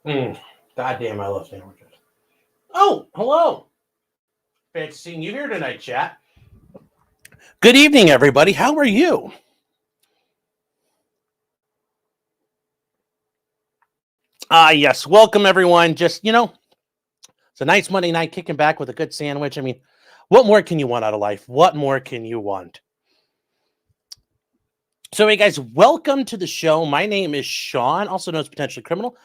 Mm. God damn, I love sandwiches. Oh, hello. Fancy seeing you here tonight, chat. Good evening, everybody. How are you? Yes. Welcome, everyone. Just, it's a nice Monday night kicking back with a good sandwich. I mean, what more can you want out of life? What more can you want? So, hey, guys, welcome to the show. My name is Sean, also known as Potentially Criminal.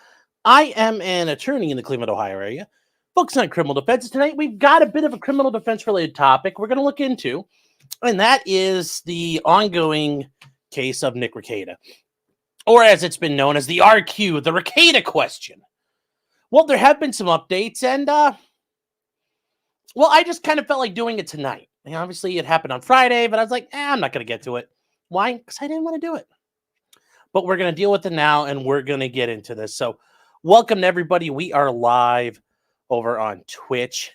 I am an attorney in the Cleveland, Ohio area. Focusing on criminal defense. Tonight, we've got a bit of a criminal defense related topic we're going to look into, and that is the ongoing case of Nick Rekieta, or as it's been known as the RQ, the Rekieta question. Well, there have been some updates, and I just kind of felt like doing it tonight. And obviously, it happened on Friday, but I was like, I'm not going to get to it. Why? Because I didn't want to do it. But we're going to deal with it now, and we're going to get into this. So, welcome to everybody. We are live over on Twitch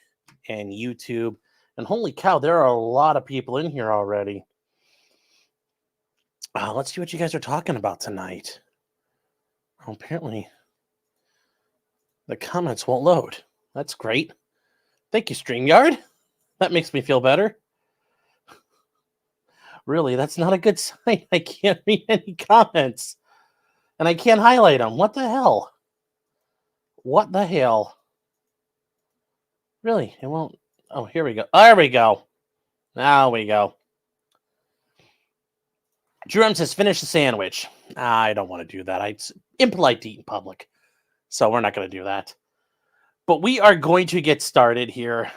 and YouTube. And holy cow, there are a lot of people in here already. Let's see what you guys are talking about tonight. Oh, apparently, the comments won't load. That's great. Thank you, StreamYard. That makes me feel better. Really, that's not a good sign. I can't read any comments. And I can't highlight them. What the hell? What the hell? Really? It won't. Oh, here we go. There we go. Now we go. Jerome says, finish the sandwich. I don't want to do that. It's impolite to eat in public. So we're not going to do that. But we are going to get started here.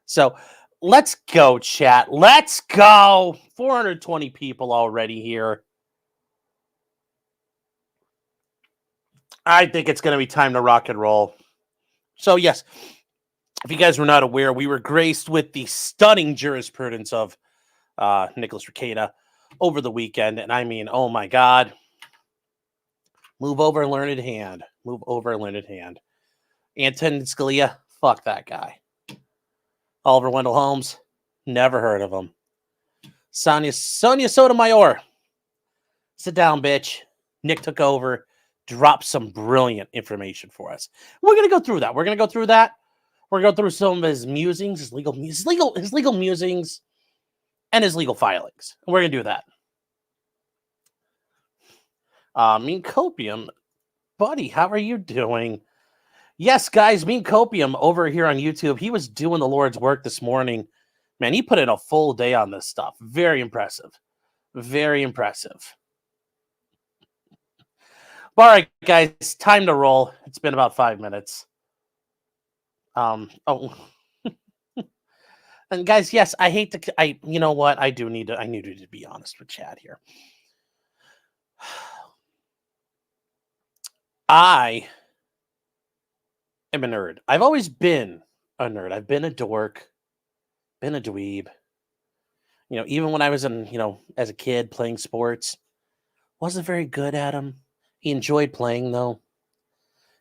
So let's go, chat. Let's go. 420 people already here. I think it's going to be time to rock and roll. So, yes, if you guys were not aware, we were graced with the stunning jurisprudence of Nicholas Rekieta over the weekend. And I mean, oh my God. Move over, learned hand. Move over, learned hand. Antonin Scalia, fuck that guy. Oliver Wendell Holmes, never heard of him. Sonia Sotomayor, sit down, bitch. Nick took over, dropped some brilliant information for us. We're going to go through that. We're going to go through some of his musings, his legal musings, and his legal filings. And we're going to do that. Mean Copium, buddy, how are you doing? Yes, guys, Mean Copium over here on YouTube, he was doing the Lord's work this morning. Man, he put in a full day on this stuff. Very impressive. Very impressive. All right, guys, time to roll. It's been about 5 minutes. And guys, yes, I hate to. You know what? I need to be honest with Chad here. I am a nerd. I've always been a nerd. I've been a dork, been a dweeb. Even when I was as a kid playing sports, wasn't very good at them. He enjoyed playing though.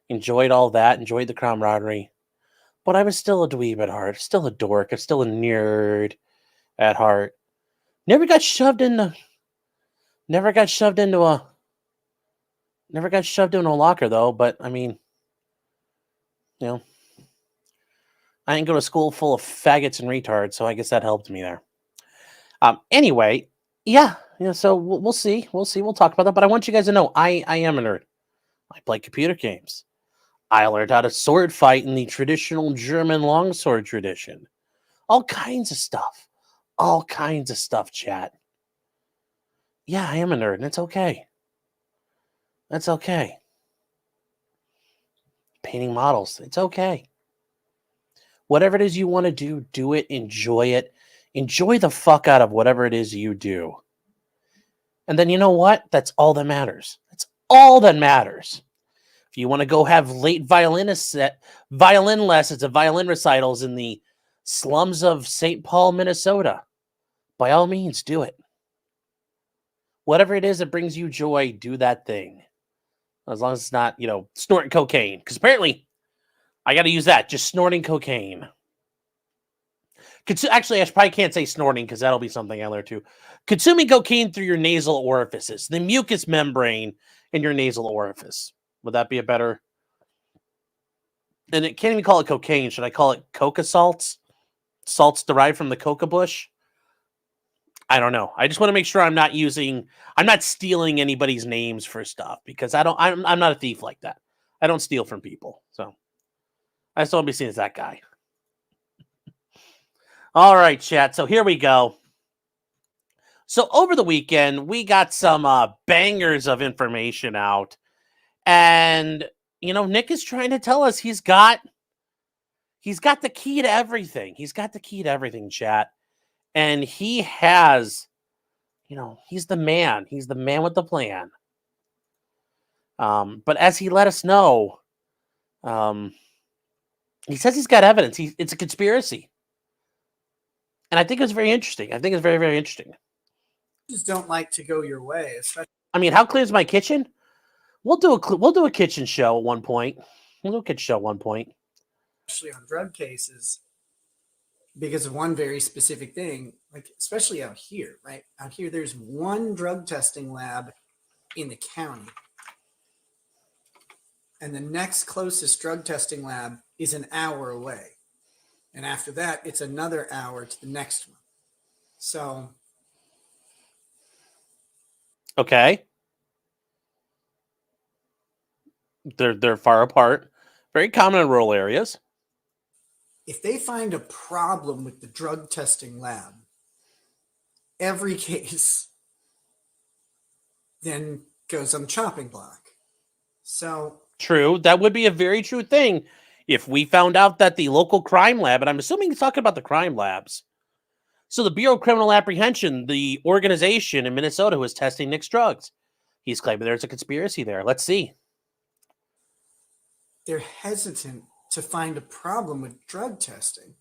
Enjoyed all that. Enjoyed the camaraderie. But I was still a dweeb at heart. Still a dork. I'm still a nerd at heart. Never got shoved into a locker though. But I mean, I didn't go to school full of faggots and retards, so I guess that helped me there. Anyway, yeah. So we'll see. We'll talk about that. But I want you guys to know I am a nerd. I play computer games. I learned how to sword fight in the traditional German longsword tradition. All kinds of stuff. Chat. Yeah, I am a nerd, and it's okay. That's okay. Painting models, it's okay. Whatever it is you want to do, do it, enjoy it. Enjoy the fuck out of whatever it is you do. And then you know what? That's all that matters. That's all that matters. If you want to go have late violin lessons and violin recitals in the slums of St. Paul, Minnesota, by all means, do it. Whatever it is that brings you joy, do that thing. As long as it's not, snorting cocaine. Because apparently, I got to use that. Just snorting cocaine. Actually, I probably can't say snorting because that'll be something I learned too. Consuming cocaine through your nasal orifices, the mucous membrane in your nasal orifice. Would that be a better And it can't even call it cocaine. Should I call it coca salts? Salts derived from the coca bush? I don't know. I just want to make sure I'm not stealing anybody's names for stuff because I'm not a thief like that. I don't steal from people. So I just don't want to be seen as that guy. All right, chat. So here we go. So over the weekend, we got some bangers of information out. And, Nick is trying to tell us he's got the key to everything. He's got the key to everything, chat. And he has, he's the man. He's the man with the plan. But as he let us know, he says he's got evidence. It's a conspiracy. And I think it's very interesting. I think it's very, very interesting. Just don't like to go your way. I mean, how clear is my kitchen? We'll do a kitchen show at one point. Especially on drug cases, because of one very specific thing, like especially out here, right? Out here, there's one drug testing lab in the county. And the next closest drug testing lab is an hour away. And after that, it's another hour to the next one. So. Okay. They're far apart. Very common in rural areas. If they find a problem with the drug testing lab, every case then goes on the chopping block. So true. That would be a very true thing if we found out that the local crime lab, and I'm assuming he's talking about the crime labs. So the Bureau of Criminal Apprehension, the organization in Minnesota who is testing Nick's drugs, he's claiming there's a conspiracy there. Let's see. They're hesitant to find a problem with drug testing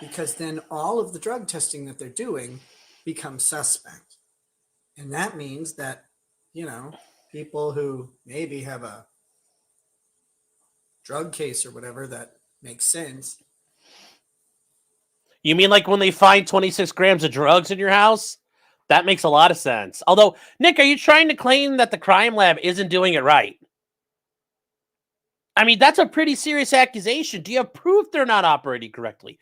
because then all of the drug testing that they're doing becomes suspect. And that means that, people who maybe have a drug case or whatever that makes sense. You mean like when they find 26 grams of drugs in your house? That makes a lot of sense. Although, Nick, are you trying to claim that the crime lab isn't doing it right? I mean, that's a pretty serious accusation. Do you have proof they're not operating correctly?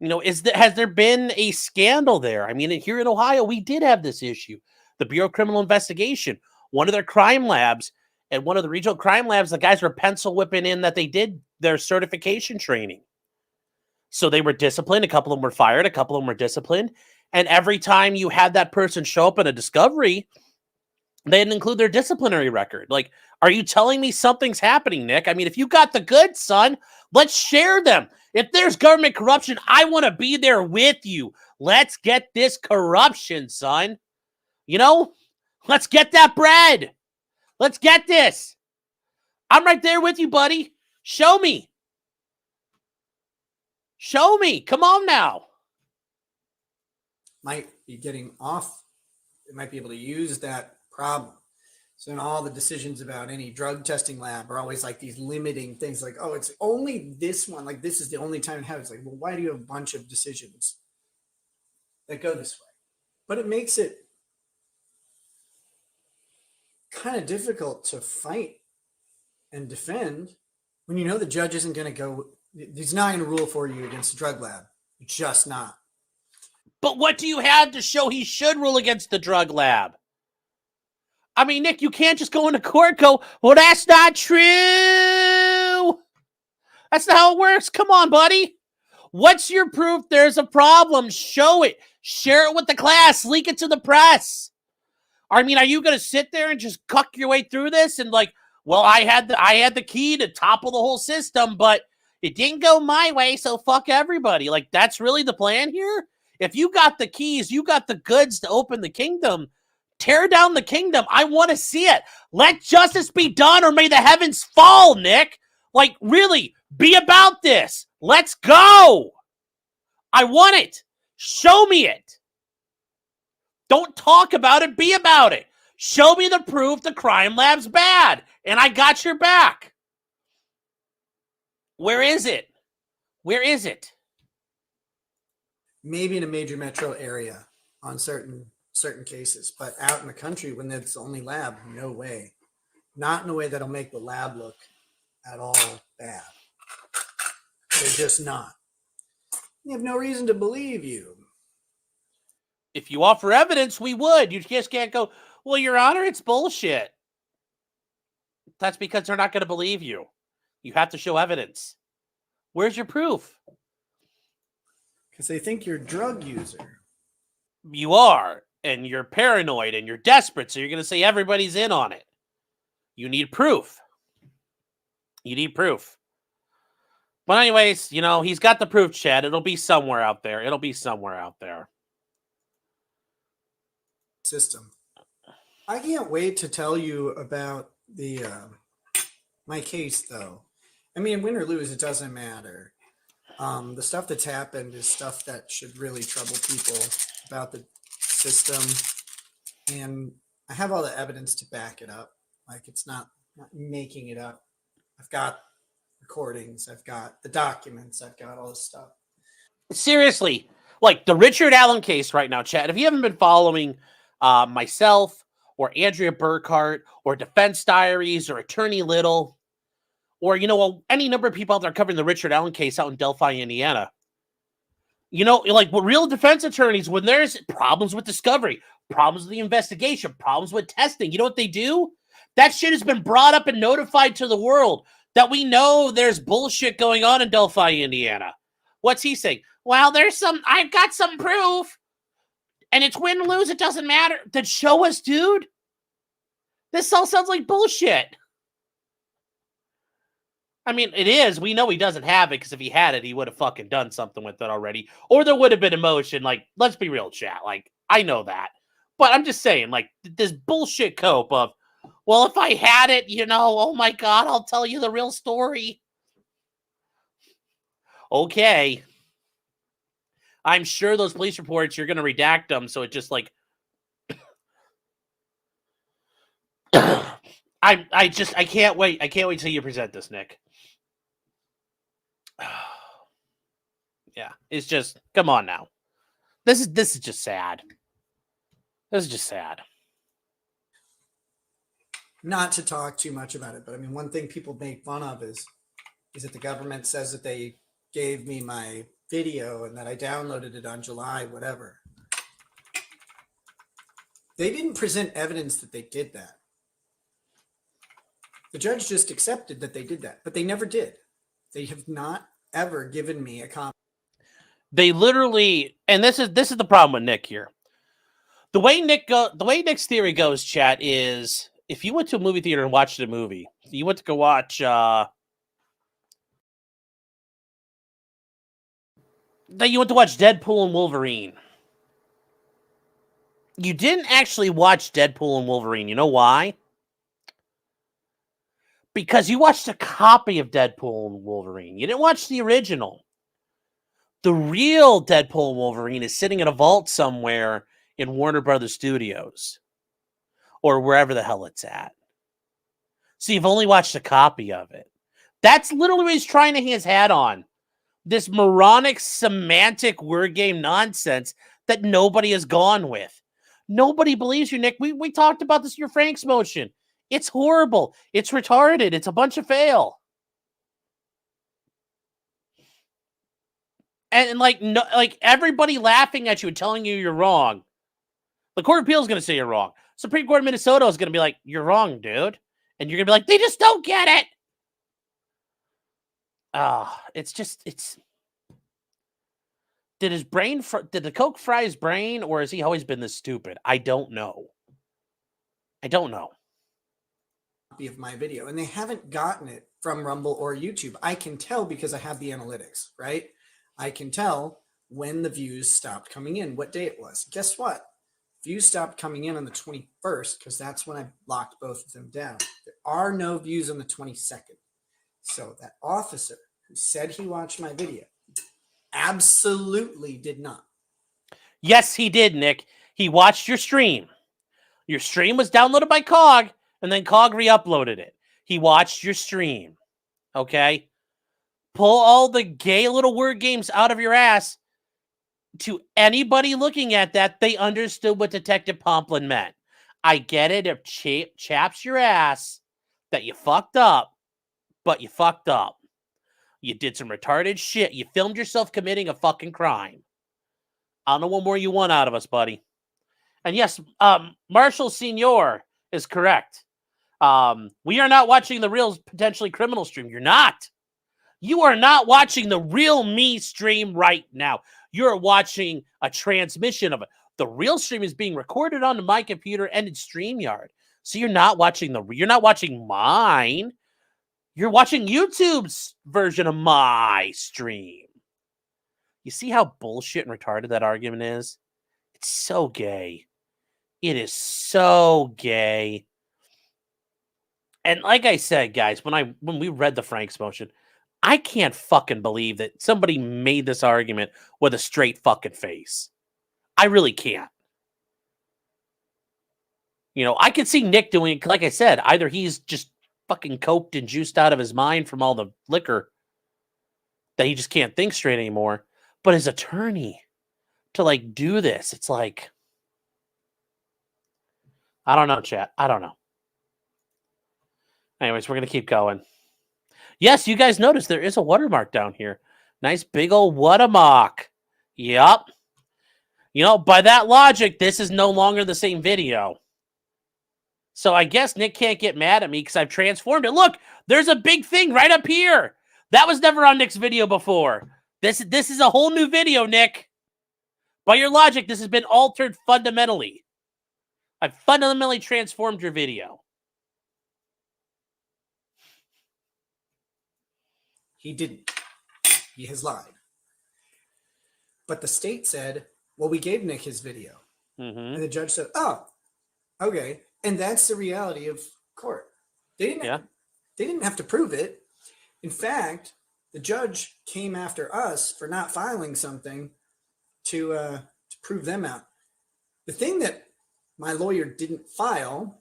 Has there been a scandal there? I mean, here in Ohio, we did have this issue. The Bureau of Criminal Investigation, one of their crime labs, and one of the regional crime labs, the guys were pencil whipping in that they did their certification training. So they were disciplined. A couple of them were fired. A couple of them were disciplined. And every time you had that person show up in a discovery, they didn't include their disciplinary record. Like, are you telling me something's happening, Nick? I mean, if you got the goods, son, let's share them. If there's government corruption, I want to be there with you. Let's get this corruption, son. Let's get that bread. Let's get this. I'm right there with you, buddy. Show me. Show me. Come on now. Might be getting off. It might be able to use that problem. So in all the decisions about any drug testing lab are always like these limiting things like, oh, it's only this one. Like this is the only time it happens. Like, well, why do you have a bunch of decisions that go this way? But it makes it kind of difficult to fight and defend when the judge isn't going to go. He's not going to rule for you against the drug lab. Just not. But what do you have to show he should rule against the drug lab? I mean, Nick, you can't just go into court and go, well, that's not true. That's not how it works. Come on, buddy. What's your proof there's a problem? Show it. Share it with the class. Leak it to the press. I mean, are you going to sit there and just cuck your way through this and like, well, I had the key to topple the whole system, but it didn't go my way, so fuck everybody. Like, that's really the plan here? If you got the keys, you got the goods to open the kingdom, tear down the kingdom. I want to see it. Let justice be done or may the heavens fall, Nick. Like, really, be about this. Let's go. I want it. Show me it. Don't talk about it. Be about it. Show me the proof the crime lab's bad, and I got your back. Where is it? Where is it? Maybe in a major metro area on certain cases, but out in the country when that's the only lab, no way. Not in a way that'll make the lab look at all bad. They're just not. We have no reason to believe you. If you offer evidence, we would. You just can't go, well, Your Honor, it's bullshit. That's because they're not going to believe you. You have to show evidence. Where's your proof? Because they think you're a drug user. You are, and you're paranoid, and you're desperate, so you're going to say everybody's in on it. You need proof. You need proof. But anyways, you know, he's got the proof, Chad. It'll be somewhere out there. It'll be somewhere out there. System. I can't wait to tell you about the my case, though. I mean, win or lose, it doesn't matter. The stuff that's happened is stuff that should really trouble people about the system, and I have all the evidence to back it up. Like, it's not making it up. I've got recordings, I've got the documents, I've got all this stuff. Seriously, like the Richard Allen case right now, Chad. If you haven't been following myself or Andrea Burkhart or Defense Diaries or Attorney Little, or, you know, any number of people out there covering the Richard Allen case out in Delphi, Indiana, you know, like what real defense attorneys, when there's problems with discovery, problems with the investigation, problems with testing, you know what they do? That shit has been brought up and notified to the world that we know there's bullshit going on in Delphi, Indiana. What's he saying? Well, I've got some proof. And it's win or lose, it doesn't matter. Then show us, dude. This all sounds like bullshit. I mean, it is. We know he doesn't have it, because if he had it, he would have fucking done something with it already. Or there would have been emotion. Like, let's be real, chat. Like, I know that. But I'm just saying, like, this bullshit cope of, well, if I had it, you know, oh my God, I'll tell you the real story. Okay. I'm sure those police reports, you're going to redact them, so it just, like, I can't wait. I can't wait till you present this, Nick. Yeah, it's just, come on now. This is just sad. This is just sad. Not to talk too much about it, but I mean, one thing people make fun of is that the government says that they gave me my video and that I downloaded it on July, whatever. They didn't present evidence that they did that. The judge just accepted that they did that, but they never did. They have not ever given me a copy. They literally, and this is the problem with Nick here. The way Nick's theory goes, chat, is if you went to a movie theater and watched a movie, you went to go watch you went to watch Deadpool and Wolverine. You didn't actually watch Deadpool and Wolverine. You know why? Because you watched a copy of Deadpool and Wolverine. You didn't watch the original. The real Deadpool and Wolverine is sitting in a vault somewhere in Warner Brothers Studios. Or wherever the hell it's at. So you've only watched a copy of it. That's literally what he's trying to hang his hat on. This moronic semantic word game nonsense that nobody has gone with. Nobody believes you, Nick. We talked about this in your Frank's motion. It's horrible. It's retarded. It's a bunch of fail. And like, no, like everybody laughing at you and telling you you're wrong. The Court of Appeal is going to say you're wrong. Supreme Court of Minnesota is going to be like, you're wrong, dude. And you're going to be like, they just don't get it. Did the Coke fry his brain, or has he always been this stupid? I don't know. Of my video, and they haven't gotten it from Rumble or YouTube. I can tell because I have the analytics, right? I can tell when the views stopped coming in, what day it was. Guess what? Views stopped coming in on the 21st because that's when I locked both of them down. There are no views on the 22nd. So that officer who said he watched my video absolutely did not. Yes, he did, Nick. He watched your stream. Your stream was downloaded by COG, and then COG re-uploaded it. He watched your stream. Okay? Pull all the gay little word games out of your ass. To anybody looking at that, they understood what Detective Pomplin meant. I get it if chaps your ass that you fucked up, but you fucked up. You did some retarded shit. You filmed yourself committing a fucking crime. I don't know what more you want out of us, buddy. And yes, Marshall Senior is correct. We are not watching the real potentially criminal stream. You're not. You are not watching the real me stream right now. You're watching a transmission of it. The real stream is being recorded onto my computer and in StreamYard. So you're not watching mine. You're watching YouTube's version of my stream. You see how bullshit and retarded that argument is? It's so gay. It is so gay. And like I said, guys, when we read the Franks motion, I can't fucking believe that somebody made this argument with a straight fucking face. I really can't. You know, I could see Nick doing it. Like I said, either he's just fucking coked and juiced out of his mind from all the liquor that he just can't think straight anymore. But his attorney to like do this, it's like, I don't know, chat. I don't know. Anyways, we're going to keep going. Yes, you guys notice there is a watermark down here. Nice big old watermark. Yup. You know, by that logic, this is no longer the same video. So I guess Nick can't get mad at me because I've transformed it. Look, there's a big thing right up here. That was never on Nick's video before. This is a whole new video, Nick. By your logic, this has been altered fundamentally. I've fundamentally transformed your video. He didn't. He has lied. But the state said, well, we gave Nick his video. Mm-hmm. And the judge said, oh, okay. And that's the reality of court. They didn't have to prove it. In fact, the judge came after us for not filing something to prove them out. The thing that my lawyer didn't file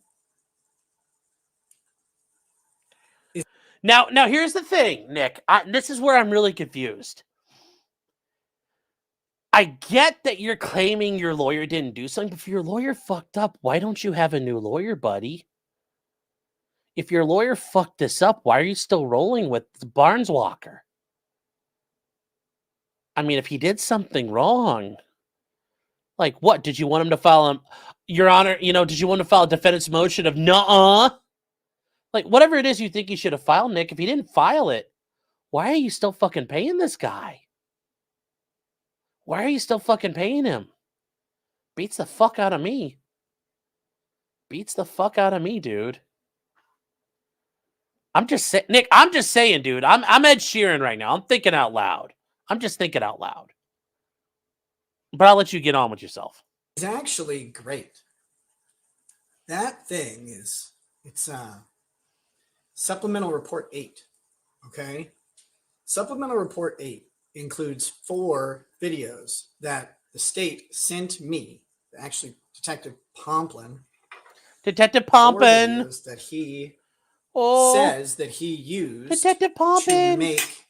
is... Now here's the thing, Nick. This is where I'm really confused. I get that you're claiming your lawyer didn't do something, but if your lawyer fucked up, why don't you have a new lawyer, buddy? If your lawyer fucked this up, why are you still rolling with the Barneswalker? I mean, if he did something wrong, like what? Did you want him to file Your Honor, did you want to file a defendant's motion of nuh-uh? Like, whatever it is you think he should have filed, Nick, if he didn't file it, why are you still fucking paying this guy? Why are you still fucking paying him? Beats the fuck out of me. Beats the fuck out of me, dude. I'm just saying, Nick, I'm just saying, dude. I'm Ed Sheeran right now. I'm thinking out loud. I'm just thinking out loud. But I'll let you get on with yourself. It's actually great. That thing it's Supplemental Report 8. Okay? Supplemental Report 8 includes 4 videos that the state sent me, actually Detective Pomplin. Detective Pomplin. 4 videos that he says that he used Detective Pomplin to make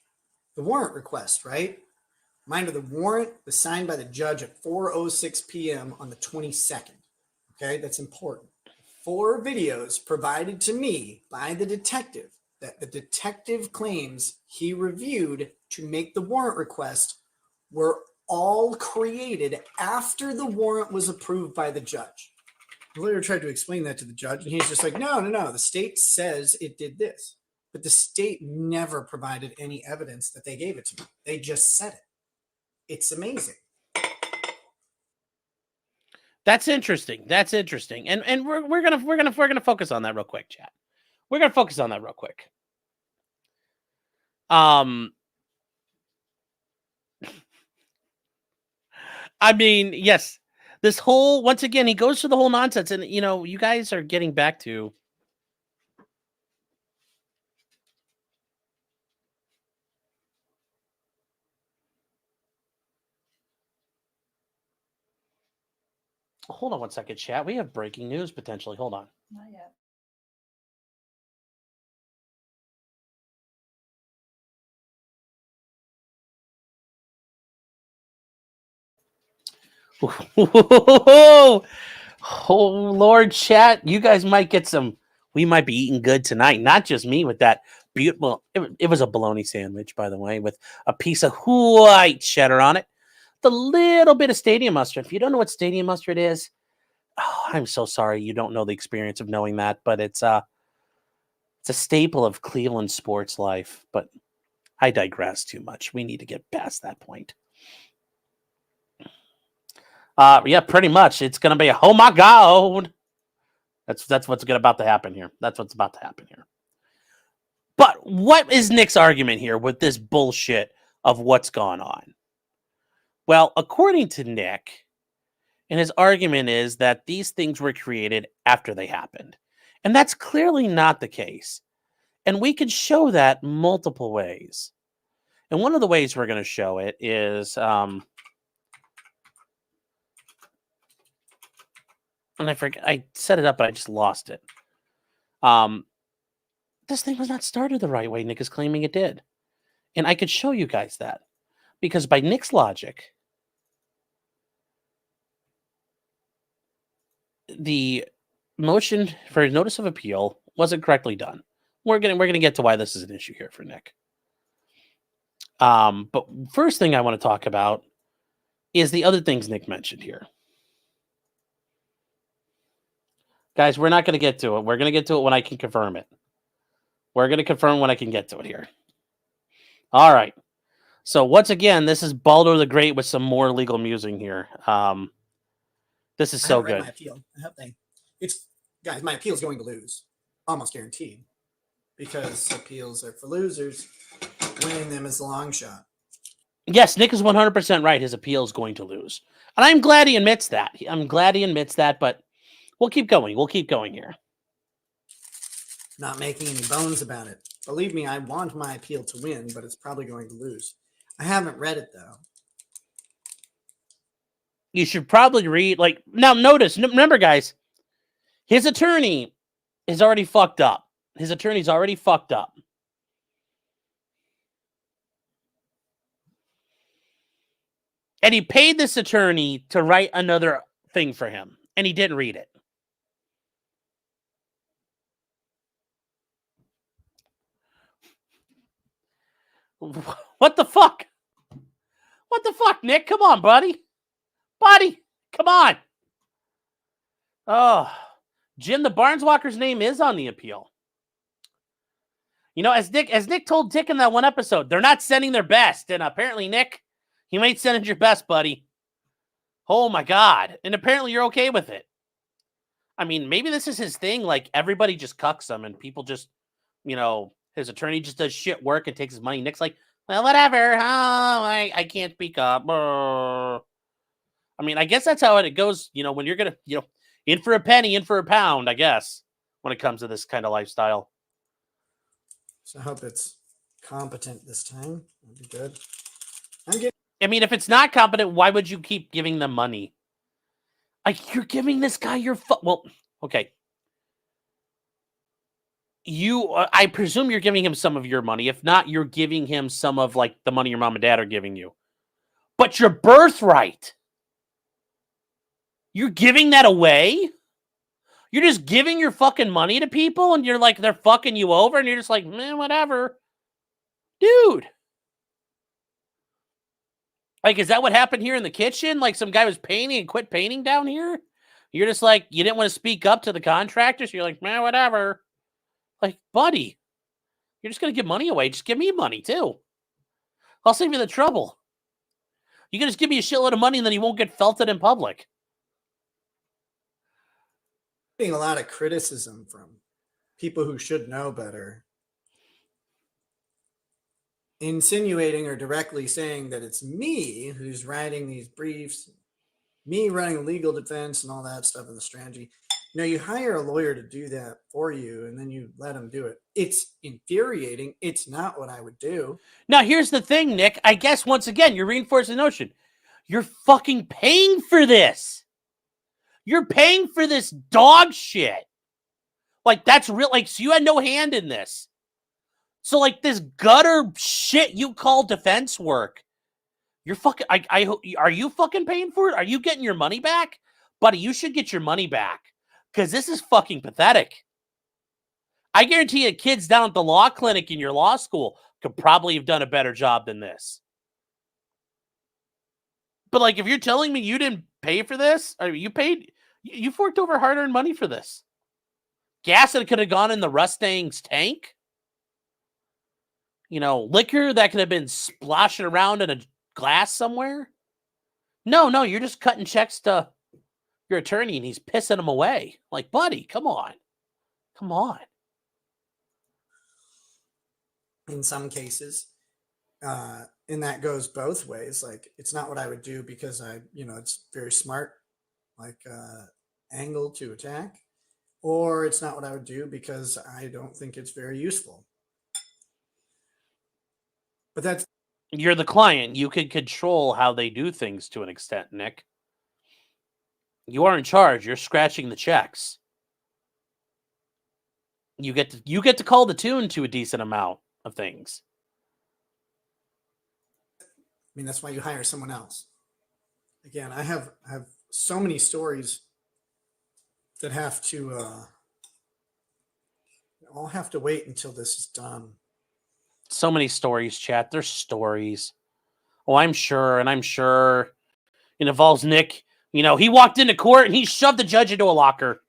the warrant request, right? Mind you, the warrant was signed by the judge at 4:06 p.m. on the 22nd. Okay, that's important. 4 videos provided to me by the detective that the detective claims he reviewed to make the warrant request were all created after the warrant was approved by the judge. The lawyer tried to explain that to the judge, and he's just like, no. The state says it did this. But the state never provided any evidence that they gave it to me. They just said it. It's amazing. That's interesting. That's interesting. And we're gonna focus on that real quick, chat. We're gonna focus on that real quick. I mean, yes, this whole, once again, he goes through the whole nonsense, and you guys are getting back to hold on one second, chat. We have breaking news potentially. Hold on. Not yet. Oh Lord, chat, you guys might get some we might be eating good tonight. Not just me with that beautiful, it was a bologna sandwich, by the way, with a piece of white cheddar on it. The little bit of stadium mustard. If you don't know what stadium mustard is, oh, I'm so sorry you don't know the experience of knowing that, but it's a staple of Cleveland sports life. But I digress too much. We need to get past that point. Yeah, pretty much. It's gonna be oh my god. That's what's about to happen here. That's what's about to happen here. But what is Nick's argument here with this bullshit of what's gone on? Well, according to Nick, and his argument is that these things were created after they happened. And that's clearly not the case. And we can show that multiple ways. And one of the ways we're going to show it is, and I forget, I set it up, but I just lost it. This thing was not started the right way Nick is claiming it did. And I could show you guys that. Because by Nick's logic, the motion for his notice of appeal wasn't correctly done. We're gonna get to why this is an issue here for Nick. But first thing I want to talk about is the other things Nick mentioned here. Guys, we're not going to get to it. We're going to get to it when I can confirm it. We're going to confirm when I can get to it here. All right. So once again, this is Baldo the Great with some more legal musing here. This is so good. My appeal. I hope guys, my appeal is going to lose. Almost guaranteed. Because appeals are for losers. Winning them is a long shot. Yes, Nick is 100% right. His appeal is going to lose. And I'm glad he admits that. But we'll keep going. We'll keep going here. Not making any bones about it. Believe me, I want my appeal to win, but it's probably going to lose. I haven't read it, though. You should probably read, now notice, remember, guys, his attorney is already fucked up. His attorney's already fucked up. And he paid this attorney to write another thing for him, and he didn't read it. What the fuck? What the fuck, Nick? Come on, buddy. Buddy, come on. Oh, Jim the Barneswalker's name is on the appeal. You know, as Nick told Dick in that one episode, they're not sending their best. And apparently, Nick, you ain't sending your best, buddy. Oh, my God. And apparently you're okay with it. I mean, maybe this is his thing. Like, everybody just cucks him and people just, his attorney just does shit work and takes his money. Nick's like, well, whatever. Oh, I can't speak up. I mean, I guess that's how it goes, when you're going to, in for a penny, in for a pound, I guess, when it comes to this kind of lifestyle. So I hope it's competent this time. That'd be good. I mean, if it's not competent, why would you keep giving them money? You're giving this guy your well, okay. I presume you're giving him some of your money. If not, you're giving him some of the money your mom and dad are giving you. But your birthright, you're giving that away? You're just giving your fucking money to people and you're like, they're fucking you over and you're just like, man, whatever. Dude. Is that what happened here in the kitchen? Some guy was painting and quit painting down here? You're just like, you didn't want to speak up to the contractors? You're like, man, whatever. Buddy, you're just going to give money away. Just give me money, too. I'll save you the trouble. You can just give me a shitload of money and then you won't get felted in public. Getting a lot of criticism from people who should know better. Insinuating or directly saying that it's me who's writing these briefs, me running legal defense and all that stuff in the strategy. You hire a lawyer to do that for you and then you let him do it. It's infuriating. It's not what I would do. Now, here's the thing, Nick. I guess, once again, you're reinforcing the notion. You're fucking paying for this. You're paying for this dog shit. That's real. So you had no hand in this. So, this gutter shit you call defense work, you're fucking, are you fucking paying for it? Are you getting your money back? Buddy, you should get your money back. Because this is fucking pathetic. I guarantee you kids down at the law clinic in your law school could probably have done a better job than this. But like, if you're telling me you didn't pay for this, or you forked over hard-earned money for this. Gas that could have gone in the Mustang's tank. Liquor that could have been splashing around in a glass somewhere. No, you're just cutting checks to your attorney and he's pissing them away. Like, buddy, come on. In some cases, and that goes both ways. Like, it's not what I would do because it's very smart, like angle to attack, or it's not what I would do because I don't think it's very useful. But you're the client. You can control how they do things to an extent, Nick. You are in charge. You're scratching the checks. You get to call the tune to a decent amount of things. I mean, that's why you hire someone else. Again, I have so many stories that have to all have to wait until this is done. So many stories, chat. There's stories. Oh, I'm sure it involves Nick. He walked into court and he shoved the judge into a locker.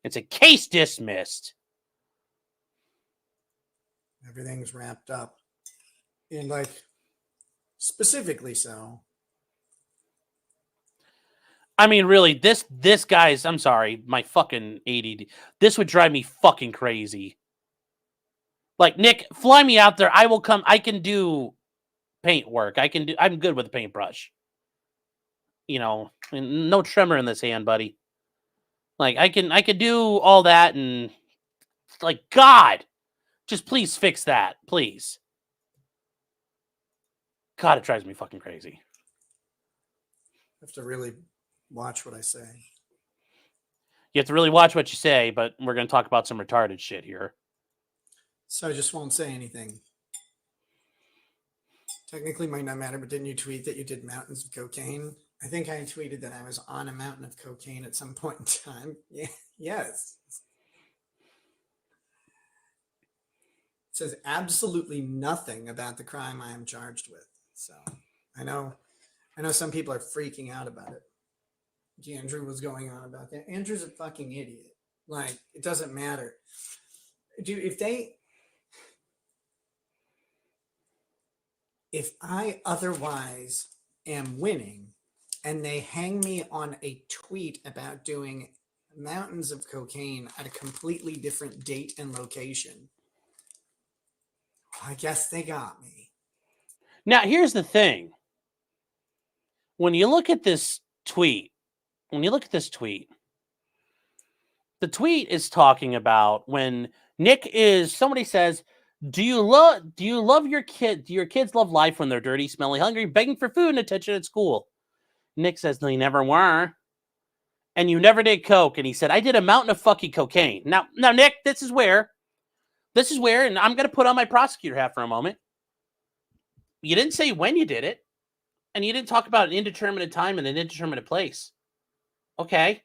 It's a case dismissed. Everything's wrapped up. And like, specifically so. I mean, really, this guy's, I'm sorry, my fucking ADD. This would drive me fucking crazy. Like, Nick, fly me out there. I will come. I can do paint work. I'm good with a paintbrush. No tremor in this hand, buddy. Like, I can do all that, and like, God, just please fix that, please. God, it drives me fucking crazy. I have to really watch what I say. You have to really watch what you say, but we're going to talk about some retarded shit here. So I just won't say anything. Technically might not matter, but didn't you tweet that you did mountains of cocaine? I think I tweeted that I was on a mountain of cocaine at some point in time. Yeah, yes. It says absolutely nothing about the crime I am charged with. So I know some people are freaking out about it. Andrew was going on about that. Andrew's a fucking idiot. Like, it doesn't matter. Dude, if I otherwise am winning and they hang me on a tweet about doing mountains of cocaine at a completely different date and location, I guess they got me. Now, here's the thing. When you look at this tweet, the tweet is talking about when somebody says, do you love your kid? Do your kids love life when they're dirty, smelly, hungry, begging for food and attention at school? Nick says, no, you never were. And you never did coke. And he said, I did a mountain of fucking cocaine. Now, Nick, this is where, and I'm going to put on my prosecutor hat for a moment. You didn't say when you did it. And you didn't talk about an indeterminate time and an indeterminate place. Okay.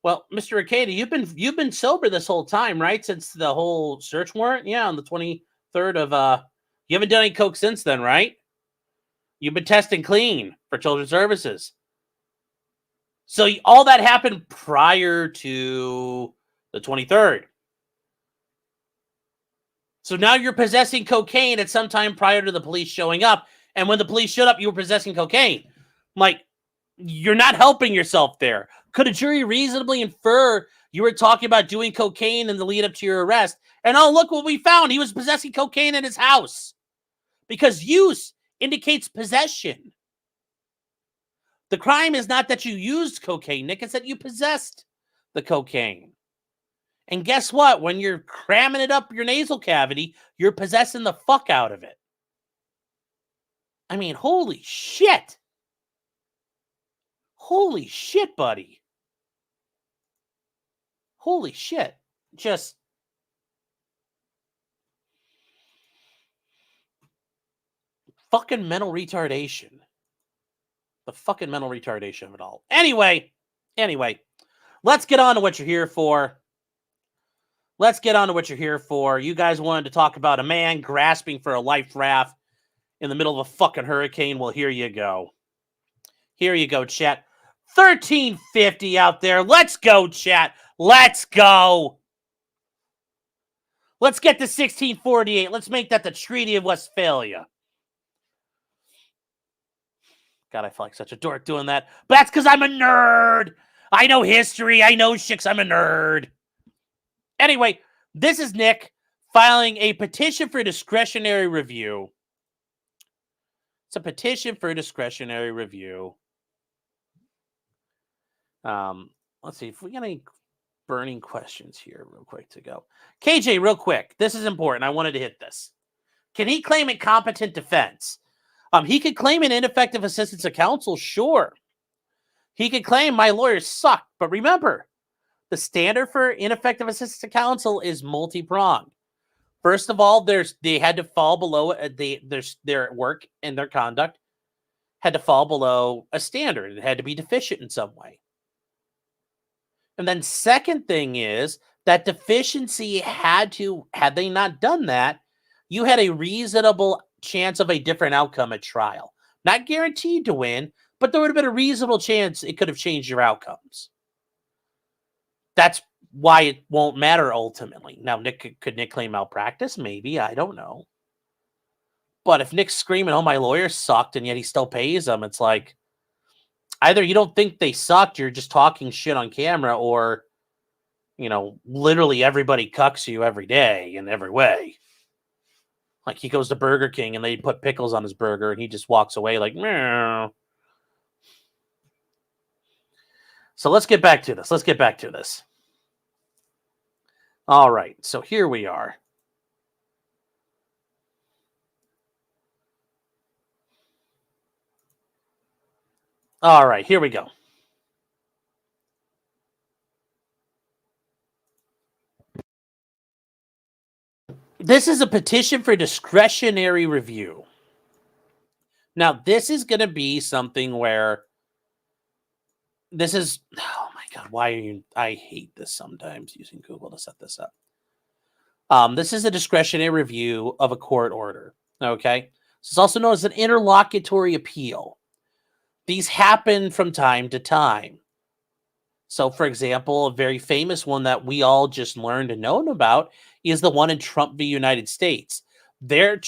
Well, Mr. Rekieta, you've been sober this whole time, right? Since the whole search warrant? Yeah, on the 23rd of you haven't done any coke since then, right? You've been testing clean for children's services. So all that happened prior to the 23rd. So now you're possessing cocaine at some time prior to the police showing up. And when the police showed up, you were possessing cocaine. Like, you're not helping yourself there. Could a jury reasonably infer you were talking about doing cocaine in the lead up to your arrest? And oh, look what we found. He was possessing cocaine in his house. Because use indicates possession. The crime is not that you used cocaine, Nick. It's that you possessed the cocaine. And guess what? When you're cramming it up your nasal cavity, you're possessing the fuck out of it. I mean, holy shit. Holy shit, buddy. Holy shit. Just fucking mental retardation. The fucking mental retardation of it all. Anyway, let's get on to what you're here for. let's get on to what you're here for. You guys wanted to talk about a man grasping for a life raft in the middle of a fucking hurricane. Well, here you go. Here you go, chat. 1350 out there. Let's go, chat. Let's go. Let's get to 1648. Let's make that the Treaty of Westphalia. God, I feel like such a dork doing that. But that's because I'm a nerd. I know history. I know shit. I'm a nerd. Anyway, this is Nick filing a petition for discretionary review. It's a petition for discretionary review. Let's see if we got any burning questions here real quick to go. KJ, real quick. This is important. I wanted to hit this. Can he claim incompetent defense? He could claim an ineffective assistance of counsel, sure. He could claim my lawyers suck, but remember, the standard for ineffective assistance of counsel is multi-pronged. First of all, they had to fall below their work and their conduct had to fall below a standard. It had to be deficient in some way. And then second thing is that deficiency had they not done that, you had a reasonable chance of a different outcome at trial. Not guaranteed to win, but there would have been a reasonable chance it could have changed your outcomes. That's why it won't matter ultimately. Now, could Nick claim malpractice? Maybe. I don't know. But if Nick's screaming, oh, my lawyer sucked, and yet he still pays them, it's like, either you don't think they sucked, you're just talking shit on camera, or, literally everybody cucks you every day in every way. Like he goes to Burger King and they put pickles on his burger and he just walks away like, meow. So let's get back to this. All right. So here we are. All right. Here we go. This is a petition for discretionary review. Now, this is going to be something where this is, oh my God, I hate this sometimes using Google to set this up. This is a discretionary review of a court order. Okay. It's also known as an interlocutory appeal. These happen from time to time. So, for example, a very famous one that we all just learned and known about is the one in Trump v. United States. There,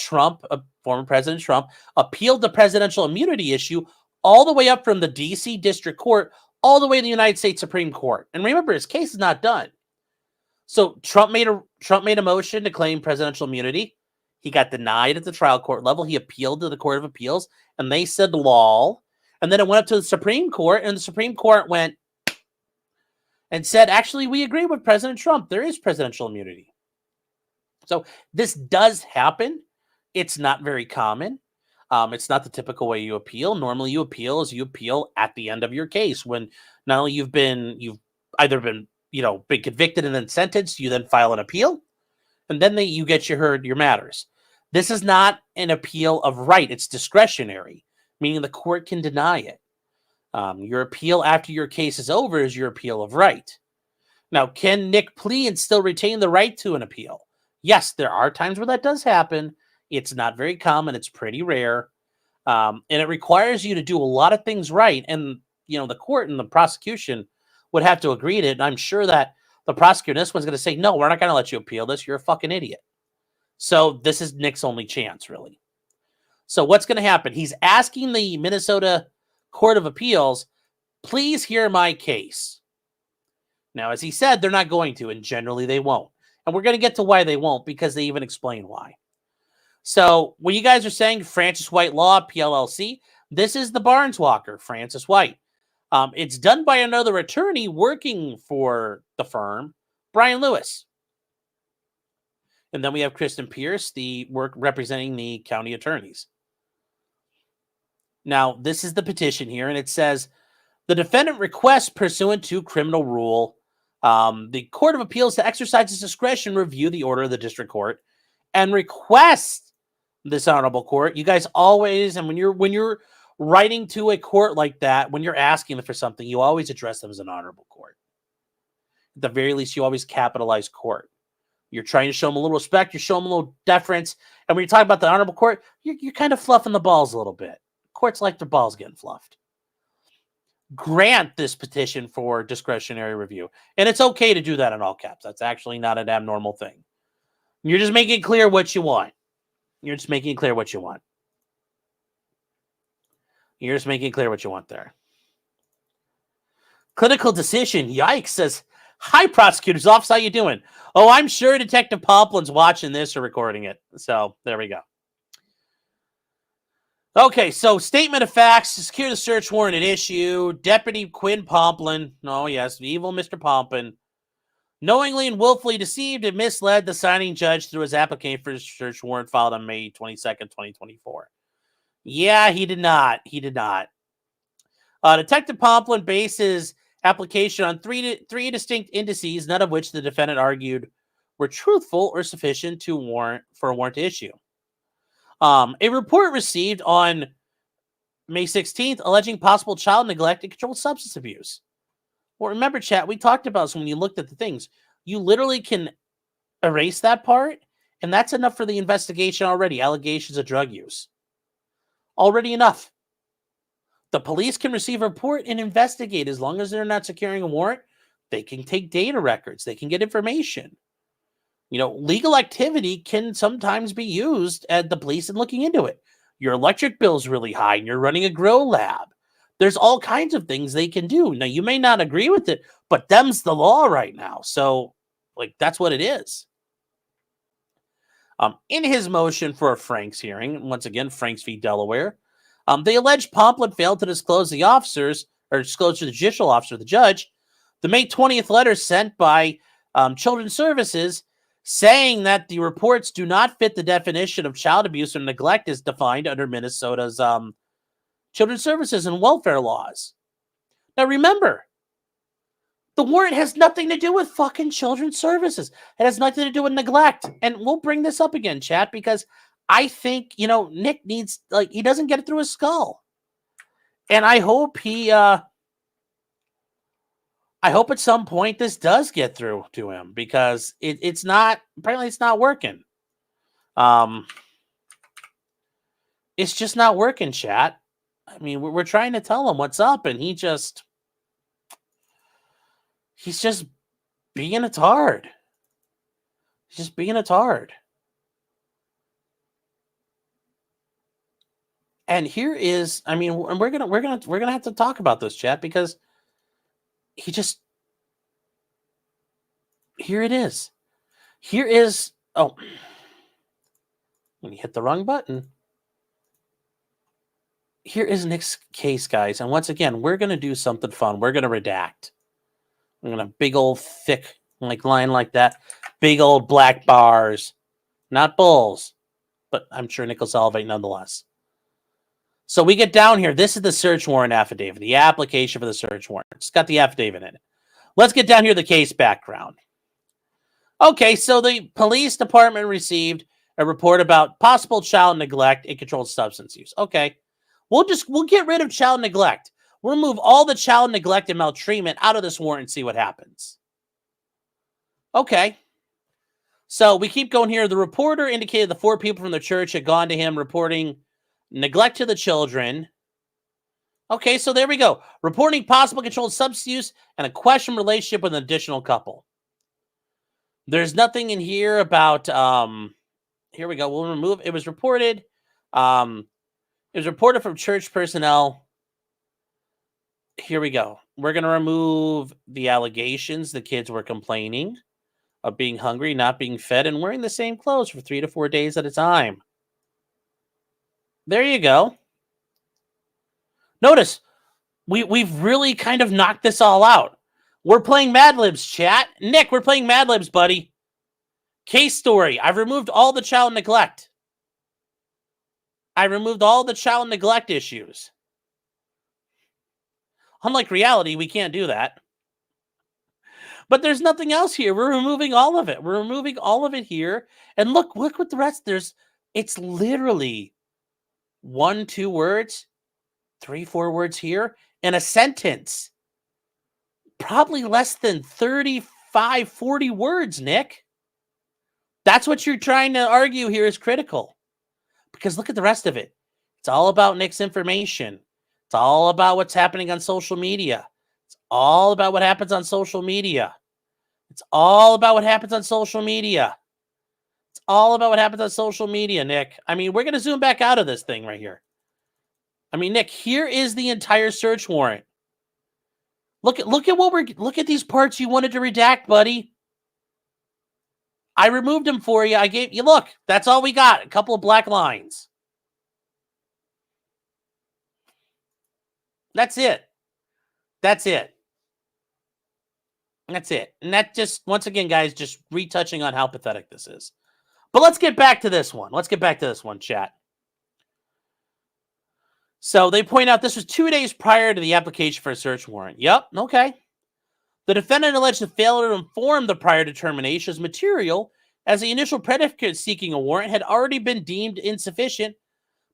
former President Trump, appealed the presidential immunity issue all the way up from the D.C. District Court all the way to the United States Supreme Court. And remember, his case is not done. So Trump made a motion to claim presidential immunity. He got denied at the trial court level. He appealed to the Court of Appeals, and they said lol. And then it went up to the Supreme Court, and the Supreme Court went and said, actually, we agree with President Trump. There is presidential immunity. So this does happen. It's not very common. It's not the typical way you appeal. Normally you appeal at the end of your case when not only you've either been convicted and then sentenced, you then file an appeal, and then you get your matters. This is not an appeal of right. It's discretionary, meaning the court can deny it. Your appeal after your case is over is your appeal of right. Now, can Nick plea and still retain the right to an appeal? Yes, there are times where that does happen. It's not very common. It's pretty rare. And it requires you to do a lot of things right. And, the court and the prosecution would have to agree to it. And I'm sure that the prosecutor in this one's going to say, no, we're not going to let you appeal this. You're a fucking idiot. So this is Nick's only chance, really. So what's going to happen? He's asking the Minnesota Court of Appeals, please hear my case. Now, as he said, they're not going to, and generally they won't. And we're going to get to why they won't, because they even explain why. So when you guys are saying Francis White Law, PLLC, this is the Barneswalker, Francis White. It's done by another attorney working for the firm, Brian Lewis. And then we have Kristen Pierce, the work representing the county attorneys. Now, this is the petition here, and it says, the defendant requests pursuant to criminal rule, the Court of Appeals to exercise its discretion, review the order of the district court, and request this honorable court. You guys always, and when you're writing to a court like that, when you're asking for something, you always address them as an honorable court. At the very least, you always capitalize court. You're trying to show them a little respect. You're showing them a little deference. And when you're talking about the honorable court, you're kind of fluffing the balls a little bit. Courts like their balls getting fluffed. Grant this petition for discretionary review. And it's okay to do that in all caps. That's actually not an abnormal thing. You're just making it clear what you want. You're just making it clear what you want. You're just making it clear what you want there. Clinical decision. Yikes. Says, hi, prosecutor's office. How you doing? Oh, I'm sure Detective Poplin's watching this or recording it. So there we go. Okay, so statement of facts to secure the search warrant at issue. Deputy Quinn Pomplin, oh yes, evil Mr. Pomplin, knowingly and willfully deceived and misled the signing judge through his application for a search warrant filed on May 22nd, 2024. Yeah, he did not. He did not. Detective Pomplin based his application on three distinct indices, none of which the defendant argued were truthful or sufficient to warrant a warrant to issue. A report received on May 16th alleging possible child neglect and controlled substance abuse. Well, remember, chat, we talked about this when you looked at the things. You literally can erase that part, and that's enough for the investigation already. Allegations of drug use. Already enough. The police can receive a report and investigate. As long as they're not securing a warrant, they can take data records. They can get information. You know, legal activity can sometimes be used at the police in looking into it. Your electric bill's really high and you're running a grow lab. There's all kinds of things they can do. Now, you may not agree with it, but them's the law right now. So, like, that's what it is. In his motion for a Franks hearing, once again, Franks v. Delaware, they alleged Pomplin failed to disclose the officers, or disclose to the judicial officer, the judge, the May 20th letter sent by Children's Services saying that the reports do not fit the definition of child abuse or neglect as defined under Minnesota's Children's Services and welfare laws. Now remember, the warrant has nothing to do with fucking Children's Services. It has nothing to do with neglect. And we'll bring this up again, chat, because I think, you know, Nick needs, like, he doesn't get it through his skull. And I hope at some point this does get through to him, because it's not working. It's just not working, chat. I mean, we're trying to tell him what's up, and he's just being a tard. He's just being a tard. And here is, I mean, we're gonna have to talk about this, chat, because here it is. Here is, oh, when you hit the wrong button. Here is Nick's case, guys. And once again, we're going to do something fun. We're going to redact. I'm going to big old thick like line like that. Big old black bars. Not bulls. But I'm sure Nick will salivate nonetheless. So we get down here. This is the search warrant affidavit. The application for the search warrant. It's got the affidavit in it. Let's get down here to the case background. Okay, so the police department received a report about possible child neglect and controlled substance use. Okay. We'll get rid of child neglect. We'll remove all the child neglect and maltreatment out of this warrant and see what happens. Okay. So we keep going here. The reporter indicated the 4 people from the church had gone to him reporting neglect to the children. Okay, so there we go. Reporting possible controlled substance use and a questionable relationship with an additional couple. There's nothing in here about, here we go. We'll remove, it was reported, it was reported from church personnel. Here we go. We're going to remove the allegations the kids were complaining of being hungry, not being fed, and wearing the same clothes for 3 to 4 days at a time. There you go. Notice, we've really kind of knocked this all out. We're playing Mad Libs, chat. Nick, we're playing Mad Libs, buddy. Case story. I've removed all the child neglect. I removed all the child neglect issues. Unlike reality, we can't do that. But there's nothing else here. We're removing all of it. We're removing all of it here. And look what the rest, it's literally 1, 2 words, 3, 4 words here, and a sentence. Probably less than 35, 40 words, Nick. That's what you're trying to argue here is critical. Because look at the rest of it. It's all about Nick's information. It's all about what's happening on social media. It's all about what happens on social media. It's all about what happens on social media. It's all about what happens on social media, Nick. I mean, we're going to zoom back out of this thing right here. I mean, Nick, here is the entire search warrant. Look at these parts you wanted to redact, buddy. I removed them for you. I gave you, look, that's all we got. A couple of black lines. That's it. That's it. That's it. And that just, once again, guys, just retouching on how pathetic this is. But let's get back to this one. Chat. So they point out this was 2 days prior to the application for a search warrant. Yep, okay. The defendant alleged the failure to inform the prior determination as material, as the initial predicate seeking a warrant had already been deemed insufficient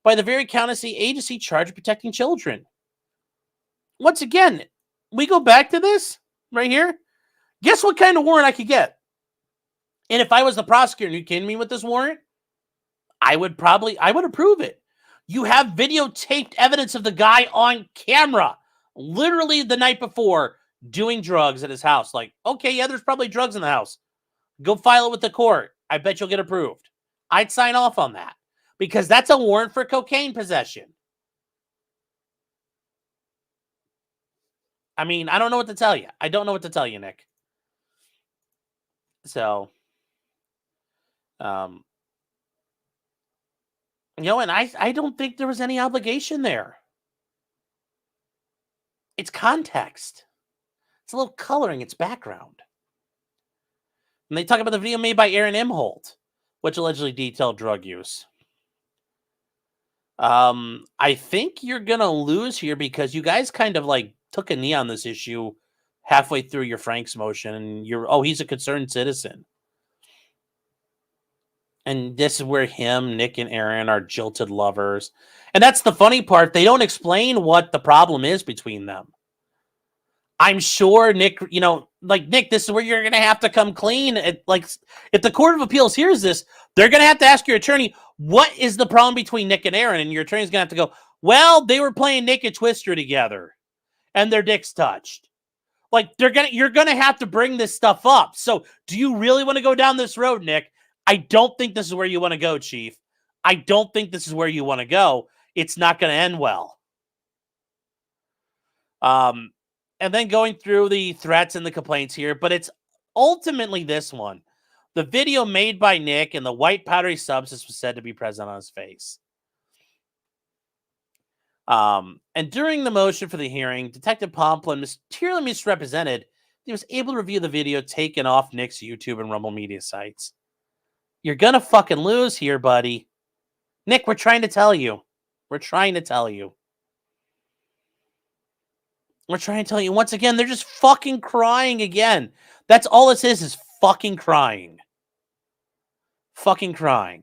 by the very county agency charged with protecting children. Once again, we go back to this right here. Guess what kind of warrant I could get? And if I was the prosecutor and you came to me with this warrant, I would approve it. You have videotaped evidence of the guy on camera, literally the night before, doing drugs at his house. Like, okay, yeah, there's probably drugs in the house. Go file it with the court. I bet you'll get approved. I'd sign off on that because that's a warrant for cocaine possession. I mean, I don't know what to tell you. I don't know what to tell you, Nick. So, and I don't think there was any obligation there. It's context. It's a little coloring. It's background. And they talk about the video made by Aaron Imholt, which allegedly detailed drug use. I think you're going to lose here because you guys kind of like took a knee on this issue halfway through your Frank's motion. And he's a concerned citizen. And this is where Nick, and Aaron are jilted lovers. And that's the funny part. They don't explain what the problem is between them. I'm sure Nick, Nick, this is where you're going to have to come clean. If the Court of Appeals hears this, they're going to have to ask your attorney, what is the problem between Nick and Aaron? And your attorney's going to have to go, well, they were playing Naked Twister together and their dicks touched. You're going to have to bring this stuff up. So do you really want to go down this road, Nick? I don't think this is where you want to go, Chief. I don't think this is where you want to go. It's not going to end well. And then going through the threats and the complaints here, but it's ultimately this one. The video made by Nick and the white powdery substance was said to be present on his face. And during the motion for the hearing, Detective Pomplin materially misrepresented he was able to review the video taken off Nick's YouTube and Rumble media sites. You're going to fucking lose here, buddy. Nick, we're trying to tell you. We're trying to tell you. Once again, they're just fucking crying again. That's all this is fucking crying. Fucking crying.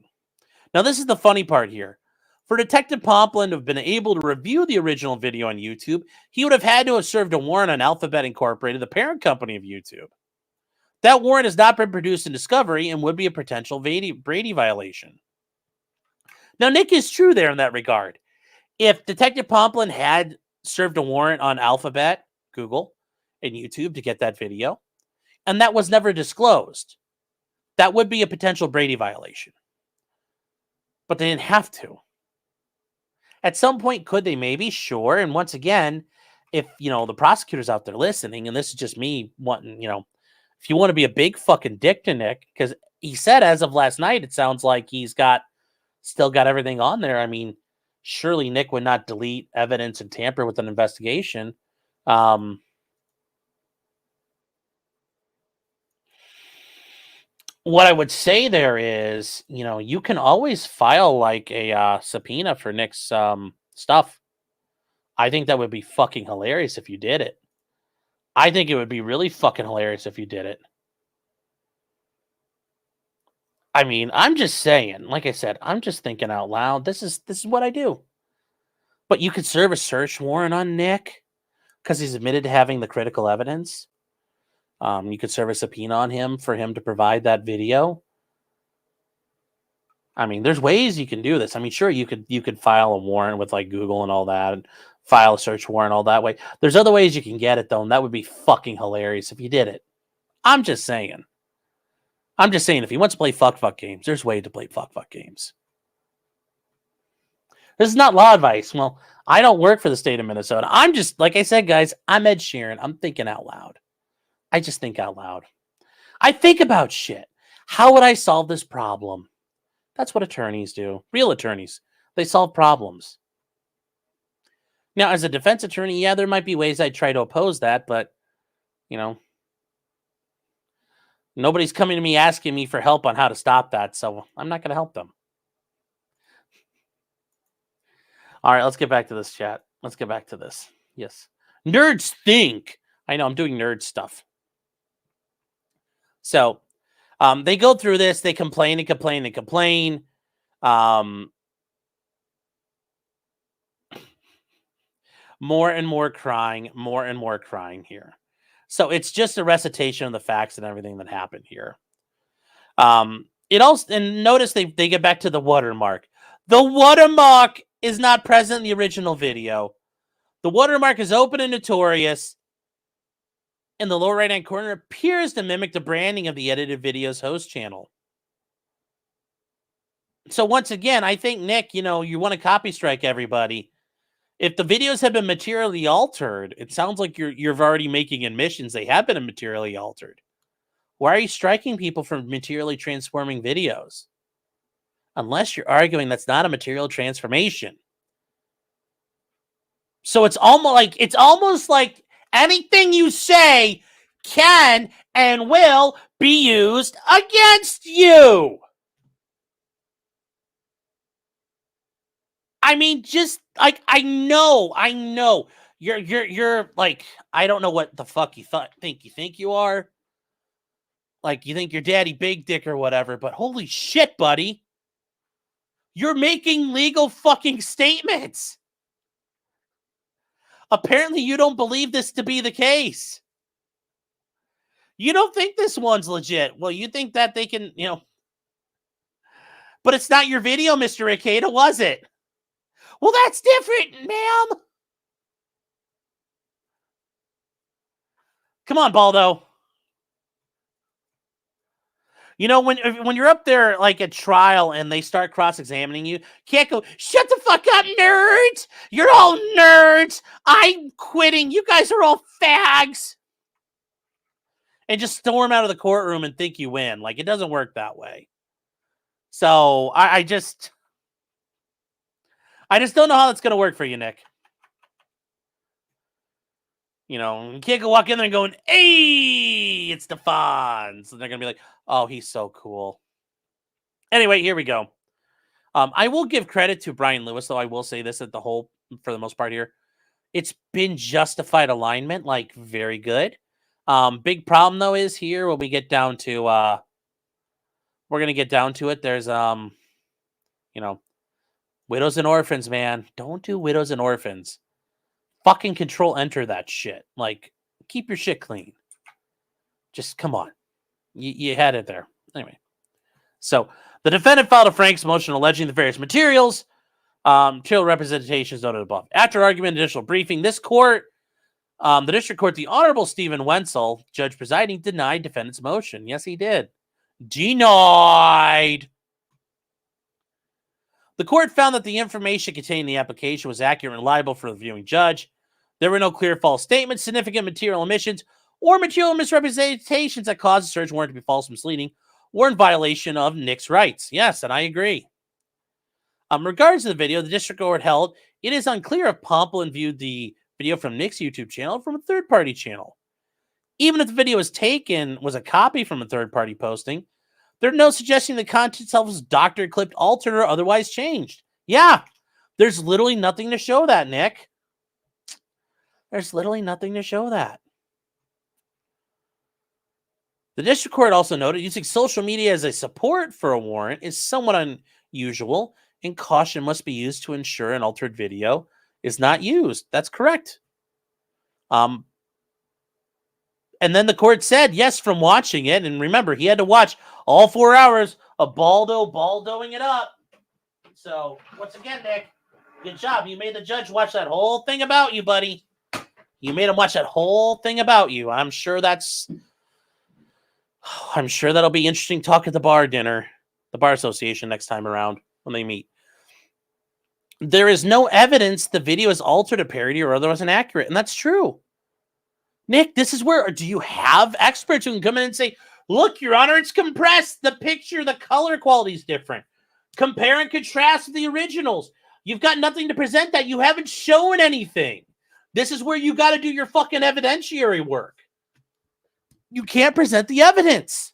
Now, this is the funny part here. For Detective Pomplin to have been able to review the original video on YouTube, he would have had to have served a warrant on Alphabet Incorporated, the parent company of YouTube. That warrant has not been produced in discovery and would be a potential Brady violation. Now, Nick is true there in that regard. If Detective Pomplin had served a warrant on Alphabet, Google, and YouTube to get that video, and that was never disclosed, that would be a potential Brady violation. But they didn't have to. At some point, could they? Maybe, sure. And once again, if, the prosecutor's out there listening, and this is just me wanting, if you want to be a big fucking dick to Nick, because he said as of last night, it sounds like he's still got everything on there. I mean, surely Nick would not delete evidence and tamper with an investigation. What I would say there is, you can always file like a subpoena for Nick's stuff. I think that would be fucking hilarious if you did it. I think it would be really fucking hilarious if you did it. I mean, I'm just saying, like I said, I'm just thinking out loud. This is what I do. But you could serve a search warrant on Nick because he's admitted to having the critical evidence. You could serve a subpoena on him for him to provide that video. I mean, there's ways you can do this. I mean, sure, you could file a warrant with like Google and all that, and file a search warrant all that way. There's other ways you can get it though, and that would be fucking hilarious if you did it. I'm just saying. If he wants to play fuck games, there's ways to play fuck games. This is not law advice. Well, I don't work for the state of Minnesota. I'm just, like I said, guys, I'm Ed Sheeran. I'm thinking out loud. I just think out loud. I think about shit. How would I solve this problem? That's what attorneys do. Real attorneys. They solve problems. Now, as a defense attorney, yeah, there might be ways I'd try to oppose that, but, you know, nobody's coming to me asking me for help on how to stop that, so I'm not going to help them. All right, let's get back to this chat. Let's get back to this. Yes. Nerds think. I know, I'm doing nerd stuff. So, they go through this. They complain and complain and complain. More and more crying here. So it's just a recitation of the facts and everything that happened here. It also, and notice they get back to the watermark. The watermark is not present in the original video. The watermark is open and notorious. In the lower right-hand corner, appears to mimic the branding of the edited video's host channel. So once again, I think, Nick, you want to copy strike everybody. If the videos have been materially altered, it sounds like you're already making admissions they have been materially altered. Why are you striking people from materially transforming videos? Unless you're arguing that's not a material transformation. So it's almost like anything you say can and will be used against you. I mean, just like I know. You're like, I don't know what the fuck you think you are. Like, you think you're Daddy Big Dick or whatever, but holy shit, buddy. You're making legal fucking statements. Apparently, you don't believe this to be the case. You don't think this one's legit. Well, you think that they can, but it's not your video, Mr. Rekieta, was it? Well, that's different, ma'am. Come on, Baldo. When you're up there like at trial and they start cross-examining you, can't go, shut the fuck up, nerds. You're all nerds. I'm quitting. You guys are all fags. And just storm out of the courtroom and think you win. Like, it doesn't work that way. So I just don't know how that's going to work for you, Nick. You can't go walk in there and going, hey, it's Stefan. So they're going to be like, oh, he's so cool. Anyway, here we go. I will give credit to Brian Lewis, though I will say this for the most part here. It's been justified alignment, like very good. Big problem, though, is here when we get down to, we're going to get down to it. There's, widows and orphans, man. Don't do widows and orphans. Fucking control-enter that shit. Like, keep your shit clean. Just, come on. You had it there. Anyway. So, the defendant filed a Frank's motion alleging the various material representations noted above. After argument and additional briefing, this court, the district court, the Honorable Stephen Wenzel, judge presiding, denied defendant's motion. Yes, he did. Denied. The court found that the information contained in the application was accurate and reliable for the viewing judge. There were no clear false statements, significant material omissions, or material misrepresentations that caused the search warrant to be false, misleading, or in violation of Nick's rights. Yes, and I agree. In regards to the video, the district court held it is unclear if Pomplin viewed the video from Nick's YouTube channel or from a third-party channel. Even if the video was a copy from a third-party posting, there's no suggestion the content itself was doctored, clipped, altered, or otherwise changed. Yeah, there's literally nothing to show that, Nick. There's literally nothing to show that. The district court also noted using social media as a support for a warrant is somewhat unusual, and caution must be used to ensure an altered video is not used. That's correct. And then the court said, yes, from watching it, and remember, he had to watch all 4 hours a baldoing it up. So, once again, Nick, good job. You made the judge watch that whole thing about you, buddy. You made him watch that whole thing about you. I'm sure that'll be interesting talk at the bar dinner, the bar association next time around when they meet. There is no evidence the video is altered, a parody, or otherwise inaccurate, and that's true. Nick, this is where, do you have experts who can come in and say, look, Your Honor, it's compressed. The picture, the color quality is different. Compare and contrast with the originals. You've got nothing to present that. You haven't shown anything. This is where you got to do your fucking evidentiary work. You can't present the evidence.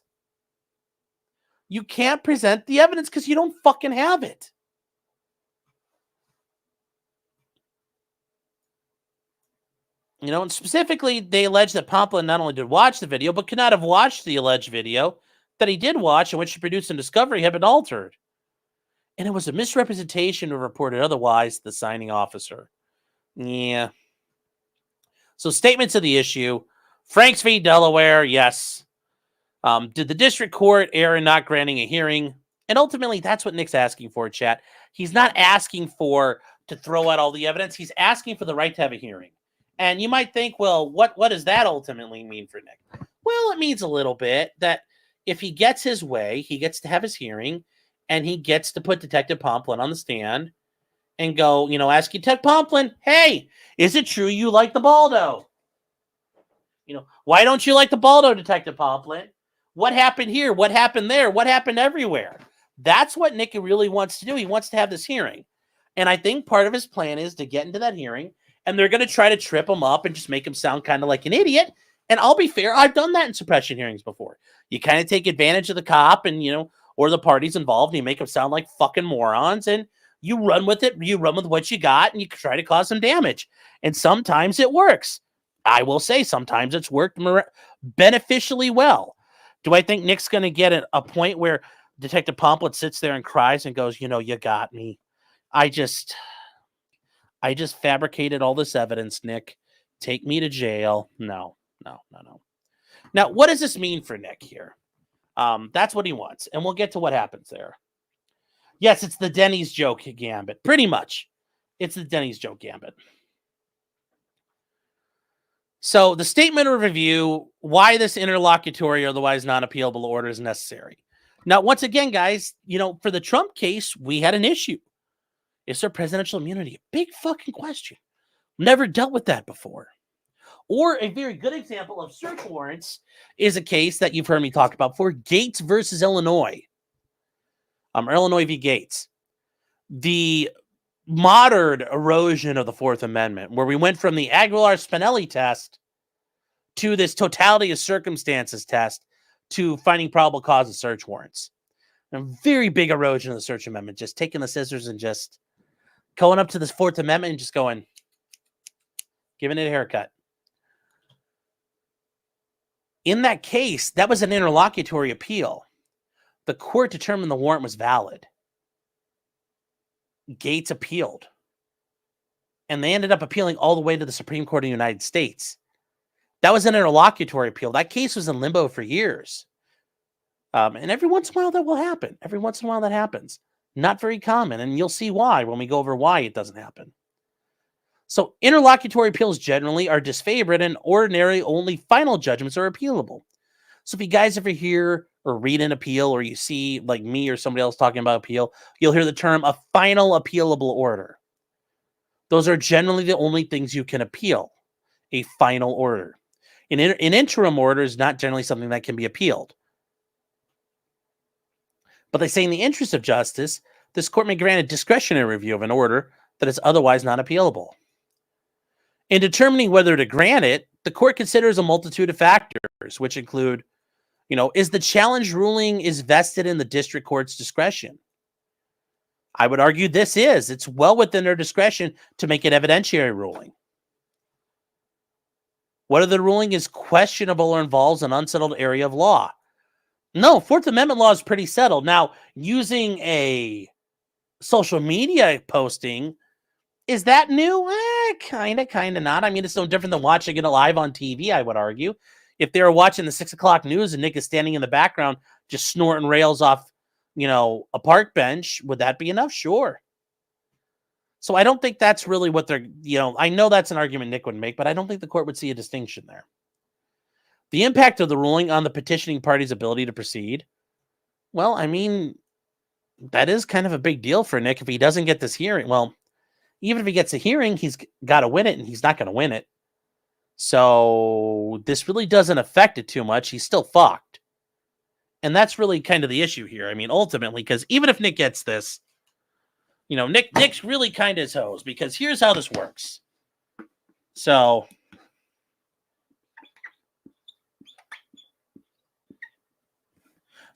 You can't present the evidence because you don't fucking have it. You know, and specifically, they allege that Pomplin not only did watch the video, but could not have watched the alleged video that he did watch, in which he produced in discovery, had been altered. And it was a misrepresentation or reported otherwise to the signing officer. Yeah. So statements of the issue. Franks v. Delaware, yes. Did the district court err in not granting a hearing? And ultimately, that's what Nick's asking for, chat. He's not asking for to throw out all the evidence. He's asking for the right to have a hearing. And you might think, well, what does that ultimately mean for Nick? Well, it means a little bit that if he gets his way, he gets to have his hearing, and he gets to put Detective Pomplin on the stand and go, ask Detective Pomplin, hey, is it true you like the Baldo? Why don't you like the Baldo, Detective Pomplin? What happened here? What happened there? What happened everywhere? That's what Nick really wants to do. He wants to have this hearing. And I think part of his plan is to get into that hearing, and they're going to try to trip him up and just make him sound kind of like an idiot. And I'll be fair, I've done that in suppression hearings before. You kind of take advantage of the cop and, or the parties involved, and you make them sound like fucking morons, and you run with it. You run with what you got, and you try to cause some damage. And sometimes it works. I will say sometimes it's worked beneficially well. Do I think Nick's going to get a point where Detective Pomplin sits there and cries and goes, you got me. I just fabricated all this evidence, Nick. Take me to jail. No. Now, what does this mean for Nick here? That's what he wants, and we'll get to what happens there. Yes, it's the Denny's joke gambit. Pretty much. It's the Denny's joke gambit. So the statement of review, why this interlocutory or otherwise non-appealable order is necessary. Now, once again, guys, for the Trump case, we had an issue. Is there presidential immunity? A big fucking question. Never dealt with that before. Or a very good example of search warrants is a case that you've heard me talk about before, Gates versus Illinois. Illinois v. Gates. The modern erosion of the Fourth Amendment, where we went from the Aguilar-Spinelli test to this totality of circumstances test to finding probable cause of search warrants. A very big erosion of the Search Amendment, just taking the scissors and just going up to this Fourth Amendment and just going, giving it a haircut. In that case, that was an interlocutory appeal. The court determined the warrant was valid. Gates appealed. And they ended up appealing all the way to the Supreme Court of the United States. That was an interlocutory appeal. That case was in limbo for years. And every once in a while that will happen. Every once in a while that happens. Not very common. And you'll see why when we go over why it doesn't happen. So interlocutory appeals generally are disfavored, and ordinary only final judgments are appealable. So if you guys ever hear or read an appeal, or you see like me or somebody else talking about appeal, you'll hear the term a final appealable order. Those are generally the only things you can appeal. A final order. An interim order is not generally something that can be appealed. But they say in the interest of justice, this court may grant a discretionary review of an order that is otherwise not appealable. In determining whether to grant it, the court considers a multitude of factors, which include, is the challenge ruling is vested in the district court's discretion? I would argue this is. It's well within their discretion to make an evidentiary ruling. Whether the ruling is questionable or involves an unsettled area of law. No, Fourth Amendment law is pretty settled. Now, using a social media posting, is that new? Kind of not. I mean, it's no different than watching it live on TV, I would argue. If they were watching the 6 o'clock news and Nick is standing in the background just snorting rails off, a park bench, would that be enough? Sure. So I don't think that's really what they're, I know that's an argument Nick would make, but I don't think the court would see a distinction there. The impact of the ruling on the petitioning party's ability to proceed. Well, I mean, that is kind of a big deal for Nick if he doesn't get this hearing. Well, even if he gets a hearing, he's got to win it, and he's not going to win it. So this really doesn't affect it too much. He's still fucked. And that's really kind of the issue here. I mean, ultimately, because even if Nick gets this, Nick's really kind of his hose, because here's how this works. So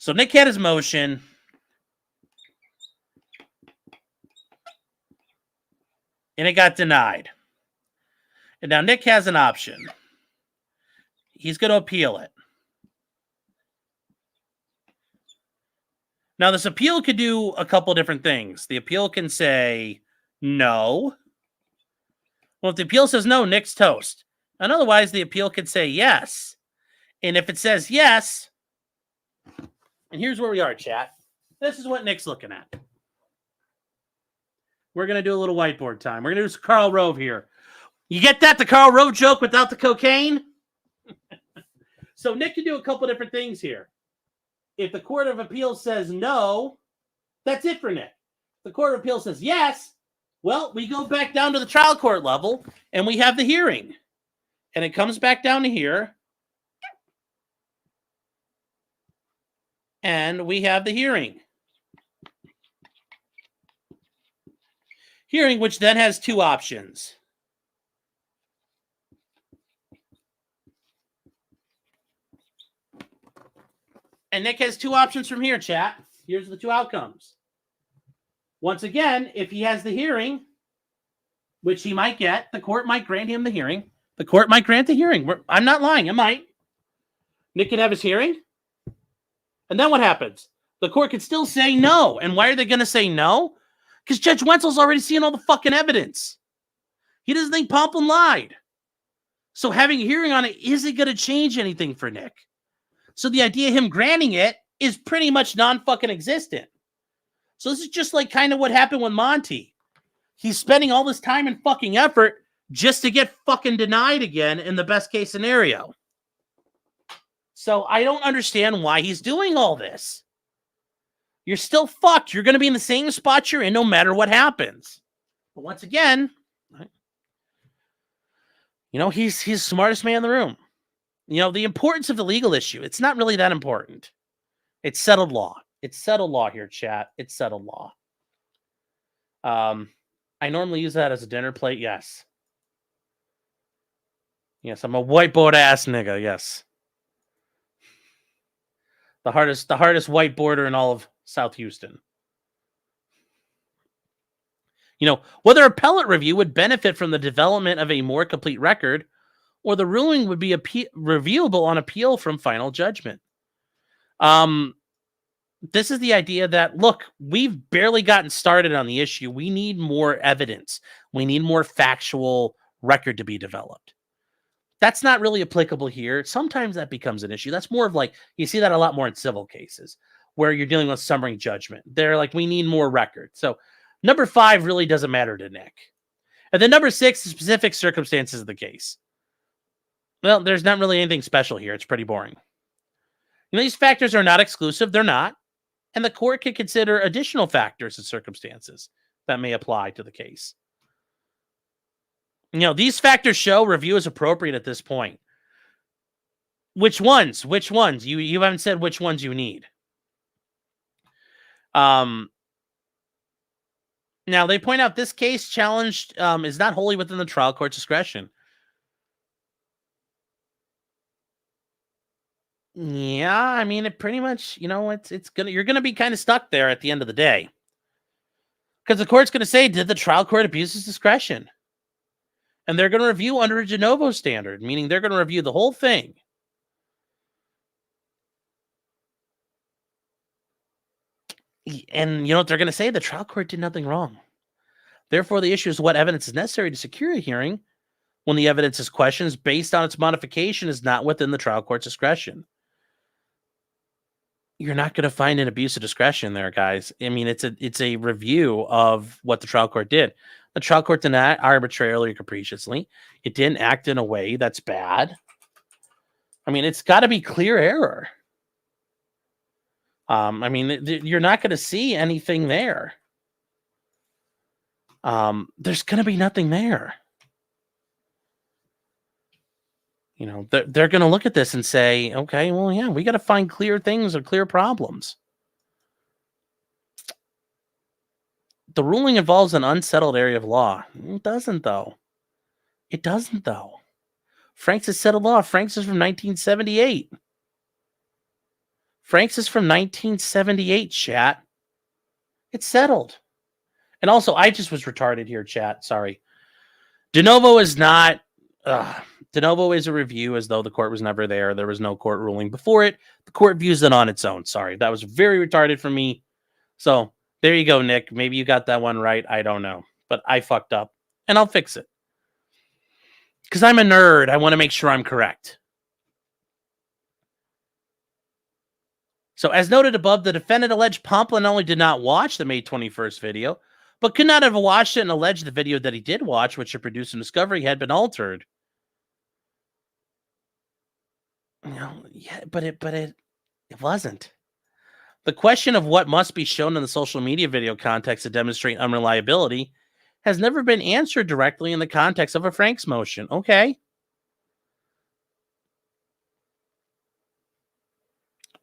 Nick had his motion. And it got denied. And now Nick has an option. He's going to appeal it. Now, this appeal could do a couple different things. The appeal can say no. Well, if the appeal says no, Nick's toast. And otherwise, the appeal could say yes. And if it says yes, and here's where we are, chat. This is what Nick's looking at. We're going to do a little whiteboard time. We're going to do some Karl Rove here. You get that? The Karl Rove joke without the cocaine? So Nick can do a couple different things here. If the Court of Appeals says no, that's it for Nick. The Court of Appeals says yes, well, we go back down to the trial court level and we have the hearing. And it comes back down to here. And we have the hearing. Hearing, which then has two options. And Nick has two options from here, chat. Here's the two outcomes. Once again, if he has the hearing, which he might get, the court might grant him the hearing. The court might grant the hearing. I'm not lying. It might. Nick can have his hearing. And then what happens? The court could still say no. And why are they going to say no? Because Judge Wenzel's already seen all the fucking evidence. He doesn't think Pomplin lied. So having a hearing on it isn't going to change anything for Nick. So the idea of him granting it is pretty much non-fucking existent. So this is just like kind of what happened with Monty. He's spending all this time and fucking effort just to get fucking denied again in the best case scenario. So I don't understand why he's doing all this. You're still fucked. You're going to be in the same spot you're in no matter what happens. But once again, he's the smartest man in the room. The importance of the legal issue, it's not really that important. It's settled law. It's settled law here, chat. It's settled law. I normally use that as a dinner plate. Yes. Yes, I'm a whiteboard ass nigga. Yes. The hardest whiteboarder in all of South Houston. Whether appellate review would benefit from the development of a more complete record, or the ruling would be reviewable on appeal from final judgment. This is the idea that, look, we've barely gotten started on the issue. We need more evidence. We need more factual record to be developed. That's not really applicable here. Sometimes that becomes an issue. That's more of like, you see that a lot more in civil cases where you're dealing with summary judgment. They're like, we need more record. So number 5 really doesn't matter to Nick. And then number 6, the specific circumstances of the case. Well, there's not really anything special here. It's pretty boring. These factors are not exclusive. They're not. And the court can consider additional factors and circumstances that may apply to the case. These factors show review is appropriate at this point. Which ones? Which ones? You haven't said which ones you need. Now, they point out this case challenged is not wholly within the trial court's discretion. Yeah, I mean, it pretty much, you're gonna be kind of stuck there at the end of the day, because the court's gonna say, did the trial court abuse its discretion? And they're gonna review under a de novo standard, meaning they're gonna review the whole thing. And you know what they're gonna say? The trial court did nothing wrong. Therefore, the issue is what evidence is necessary to secure a hearing when the evidence is questions based on its modification is not within the trial court's discretion. you're not going to find an abuse of discretion there, guys. I mean, it's a review of what the trial court did. The trial court did not arbitrarily or capriciously. It didn't act in a way that's bad. I mean, it's got to be clear error. I mean, you're not going to see anything there. There's going to be nothing there. You know, they're going to look at this and say, okay, well, yeah, we got to find clear things or clear problems. The ruling involves an unsettled area of law. It doesn't, though. It doesn't, though. Franks is settled law. Franks is from 1978. Franks is from 1978, chat. It's settled. And also, I just was retarded here, chat. Sorry. De novo is not... de novo is a review as though the court was never there. There was no court ruling before it. The court views it on its own. Sorry. That was very retarded for me. So, there you go, Nick. Maybe you got that one right. I don't know. But I fucked up. And I'll fix it. Because I'm a nerd. I want to make sure I'm correct. So, as noted above, the defendant alleged Pomplin not only did not watch the May 21st video, but could not have watched it and alleged the video that he did watch, which had produced in discovery, had been altered. No, yeah, but it wasn't. The question of what must be shown in the social media video context to demonstrate unreliability has never been answered directly in the context of a Franks motion. Okay.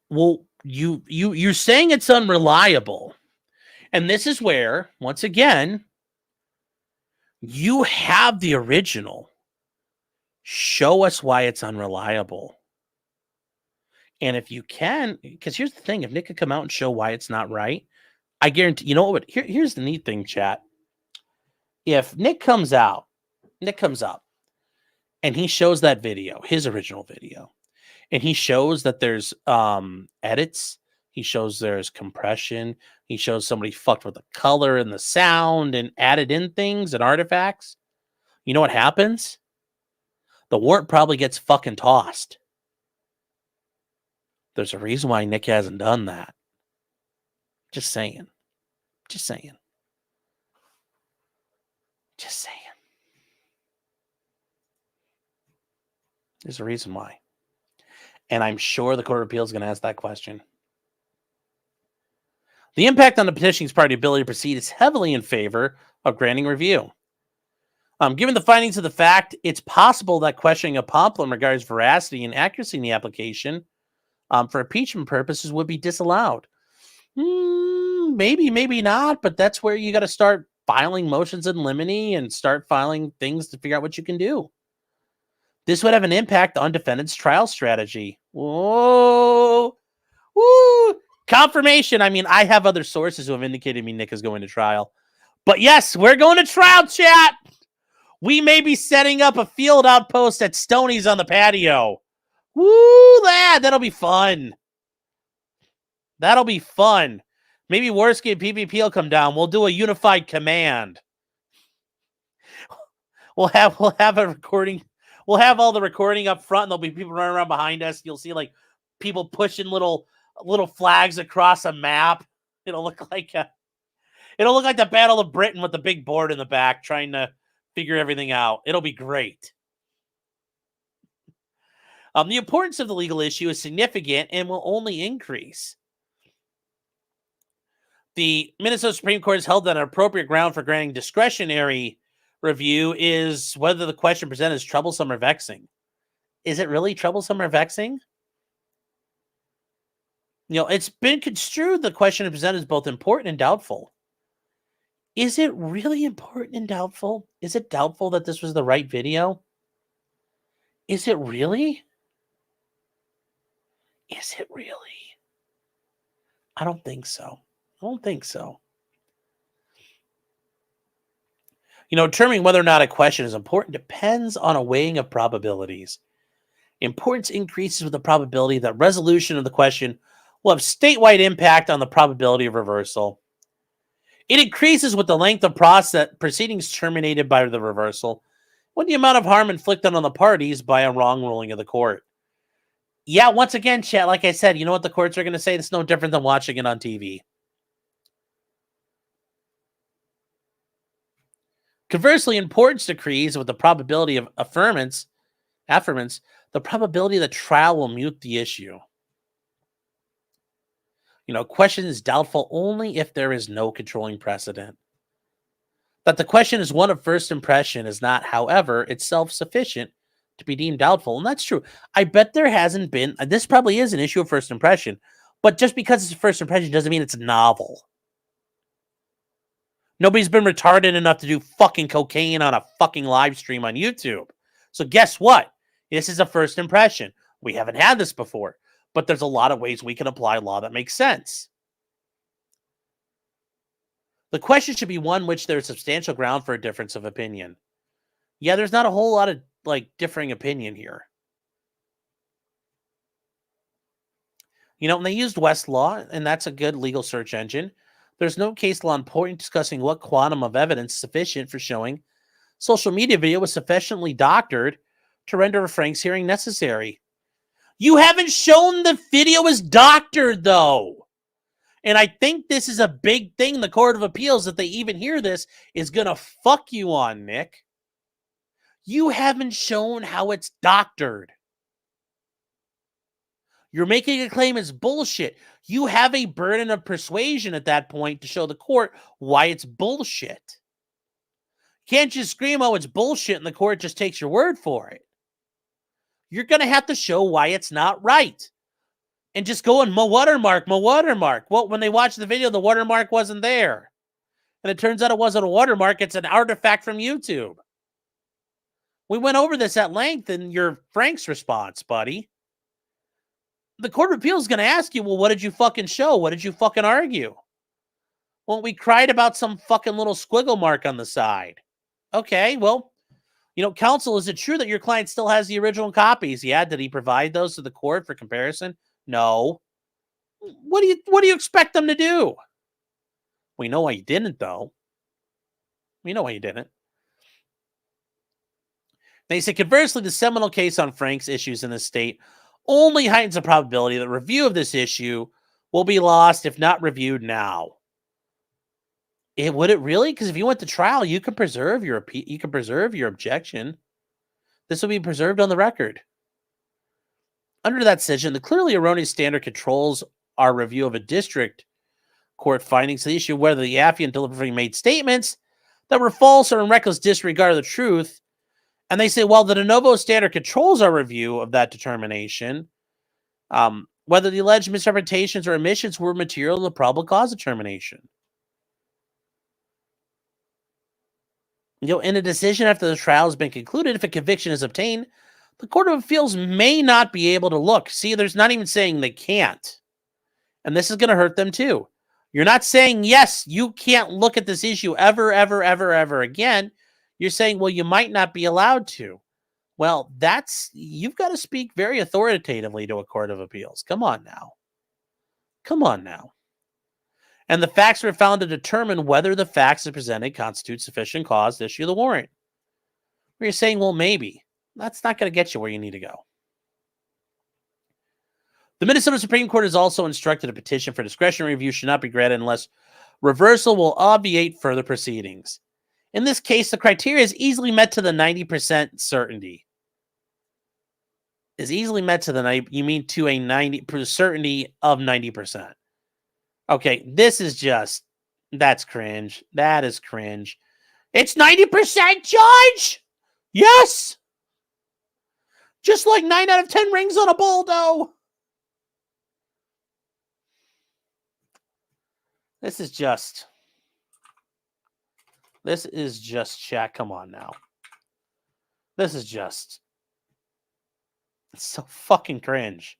Well, you're saying it's unreliable. And this is where, once again, you have the original. Show us why it's unreliable. And if you can, because here's the thing, if Nick could come out and show why it's not right, I guarantee, you know what, here's the neat thing, chat. If Nick comes up, and he shows that video, his original video, and he shows that there's edits, he shows there's compression, he shows somebody fucked with the color and the sound and added in things and artifacts, you know what happens? The warrant probably gets fucking tossed. There's a reason why Nick hasn't done that. Just saying. Just saying. Just saying. There's a reason why. And I'm sure the Court of Appeals is going to ask that question. The impact on the petitioning's party ability to proceed is heavily in favor of granting review. Given the findings of the fact, it's possible that questioning of Pomplin regards veracity and accuracy in the application for impeachment purposes would be disallowed. Maybe, maybe not, but that's where you got to start filing motions in limine and start filing things to figure out what you can do. This would have an impact on defendant's trial strategy. Whoa. Woo. Confirmation. I mean, I have other sources who have indicated me Nick is going to trial. But yes, we're going to trial, chat. We may be setting up a field outpost at Stoney's on the patio. Woo, lad. That'll be fun. That'll be fun. Maybe Worski and PvP will come down. We'll do a unified command. We'll have a recording. We'll have all the recording up front, and there'll be people running around behind us. You'll see like people pushing little flags across a map. It'll look like the Battle of Britain with the big board in the back, trying to figure everything out. It'll be great. The importance of the legal issue is significant and will only increase. The Minnesota Supreme Court has held that an appropriate ground for granting discretionary review is whether the question presented is troublesome or vexing. Is it really troublesome or vexing? You know, it's been construed the question presented is both important and doubtful. Is it really important and doubtful? Is it doubtful that this was the right video? Is it really? Is it really? I don't think so. I don't think so. You know, determining whether or not a question is important depends on a weighing of probabilities. Importance increases with the probability that resolution of the question will have statewide impact on the probability of reversal. It increases with the length of process proceedings terminated by the reversal, when the amount of harm inflicted on the parties by a wrong ruling of the court. Yeah, once again, chat, like I said, you know what the courts are going to say? It's no different than watching it on TV. Conversely, importance decrees with the probability of affirmance, the probability the trial will mute the issue. Question is doubtful only if there is no controlling precedent. That the question is one of first impression is not, however, itself sufficient to be deemed doubtful. And that's true. I bet there hasn't been, this probably is an issue of first impression, but just because it's a first impression doesn't mean it's novel. Nobody's been retarded enough to do fucking cocaine on a fucking live stream on YouTube. So guess what? This is a first impression. We haven't had this before, but there's a lot of ways we can apply law that makes sense. The question should be one which there's substantial ground for a difference of opinion. Yeah, there's not a whole lot of differing opinion here. And they used Westlaw, and that's a good legal search engine. There's no case law on point discussing what quantum of evidence is sufficient for showing social media video was sufficiently doctored to render a Frank's hearing necessary. You haven't shown the video is doctored, though. And I think this is a big thing the Court of Appeals, if they even hear this, is going to fuck you on, Nick. You haven't shown how it's doctored. You're making a claim it's bullshit. You have a burden of persuasion at that point to show the court why it's bullshit. You can't just scream, oh, it's bullshit, and the court just takes your word for it. You're going to have to show why it's not right. And just go and watermark. Well, when they watched the video, the watermark wasn't there. And it turns out it wasn't a watermark. It's an artifact from YouTube. We went over this at length in your Frank's response, buddy. The Court of Appeals is going to ask you, well, what did you fucking show? What did you fucking argue? Well, we cried about some fucking little squiggle mark on the side. Okay, well, counsel, is it true that your client still has the original copies? Yeah, did he provide those to the court for comparison? No. What do you expect them to do? We know why you didn't, though. We know why you didn't. They say, conversely, the seminal case on Frank's issues in the state only heightens the probability that review of this issue will be lost if not reviewed now. Would it really? Because if you went to trial, you can preserve your objection. This will be preserved on the record. Under that decision, the clearly erroneous standard controls our review of a district court findings to the issue whether the affiant deliberately made statements that were false or in reckless disregard of the truth. And they say, well, the de novo standard controls our review of that determination, whether the alleged misrepresentations or omissions were material to the probable cause determination. In a decision after the trial has been concluded, if a conviction is obtained, the Court of Appeals may not be able to look. See, there's not even saying they can't. And this is going to hurt them too. You're not saying, yes, you can't look at this issue ever, ever, ever, ever again. You're saying, well, you might not be allowed to. Well, you've got to speak very authoritatively to a Court of Appeals. Come on now. And the facts were found to determine whether the facts that presented constitute sufficient cause to issue the warrant. Where you're saying, well, maybe. That's not going to get you where you need to go. The Minnesota Supreme Court has also instructed a petition for discretionary review should not be granted unless reversal will obviate further proceedings. In this case, the criteria is easily met to the 90% certainty. Is easily met to the you mean to a 90% certainty of 90%. Okay, this is that's cringe. That is cringe. It's 90%, Judge! Yes! Just like 9 out of 10 rings on a Baldo. This is just chat. Come on now. This is it's so fucking cringe.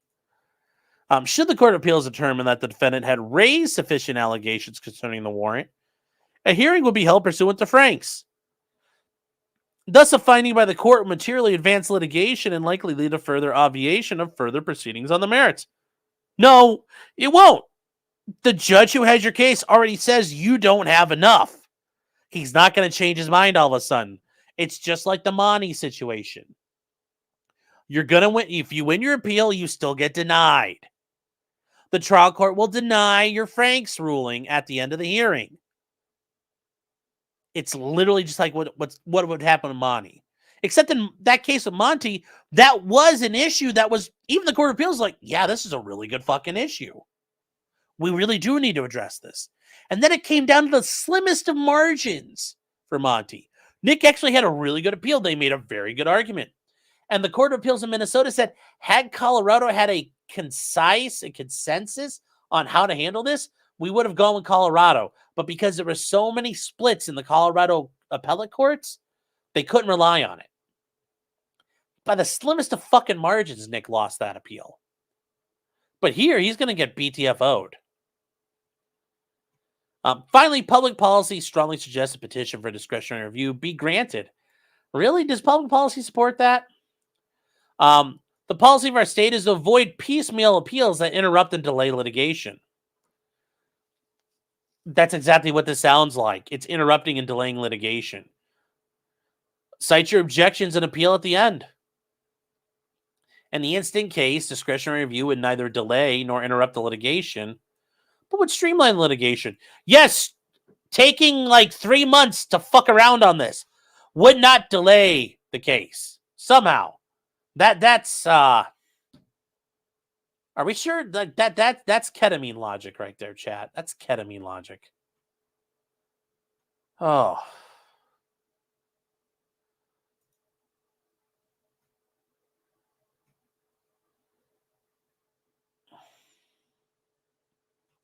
Should the Court of Appeals determine that the defendant had raised sufficient allegations concerning the warrant, a hearing will be held pursuant to Frank's. Thus, a finding by the court will materially advance litigation and likely lead to further obviation of further proceedings on the merits. No, it won't. The judge who has your case already says you don't have enough. He's not going to change his mind all of a sudden. It's just like the Monty situation. You're going to win. If you win your appeal, you still get denied. The trial court will deny your Franks ruling at the end of the hearing. It's literally just like what would happen to Monty. Except in that case of Monty, that was an issue that was, even the Court of Appeals like, yeah, this is a really good fucking issue. We really do need to address this. And then it came down to the slimmest of margins for Monty. Nick actually had a really good appeal. They made a very good argument. And the Court of Appeals in Minnesota said, had Colorado had a consensus on how to handle this, we would have gone with Colorado. But because there were so many splits in the Colorado appellate courts, they couldn't rely on it. By the slimmest of fucking margins, Nick lost that appeal. But here, he's going to get BTFO'd. Finally, public policy strongly suggests a petition for discretionary review be granted. Really? Does public policy support that? The policy of our state is to avoid piecemeal appeals that interrupt and delay litigation. That's exactly what this sounds like. It's interrupting and delaying litigation. Cite your objections and appeal at the end. In the instant case, discretionary review would neither delay nor interrupt the litigation, but would streamline litigation. Yes, taking like 3 months to fuck around on this would not delay the case. Somehow. That's are we sure that's ketamine logic right there, chat? That's ketamine logic. Oh.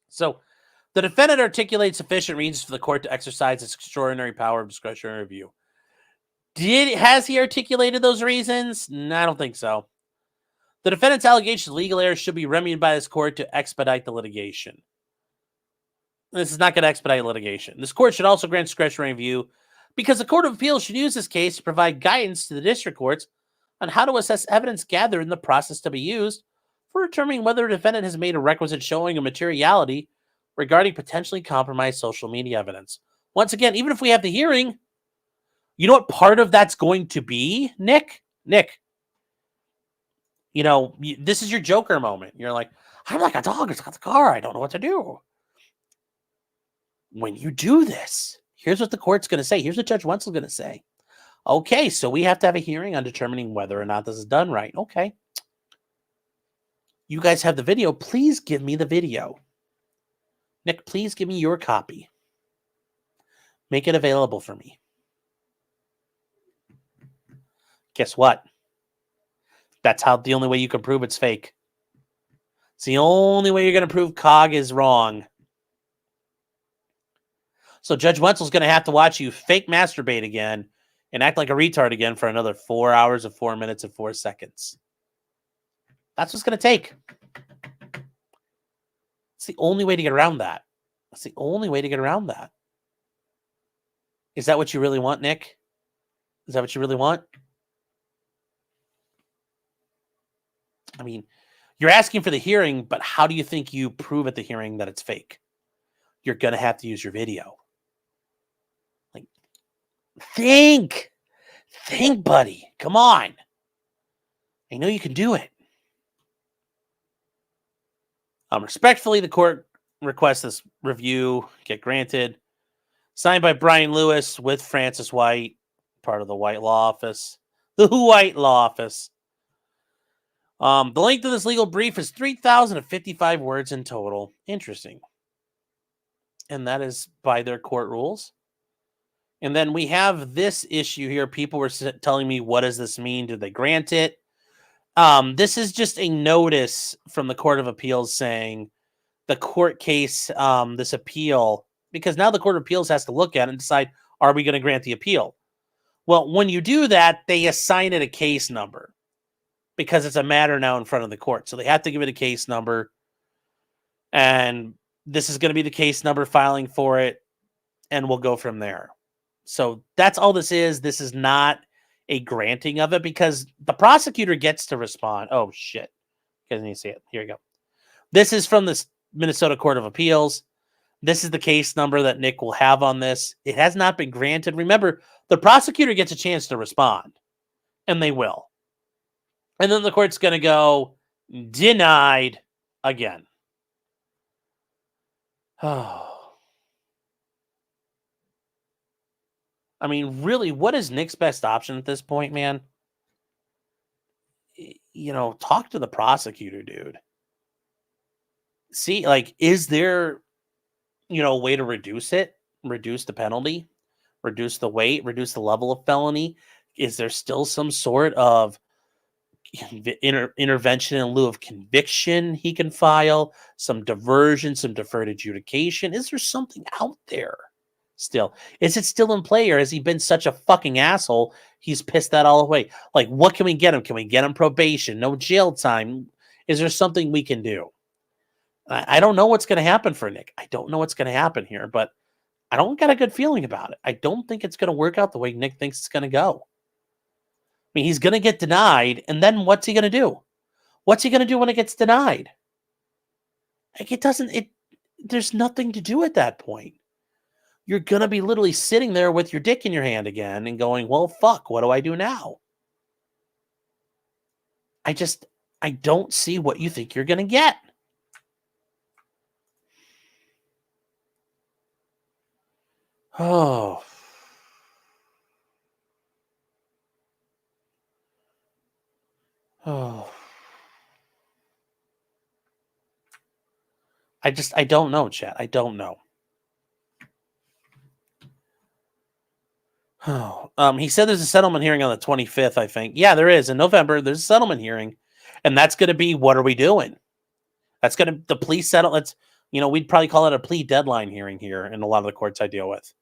So, the defendant articulates sufficient reasons for the court to exercise its extraordinary power of discretionary review. Has he articulated those reasons? No, I don't think so. The defendant's allegation of legal error should be remedied by this court to expedite the litigation. This is not going to expedite litigation. This court should also grant discretionary review because the Court of Appeals should use this case to provide guidance to the district courts on how to assess evidence gathered in the process to be used for determining whether a defendant has made a requisite showing of materiality regarding potentially compromised social media evidence. Once again, even if we have the hearing, you know what part of that's going to be, Nick? Nick, you know, this is your Joker moment. You're like, I'm like a dog that's got the car. I don't know what to do. When you do this, here's what the court's going to say. Here's what Judge Wenzel's going to say. Okay, so we have to have a hearing on determining whether or not this is done right. Okay. You guys have the video. Please give me the video. Nick, please give me your copy. Make it available for me. Guess what? That's the only way you can prove it's fake. It's the only way you're going to prove COG is wrong. So Judge Wenzel's going to have to watch you fake masturbate again and act like a retard again for another 4 hours and 4 minutes and 4 seconds. That's what's going to take. It's the only way to get around that. That's the only way to get around that. Is that what you really want, Nick? Is that what you really want? I mean, you're asking for the hearing, but how do you think you prove at the hearing that it's fake? You're going to have to use your video. Like, think, buddy. Come on. I know you can do it. Respectfully, the court requests this review get granted. Signed by Brian Lewis with Francis White, part of the White Law Office. The White Law Office. The length of this legal brief is 3,055 words in total. Interesting. And that is by their court rules. And then we have this issue here. People were telling me, what does this mean? Did they grant it? This is just a notice from the Court of Appeals saying the court case, this appeal, because now the Court of Appeals has to look at it and decide, are we going to grant the appeal? Well, when you do that, they assign it a case number because it's a matter now in front of the court. So they have to give it a case number. And this is going to be the case number filing for it. And we'll go from there. So that's all this is. This is not a granting of it because the prosecutor gets to respond. Oh, shit. You guys need to see it. Here you go. This is from the Minnesota Court of Appeals. This is the case number that Nick will have on this. It has not been granted. Remember, the prosecutor gets a chance to respond, and they will. And then the court's going to go denied again. Oh. I mean, really, what is Nick's best option at this point, man? Talk to the prosecutor, dude. See, like, is there, a way to reduce it, reduce the penalty, reduce the weight, reduce the level of felony? Is there still some sort of intervention in lieu of conviction he can file? Some diversion, some deferred adjudication? Is there something out there still? Is it still in play, or has he been such a fucking asshole he's pissed that all away? Like, what can we get him? Can we get him probation? No jail time? Is there something we can do? I don't know what's going to happen for Nick. I don't know what's going to happen here, but I don't got a good feeling about it. I don't think it's going to work out the way Nick thinks it's going to go. I mean, he's going to get denied, and then what's he going to do? What's he going to do when it gets denied? Like, there's nothing to do at that point. You're going to be literally sitting there with your dick in your hand again and going, well, fuck, what do I do now? I don't see what you think you're going to get. Oh. Oh. I don't know, chat. I don't know. Oh, he said there's a settlement hearing on the 25th, I think. Yeah, there is. In November, there's a settlement hearing. And that's going to be, what are we doing? That's going to, the plea settlement, we'd probably call it a plea deadline hearing here in a lot of the courts I deal with.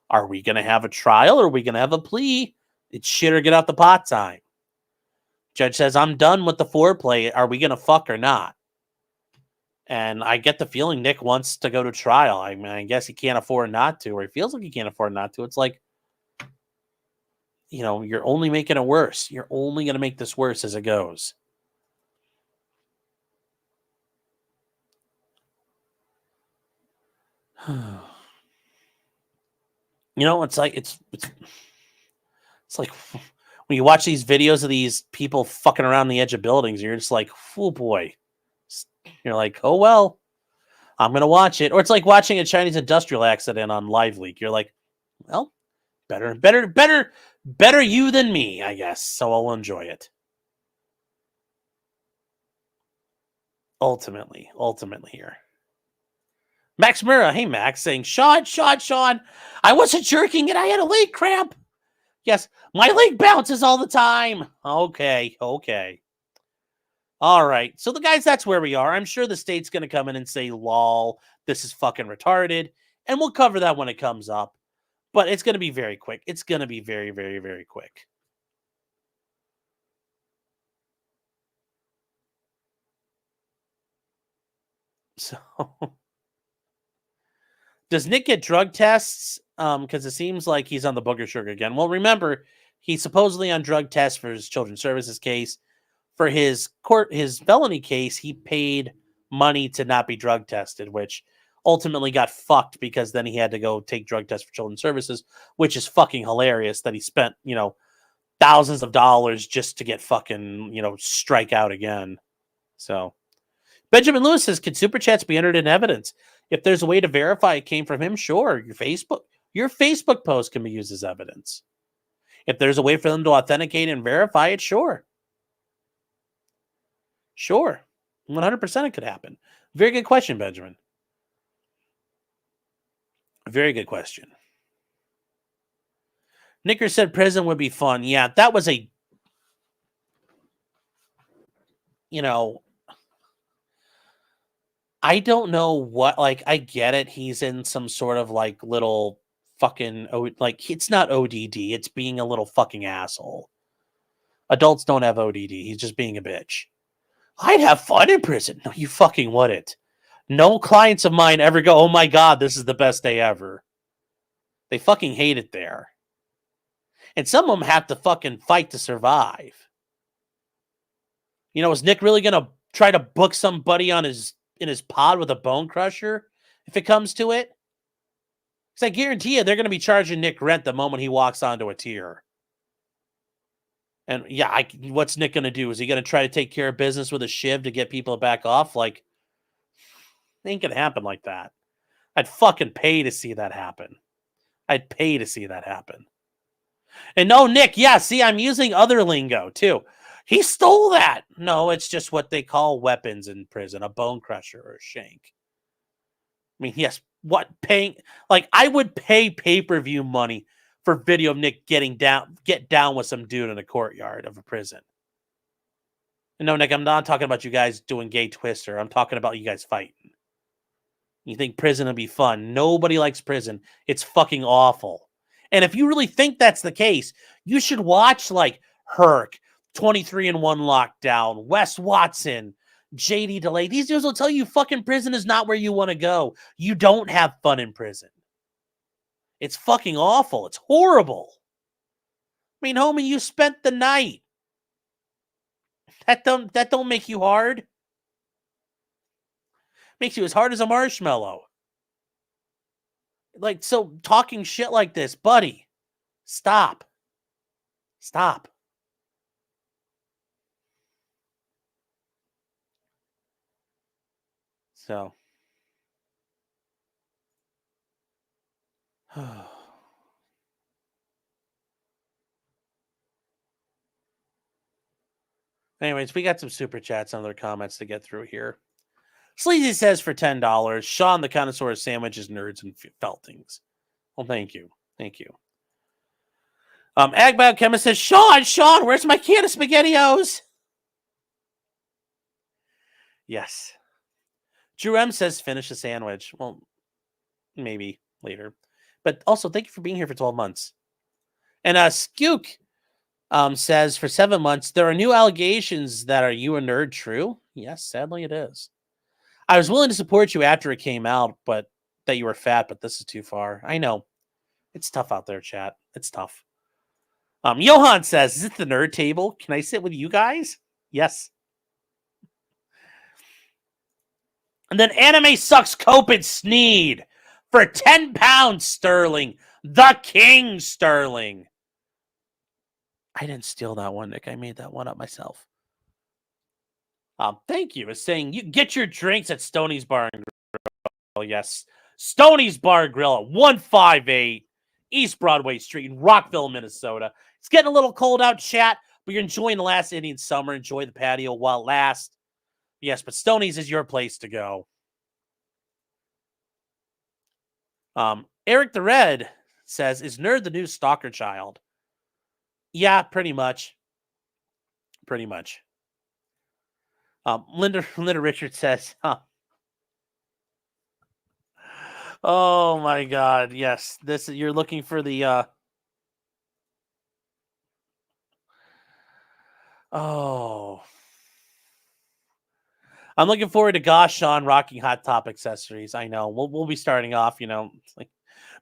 Are we going to have a trial, or are we going to have a plea? It's shit or get out the pot time. Judge says, I'm done with the foreplay. Are we going to fuck or not? And I get the feeling Nick wants to go to trial. I mean, I guess he can't afford not to, or he feels like he can't afford not to. It's like, you're only making it worse. You're only going to make this worse as it goes. It's like when you watch these videos of these people fucking around the edge of buildings, you're just like, oh boy. You're like, oh well, I'm gonna watch it. Or it's like watching a Chinese industrial accident on Live Leak. You're like, well, better you than me, I guess. So I'll enjoy it. Ultimately here. Max Mura, hey Max, saying, Sean, I wasn't jerking it. I had a leg cramp. Yes, my leg bounces all the time. Okay. All right. So the guys, that's where we are. I'm sure the state's going to come in and say, lol, this is fucking retarded. And we'll cover that when it comes up. But it's going to be very quick. It's going to be very, very, very quick. So, does Nick get drug tests? Because it seems like he's on the booger sugar again. Well, remember, he's supposedly on drug tests for his children's services case. For his felony case, he paid money to not be drug tested, which ultimately got fucked because then he had to go take drug tests for children's services, which is fucking hilarious that he spent, thousands of dollars just to get fucking, strike out again. So Benjamin Lewis says, could super chats be entered in evidence? If there's a way to verify it came from him, sure. Your Facebook post can be used as evidence. If there's a way for them to authenticate and verify it, sure. Sure. 100% it could happen. Very good question, Benjamin. Very good question. Nicker said prison would be fun. Yeah, that was a, I don't know what, like, I get it. He's in some sort of like little fucking, like, it's not ODD. It's being a little fucking asshole. Adults don't have ODD. He's just being a bitch. I'd have fun in prison. No, you fucking wouldn't. No clients of mine ever go, oh my God, this is the best day ever. They fucking hate it there. And some of them have to fucking fight to survive. Is Nick really going to try to book somebody in his pod with a bone crusher if it comes to it? Because I guarantee you they're going to be charging Nick rent the moment he walks onto a tier. And yeah, what's Nick going to do? Is he going to try to take care of business with a shiv to get people back off? Like, it ain't going to happen like that. I'd fucking pay to see that happen. I'd pay to see that happen. And no, Nick, yeah, see, I'm using other lingo too. He stole that. No, it's just what they call weapons in prison, a bone crusher or a shank. I mean, yes, what paying? Like, I would pay pay-per-view money for video of Nick get down with some dude in a courtyard of a prison. And no, Nick, I'm not talking about you guys doing gay twister. I'm talking about you guys fighting. You think prison will be fun? Nobody likes prison. It's fucking awful. And if you really think that's the case, you should watch like Herc, 23-1 Lockdown, Wes Watson, JD Delay. These dudes will tell you fucking prison is not where you want to go. You don't have fun in prison. It's fucking awful. It's horrible. I mean, homie, you spent the night. That don't make you hard. Makes you as hard as a marshmallow. Like, so talking shit like this, buddy, stop. Stop. So. Anyways, we got some super chats and other comments to get through here. Sleazy says for $10, Sean the connoisseur of sandwiches, nerds, and feltings. Well, thank you. Thank you. Agbao Chemist says, Sean, where's my can of SpaghettiOs? Yes. Drew M says, finish the sandwich. Well, maybe later. But also, thank you for being here for 12 months. And Skuk says, for 7 months, there are new allegations that are you a nerd true? Yes, sadly it is. I was willing to support you after it came out, but that you were fat, but this is too far. I know. It's tough out there, chat. It's tough. Johan says, is it the nerd table? Can I sit with you guys? Yes. And then Anime Sucks Cope and Sneed for £10 sterling. The King Sterling. I didn't steal that one, Nick. I made that one up myself. Thank you. It's saying you get your drinks at Stoney's Bar and Grill. Yes. Stoney's Bar and Grill at 158 East Broadway Street in Rockville, Minnesota. It's getting a little cold out, chat, but you're enjoying the last Indian summer. Enjoy the patio while it lasts. Yes, but Stoney's is your place to go. Eric the Red says, is Nerd the new stalker child? Yeah, pretty much. Pretty much. Linda Richards says, oh my God, yes. You're looking for the I'm looking forward to Gosh Sean rocking Hot Top accessories. I know. We'll be starting off, it's like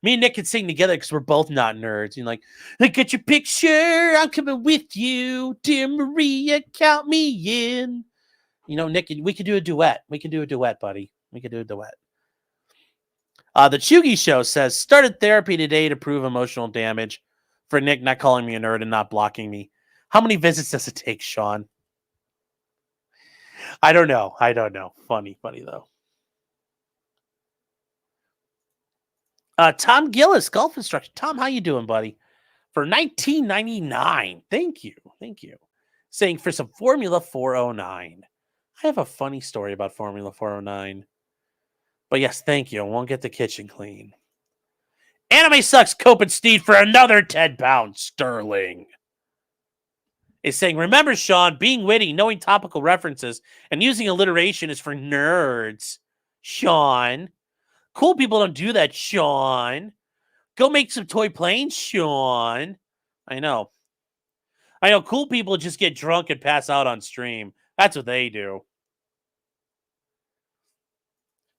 me and Nick can sing together because we're both not nerds. Like, I got your picture. I'm coming with you. Dear Maria, count me in. Nick, we could do a duet. We can do a duet, buddy. We could do a duet. The Chugi Show says, started therapy today to prove emotional damage for Nick not calling me a nerd and not blocking me. How many visits does it take, Sean? I don't know. Funny though. Tom Gillis, golf instructor. Tom, how you doing, buddy? For $19.99. Thank you. Saying for some Formula 409. I have a funny story about Formula 409. But yes, thank you. I won't get the kitchen clean. Anime Sucks Cope and Steed for another £10 sterling. Is saying, remember, Sean, being witty, knowing topical references, and using alliteration is for nerds. Sean. Cool people don't do that, Sean. Go make some toy planes, Sean. I know. Cool people just get drunk and pass out on stream. That's what they do.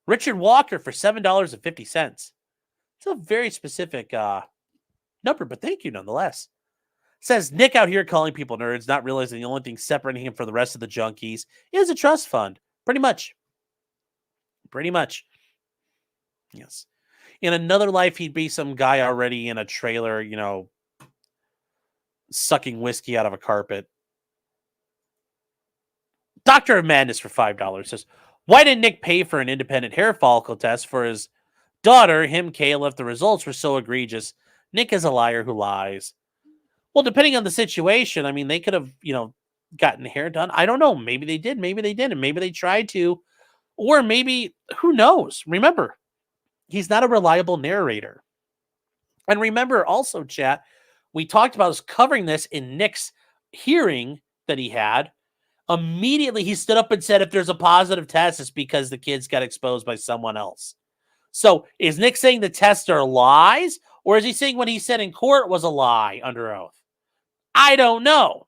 Richard Walker for $7.50. It's a very specific number, but thank you nonetheless. Says Nick out here calling people nerds, not realizing the only thing separating him from the rest of the junkies is a trust fund. Pretty much. Yes. In another life, he'd be some guy already in a trailer, sucking whiskey out of a carpet. Doctor of Madness for $5 says, why didn't Nick pay for an independent hair follicle test for his daughter, him, Kayla, if the results were so egregious? Nick is a liar who lies. Well, depending on the situation, I mean, they could have, gotten hair done. I don't know. Maybe they did. Maybe they didn't. Maybe they tried to. Or maybe, who knows? Remember, he's not a reliable narrator. And remember also, chat, we talked about us covering this in Nick's hearing that he had. Immediately, he stood up and said, if there's a positive test, it's because the kids got exposed by someone else. So is Nick saying the tests are lies? Or is he saying what he said in court was a lie under oath? I don't know.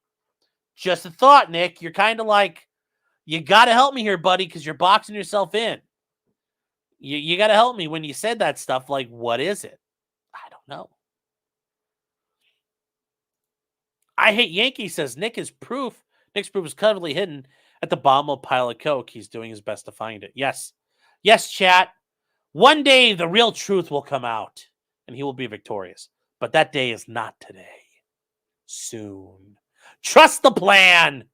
Just a thought, Nick. You're kind of like, you got to help me here, buddy, because you're boxing yourself in. You got to help me when you said that stuff. Like, what is it? I don't know. I Hate Yankee says Nick's proof is cleverly hidden at the bottom of a pile of coke. He's doing his best to find it. Yes. Yes, chat. One day the real truth will come out and he will be victorious. But that day is not today. Soon. Trust the plan.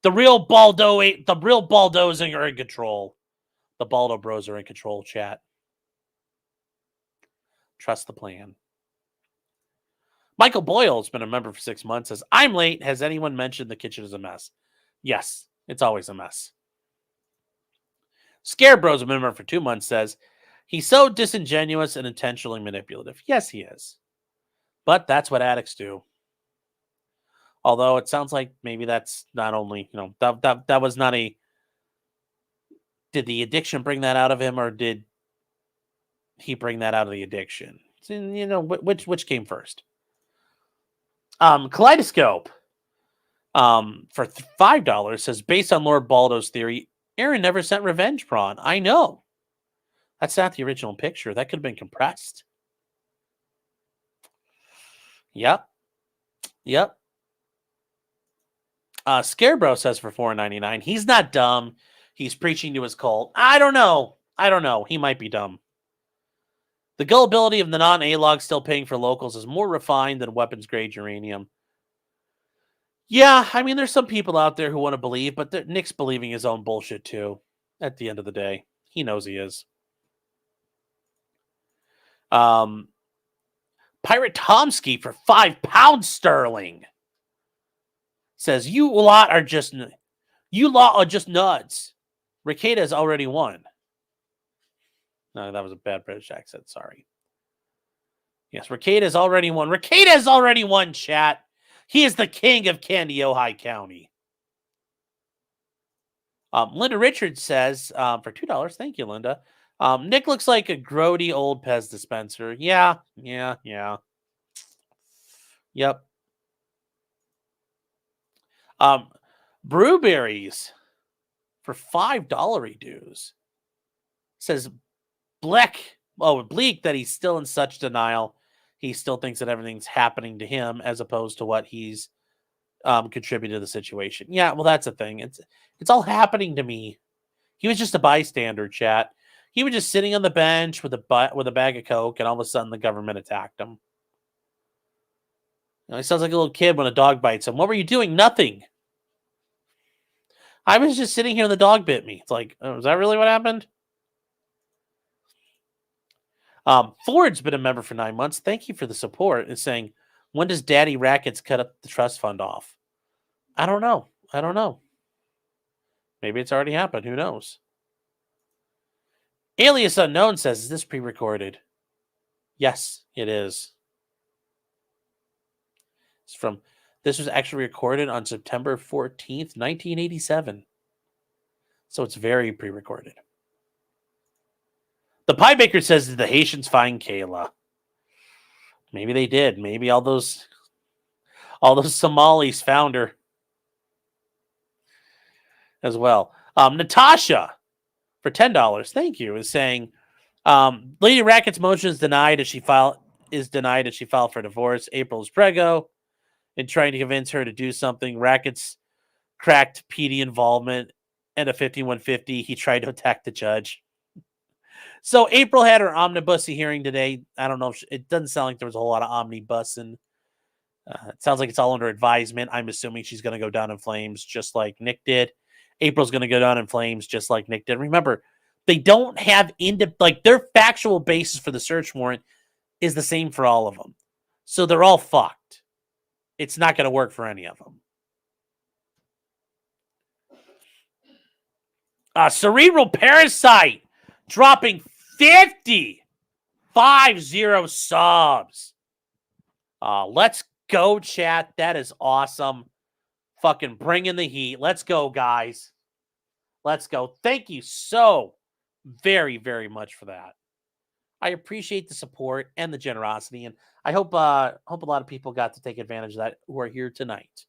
The real Baldos are in control. The Baldo bros are in control, chat. Trust the plan. Michael Boyle has been a member for 6 months. Says, I'm late. Has anyone mentioned the kitchen is a mess? Yes, it's always a mess. Scare Bros, a member for 2 months, says, he's so disingenuous and intentionally manipulative. Yes, he is. But that's what addicts do. Although it sounds like maybe that's not only, that was not a... Did the addiction bring that out of him, or did he bring that out of the addiction? Which came first? Kaleidoscope for $5 says, based on Lord Baldo's theory, Aaron never sent revenge prawn. I know. That's not the original picture. That could have been compressed. Yep. Scarebro says for $4.99, he's not dumb. He's preaching to his cult. I don't know. He might be dumb. The gullibility of the non-A-log still paying for locals is more refined than weapons-grade uranium. Yeah, I mean, there's some people out there who want to believe, but Nick's believing his own bullshit too. At the end of the day, he knows he is. Pirate Tomsky for £5 sterling says, you lot are just nuts. Rekieta has already won. No, that was a bad British accent. Sorry. Yes, Rekieta has already won. Rekieta has already won, chat. He is the king of Candy, Ojai County. Linda Richards says, for $2, thank you, Linda. Nick looks like a grody old Pez dispenser. Yeah. Yep. Brewberries for $5 dues says Bleak that he's still in such denial. He still thinks that everything's happening to him as opposed to what he's contributed to the situation. Yeah, well, that's the thing. It's all happening to me. He was just a bystander, chat. He was just sitting on the bench with a bag of coke, and all of a sudden the government attacked him. He sounds like a little kid when a dog bites him. What were you doing? Nothing. I was just sitting here and the dog bit me. It's like, is that really what happened? Ford's been a member for 9 months. Thank you for the support. It's saying, when does Daddy Rackets cut up the trust fund off? I don't know. Maybe it's already happened. Who knows? Alias Unknown says, is this pre-recorded? Yes, it is. This was actually recorded on September 14th, 1987. So it's very pre-recorded. The Pie Baker says, did the Haitians find Kayla? Maybe they did. Maybe all those Somalis found her as well. Natasha for $10, thank you, is saying, Lady Racket's motion is denied as she filed for divorce. April's prego in trying to convince her to do something. Racket's cracked PD involvement and a 5150. He tried to attack the judge. So April had her omnibus hearing today. I don't know. It doesn't sound like there was a whole lot of omnibussing It sounds like it's all under advisement. I'm assuming she's going to go down in flames just like Nick did. April's going to go down in flames just like Nick did. Remember, they don't have their factual basis for the search warrant is the same for all of them. So they're all fucked. It's not going to work for any of them. Cerebral Parasite dropping 50 subs. Let's go, chat. That is awesome. Fucking bring in the heat. Let's go, guys. Let's go. Thank you so very, very much for that. I appreciate the support and the generosity, and I hope a lot of people got to take advantage of that who are here tonight.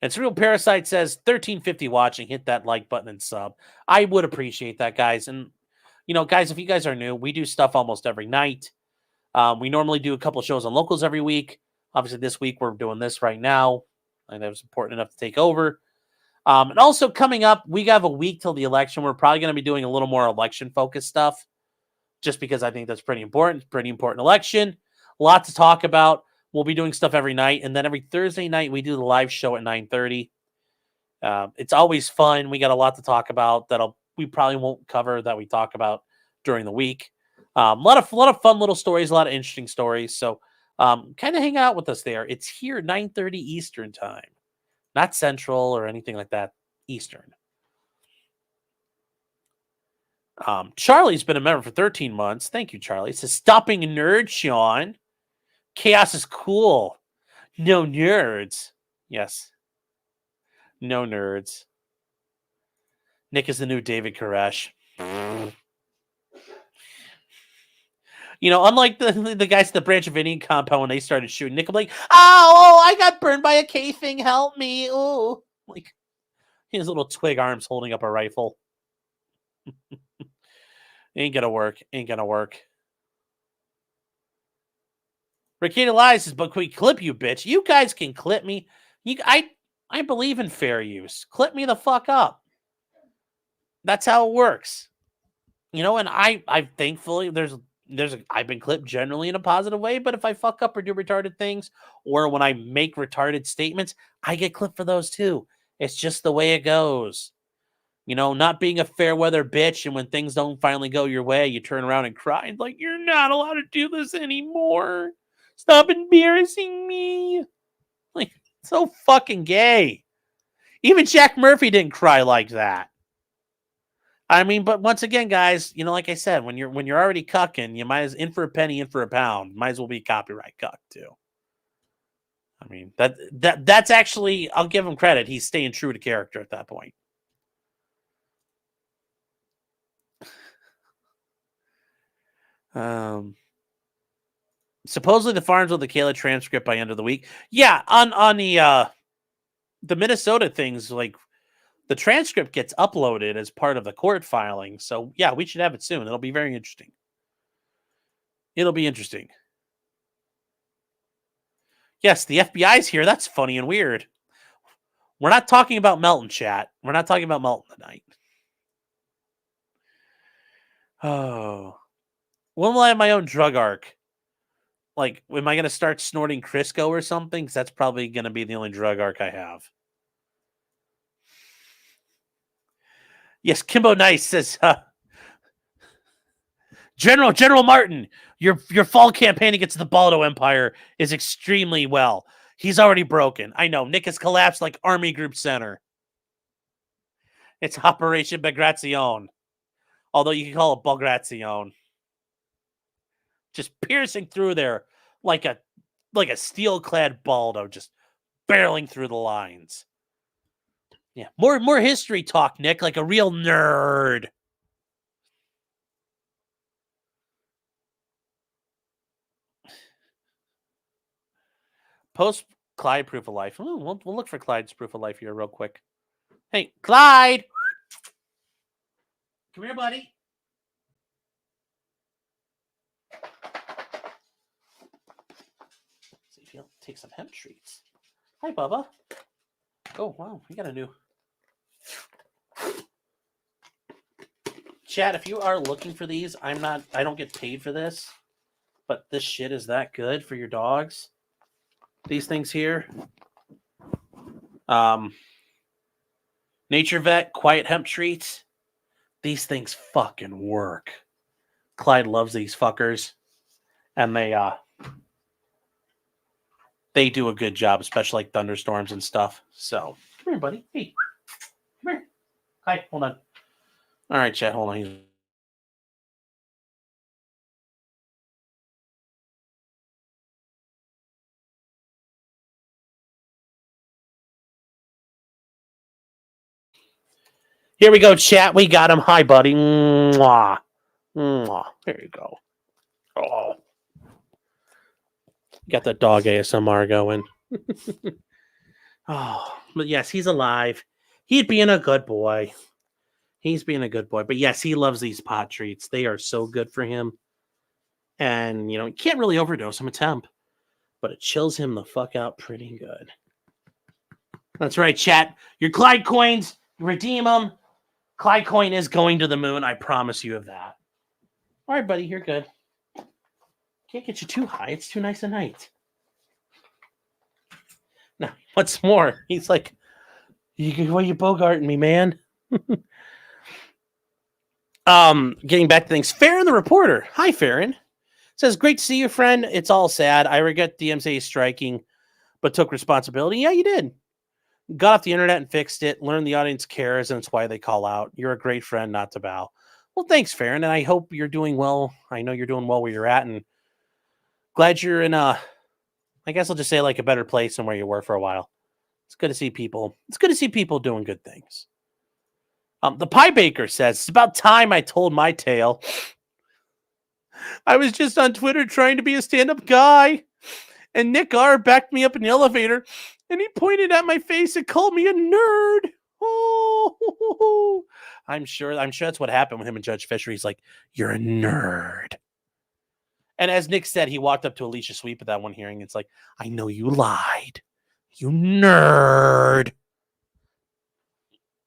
And Cerebral Parasite says 1350 watching. Hit that like button and sub. I would appreciate that, guys. And guys, if you guys are new, we do stuff almost every night. We normally do a couple shows on locals every week. Obviously, this week we're doing this right now. And that was important enough to take over. And also coming up, we have a week till the election. We're probably going to be doing a little more election-focused stuff just because I think that's pretty important. Pretty important election. A lot to talk about. We'll be doing stuff every night. And then every Thursday night, we do the live show at 9:30. It's always fun. We got a lot to talk about that we probably won't cover that we talk about during the week. A lot of fun little stories, a lot of interesting stories. So kind of hang out with us there. It's here 9:30 Eastern time, not Central or anything like that. Eastern. Charlie's been a member for 13 months. Thank you, Charlie. It says stopping nerd, Sean. Chaos is cool. No nerds. Yes. No nerds. Nick is the new David Koresh. Unlike the guys at the Branch of Indian compound when they started shooting, Nick will be like, oh, I got burned by a K thing. Help me. Oh, like his little twig arms holding up a rifle. Ain't gonna work. Ain't gonna work. Rekieta lies says, but can we clip you, bitch? You guys can clip me. I believe in fair use. Clip me the fuck up. That's how it works. And I thankfully I've been clipped generally in a positive way, but if I fuck up or do retarded things, or when I make retarded statements, I get clipped for those too. It's just the way it goes. Not being a fair weather bitch, and when things don't finally go your way, you turn around and cry like, you're not allowed to do this anymore. Stop embarrassing me. Like, so fucking gay. Even Jack Murphy didn't cry like that. I mean, but once again, guys, like I said, when you're already cucking, you might as in for a penny, in for a pound. Might as well be a copyright cuck too. I mean, that's actually, I'll give him credit. He's staying true to character at that point. Supposedly the Farms with the Kayla transcript by end of the week. Yeah, on the Minnesota things, like the transcript gets uploaded as part of the court filing. So yeah, we should have it soon. It'll be very interesting. It'll be interesting. Yes, the FBI's here. That's funny and weird. We're not talking about Melton, chat. We're not talking about Melton tonight. Oh. When will I have my own drug arc? Like, am I going to start snorting Crisco or something? Because that's probably going to be the only drug arc I have. Yes, Kimbo Nice says, General Martin, your fall campaign against the Baldo Empire is extremely well. He's already broken. I know. Nick has collapsed like Army Group Center. It's Operation Bagration. Although you can call it Bagration. Just piercing through there like a steel-clad Baldo, just barreling through the lines. Yeah, more history talk, Nick, like a real nerd. Post Clyde proof of life. Ooh, we'll look for Clyde's proof of life here real quick. Hey, Clyde! Come here, buddy. See if he'll take some hemp treats. Hi, Bubba. Oh, wow, we got a new... Chat, if you are looking for these, I don't get paid for this, but this shit is that good for your dogs. These things here. Nature Vet, Quiet Hemp Treats. These things fucking work. Clyde loves these fuckers. And they do a good job, especially like thunderstorms and stuff. So, come here, buddy. Hey, come here. Hi, hold on. All right, chat, hold on. Here we go, chat. We got him. Hi, buddy. Mwah. Mwah. There you go. Oh. Got the dog ASMR going. Oh, but yes, he's alive. He's being a good boy. He's being a good boy. But yes, he loves these pot treats. They are so good for him. And, you can't really overdose him. It's hemp. But it chills him the fuck out pretty good. That's right, chat. Your Clyde coins, redeem them. Clyde coin is going to the moon. I promise you of that. All right, buddy, you're good. Can't get you too high. It's too nice a night. Now, what's more, he's like, why you bogarting me, man? Getting back to things. Farron the reporter. Hi, Farron. Says, great to see you, friend. It's all sad. I regret DMCA striking, but took responsibility. Yeah, you did. Got off the internet and fixed it. Learned the audience cares, and it's why they call out. You're a great friend, not to bow. Well, thanks, Farron, and I hope you're doing well. I know you're doing well where you're at, and glad you're in I guess I'll just say like a better place than where you were for a while. It's good to see people. It's good to see people doing good things. The Pie Baker says, it's about time I told my tale. I was just on Twitter trying to be a stand-up guy, and Nick R backed me up in the elevator, and he pointed at my face and called me a nerd. Oh, I'm sure that's what happened with him and Judge Fisher. He's like, you're a nerd. And as Nick said, he walked up to Alicia Sweep at that one hearing. It's like, I know you lied. You nerd.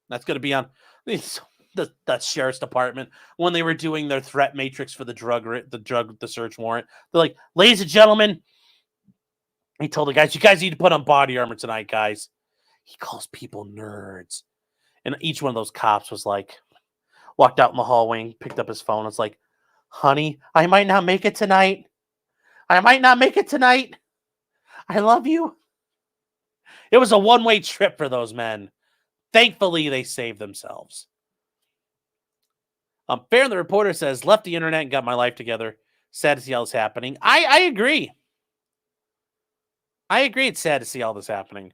That's going to be on the sheriff's department when they were doing their threat matrix for the search warrant. They're like, ladies and gentlemen, he told the guys, you guys need to put on body armor tonight, guys. He calls people nerds. And each one of those cops was like, walked out in the hallway and picked up his phone. It's like, honey, I might not make it tonight. I might not make it tonight. I love you. It was a one-way trip for those men. Thankfully, they saved themselves. Farron the reporter says, left the internet and got my life together. Sad to see all this happening. I agree. I agree it's sad to see all this happening.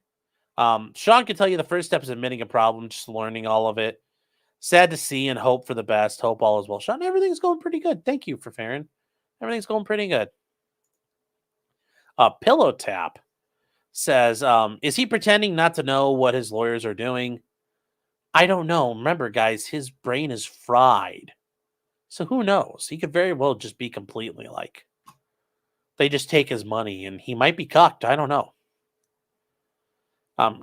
Sean can tell you the first step is admitting a problem, just learning all of it. Sad to see and hope for the best. Hope all is well. Sean, everything's going pretty good. Thank you for Farron. Everything's going pretty good. Pillow Tap says, is he pretending not to know what his lawyers are doing? I don't know. Remember, guys, his brain is fried. So who knows? He could very well just be completely like, they just take his money and he might be cucked. I don't know.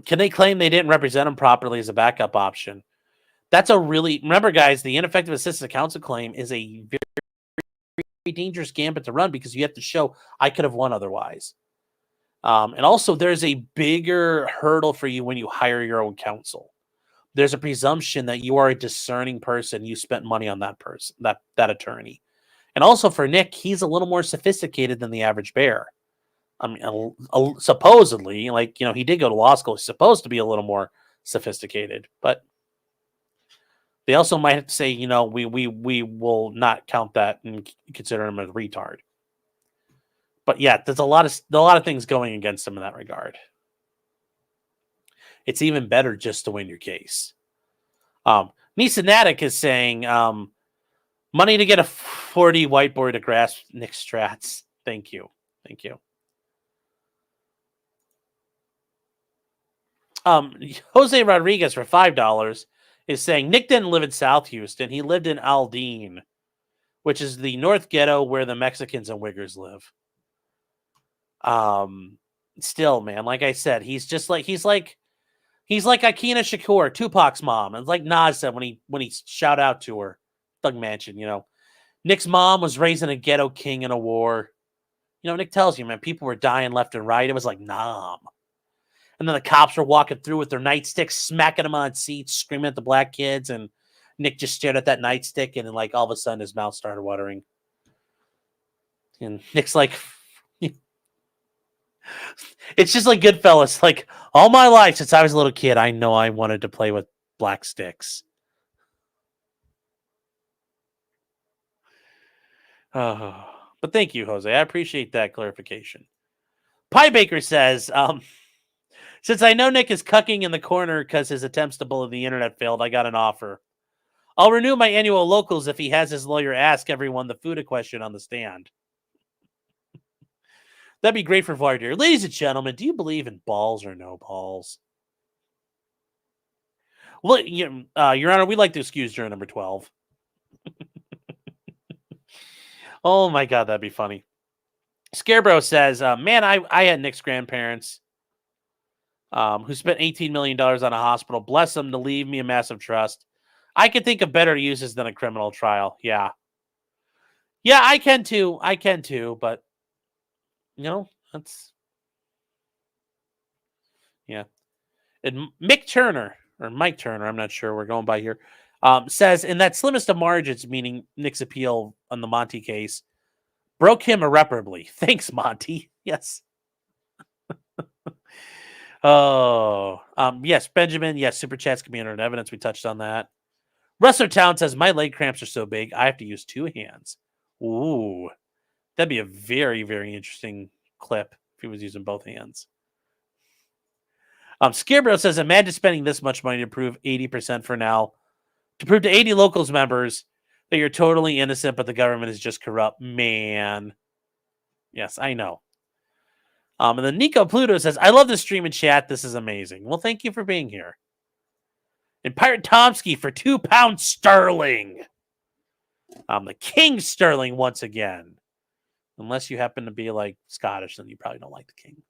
Can they claim they didn't represent him properly as a backup option? That's remember, guys, the ineffective assistance counsel claim is a very dangerous gambit to run because you have to show I could have won otherwise. And also, there's a bigger hurdle for you when you hire your own counsel. There's a presumption that you are a discerning person. You spent money on that person, that attorney. And also for Nick, he's a little more sophisticated than the average bear. I mean, supposedly, like, he did go to law school. He's supposed to be a little more sophisticated, but they also might have to say, we will not count that and consider him a retard. But yeah, there's a lot of things going against him in that regard. It's even better just to win your case. Nisanatic is saying, money to get a 40 whiteboard to grasp Nick Strats. Thank you. Thank you. Jose Rodriguez for $5 is saying Nick didn't live in South Houston. He lived in Aldine, which is the North Ghetto where the Mexicans and Wiggers live. Still, man, like I said, he's like Akina Shakur, Tupac's mom. And like Nas said when he shout out to her, Thug Mansion, Nick's mom was raised in a ghetto king in a war. Nick tells you, man, people were dying left and right. It was like, nom. And then the cops were walking through with their nightsticks, smacking them on seats, screaming at the black kids. And Nick just stared at that nightstick, and then, like, all of a sudden his mouth started watering. And Nick's like, it's just like Goodfellas. Like, all my life since I was a little kid, I know I wanted to play with black sticks. But thank you, Jose. I appreciate that clarification. Pie Baker says, since I know Nick is cucking in the corner because his attempts to bully the internet failed, I got an offer. I'll renew my annual locals if he has his lawyer ask everyone the Fuda question on the stand. That'd be great for voir dire. Ladies and gentlemen, do you believe in balls or no balls? Well, Your Honor, we'd like to excuse juror number 12. Oh my God, that'd be funny. Scarebro says, man, I had Nick's grandparents who spent $18 million on a hospital. Bless them to leave me a massive trust. I could think of better uses than a criminal trial. Yeah. Yeah, I can too. But, that's... Yeah. And Mike Turner, I'm not sure we're going by here, says, in that slimmest of margins, meaning Nick's appeal on the Monty case, broke him irreparably. Thanks, Monty. Yes. Yes, Benjamin. Yes, super chats can be entered in evidence. We touched on that. Wrestler Town says, my leg cramps are so big, I have to use 2 hands. Ooh, that'd be a very, very interesting clip if he was using both hands. Scarebro says, imagine spending this much money to prove 80% for now, to prove to 80 locals members that you're totally innocent, but the government is just corrupt. Man. Yes, I know. And then Nico Pluto says, I love the stream and chat. This is amazing. Well, thank you for being here. And Pirate Tomsky for £2 sterling. The King Sterling once again. Unless you happen to be like Scottish, then you probably don't like the King.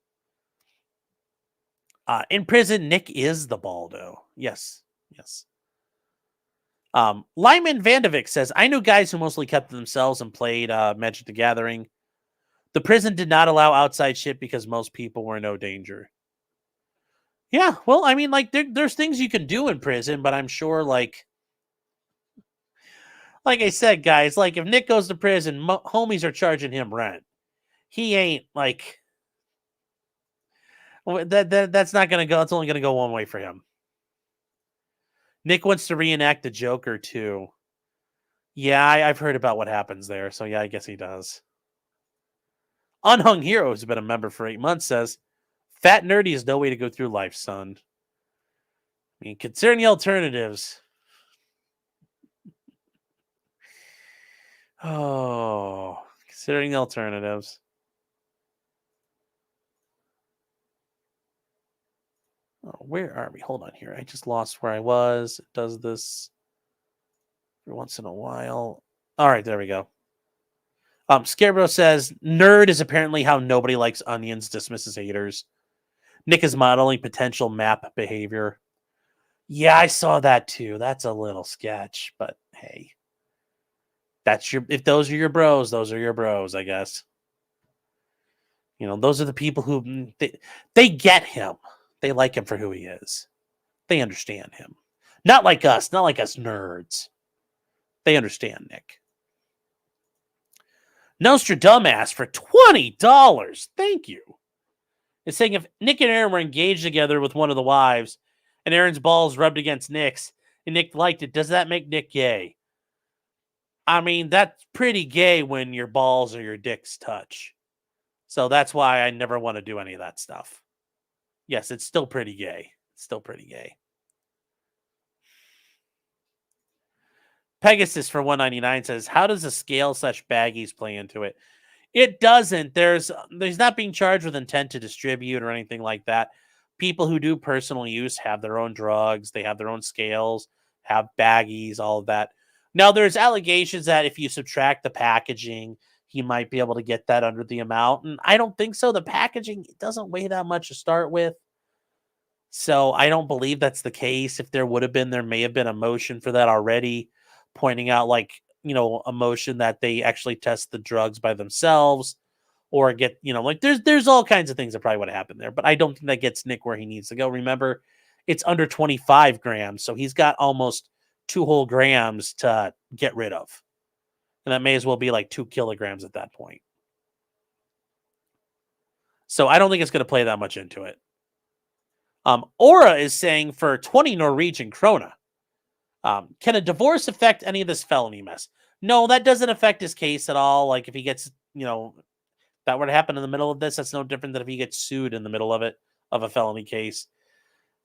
In prison, Nick is the Baldo. Yes. Lyman Vandevick says, I knew guys who mostly kept to themselves and played Magic the Gathering. The prison did not allow outside shit because most people were in no danger. Yeah, well, I mean, like, there's things you can do in prison, but I'm sure, like I said, guys, like, if Nick goes to prison, homies are charging him rent. He ain't, like... That's not going to go. It's only going to go one way for him. Nick wants to reenact the Joker, too. Yeah, I've heard about what happens there. So, yeah, I guess he does. Unhung Hero, who's been a member for 8 months, says, fat nerdy is no way to go through life, son. I mean, considering the alternatives. Oh, considering the alternatives. Oh, where are we? Hold on here. I just lost where I was. It does this every once in a while. All right, there we go. Scarecrow says, nerd is apparently how nobody likes onions, dismisses haters. Nick is modeling potential map behavior. Yeah, I saw that too. That's a little sketch, but hey. If those are your bros, those are your bros, I guess. Those are the people who they get him. They like him for who he is. They understand him. Not like us nerds. They understand Nick. Nostradamus for $20. Thank you. It's saying if Nick and Aaron were engaged together with one of the wives and Aaron's balls rubbed against Nick's and Nick liked it, does that make Nick gay? I mean, that's pretty gay when your balls or your dicks touch. So that's why I never want to do any of that stuff. Yes, it's still pretty gay. Pegasus for $1.99 says, how does the scale/baggies play into it? It doesn't. There's not being charged with intent to distribute or anything like that. People who do personal use have their own drugs. They have their own scales, have baggies, all of that. Now, there's allegations that if you subtract the packaging, he might be able to get that under the amount. And I don't think so. The packaging doesn't weigh that much to start with. So I don't believe that's the case. If there would have been, there may have been a motion for that already, pointing out, like, a motion that they actually test the drugs by themselves, or get, like there's all kinds of things that probably would have happened there. But I don't think that gets Nick where he needs to go. Remember, it's under 25 grams, so he's got almost 2 whole grams to get rid of. And that may as well be like 2 kilograms at that point. So I don't think it's going to play that much into it. Aura is saying for 20 Norwegian krona, can a divorce affect any of this felony mess? No, that doesn't affect his case at all. Like if he gets, that were to happen in the middle of this, that's no different than if he gets sued in the middle of it, of a felony case.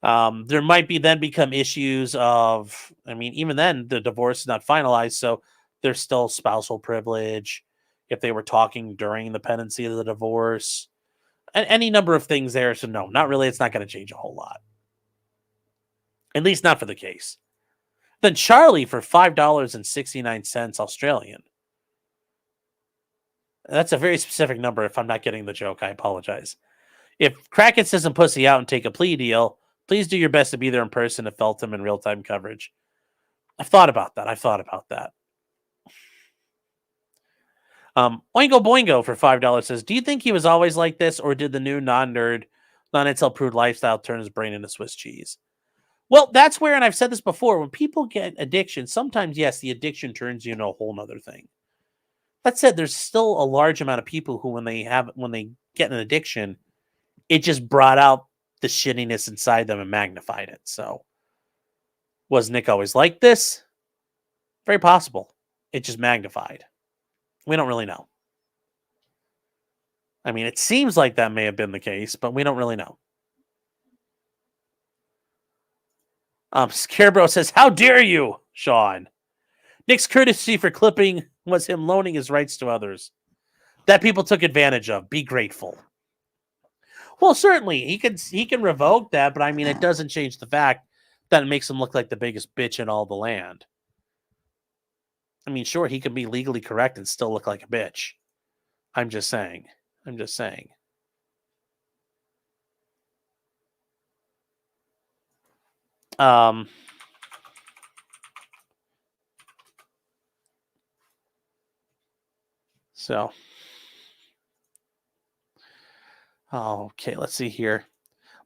There might then become issues of, even then the divorce is not finalized, so there's still spousal privilege if they were talking during the pendency of the divorce, and any number of things there. So no, not really. It's not going to change a whole lot, at least not for the case. Then Charlie for $5.69 Australian. That's a very specific number. If I'm not getting the joke, I apologize. If Kraken doesn't pussy out and take a plea deal, please do your best to be there in person if Feltham in real-time coverage. I've thought about that. Oingo Boingo for $5 says, do you think he was always like this, or did the new non-nerd, non-incel prude lifestyle turn his brain into Swiss cheese? Well, that's where, and I've said this before, when people get addiction, sometimes, yes, the addiction turns you into a whole nother thing. That said, there's still a large amount of people who, when they get an addiction, it just brought out the shittiness inside them and magnified it. So, was Nick always like this? Very possible. It just magnified. We don't really know. It seems like that may have been the case, but we don't really know. Scarebro says, how dare you, Sean? Nick's courtesy for clipping was him loaning his rights to others that people took advantage of. Be grateful. Well, certainly he can revoke that, but it doesn't change the fact that it makes him look like the biggest bitch in all the land. Sure, he can be legally correct and still look like a bitch. I'm just saying. So, okay, let's see here.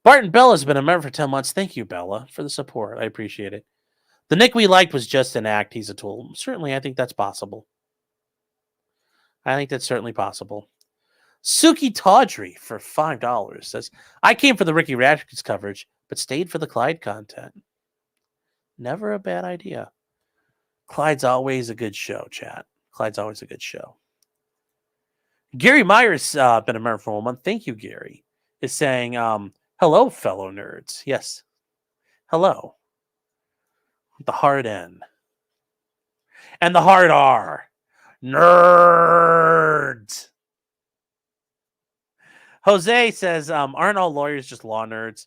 Barton Bella's been a member for 10 months. Thank you, Bella, for the support. I appreciate it. The Nick we liked was just an act. He's a tool. Certainly, I think that's possible. I think that's certainly possible. Suki Tawdry for $5 says, I came for the Ricky Radcliffe's coverage, but stayed for the Clyde content. Never a bad idea. Clyde's always a good show, chat. Clyde's always a good show. Gary Myers been a member for 1 month. Thank you, Gary. Is saying, hello, fellow nerds. Yes. Hello. The hard N. And the hard R. Nerds. Jose says, aren't all lawyers just law nerds?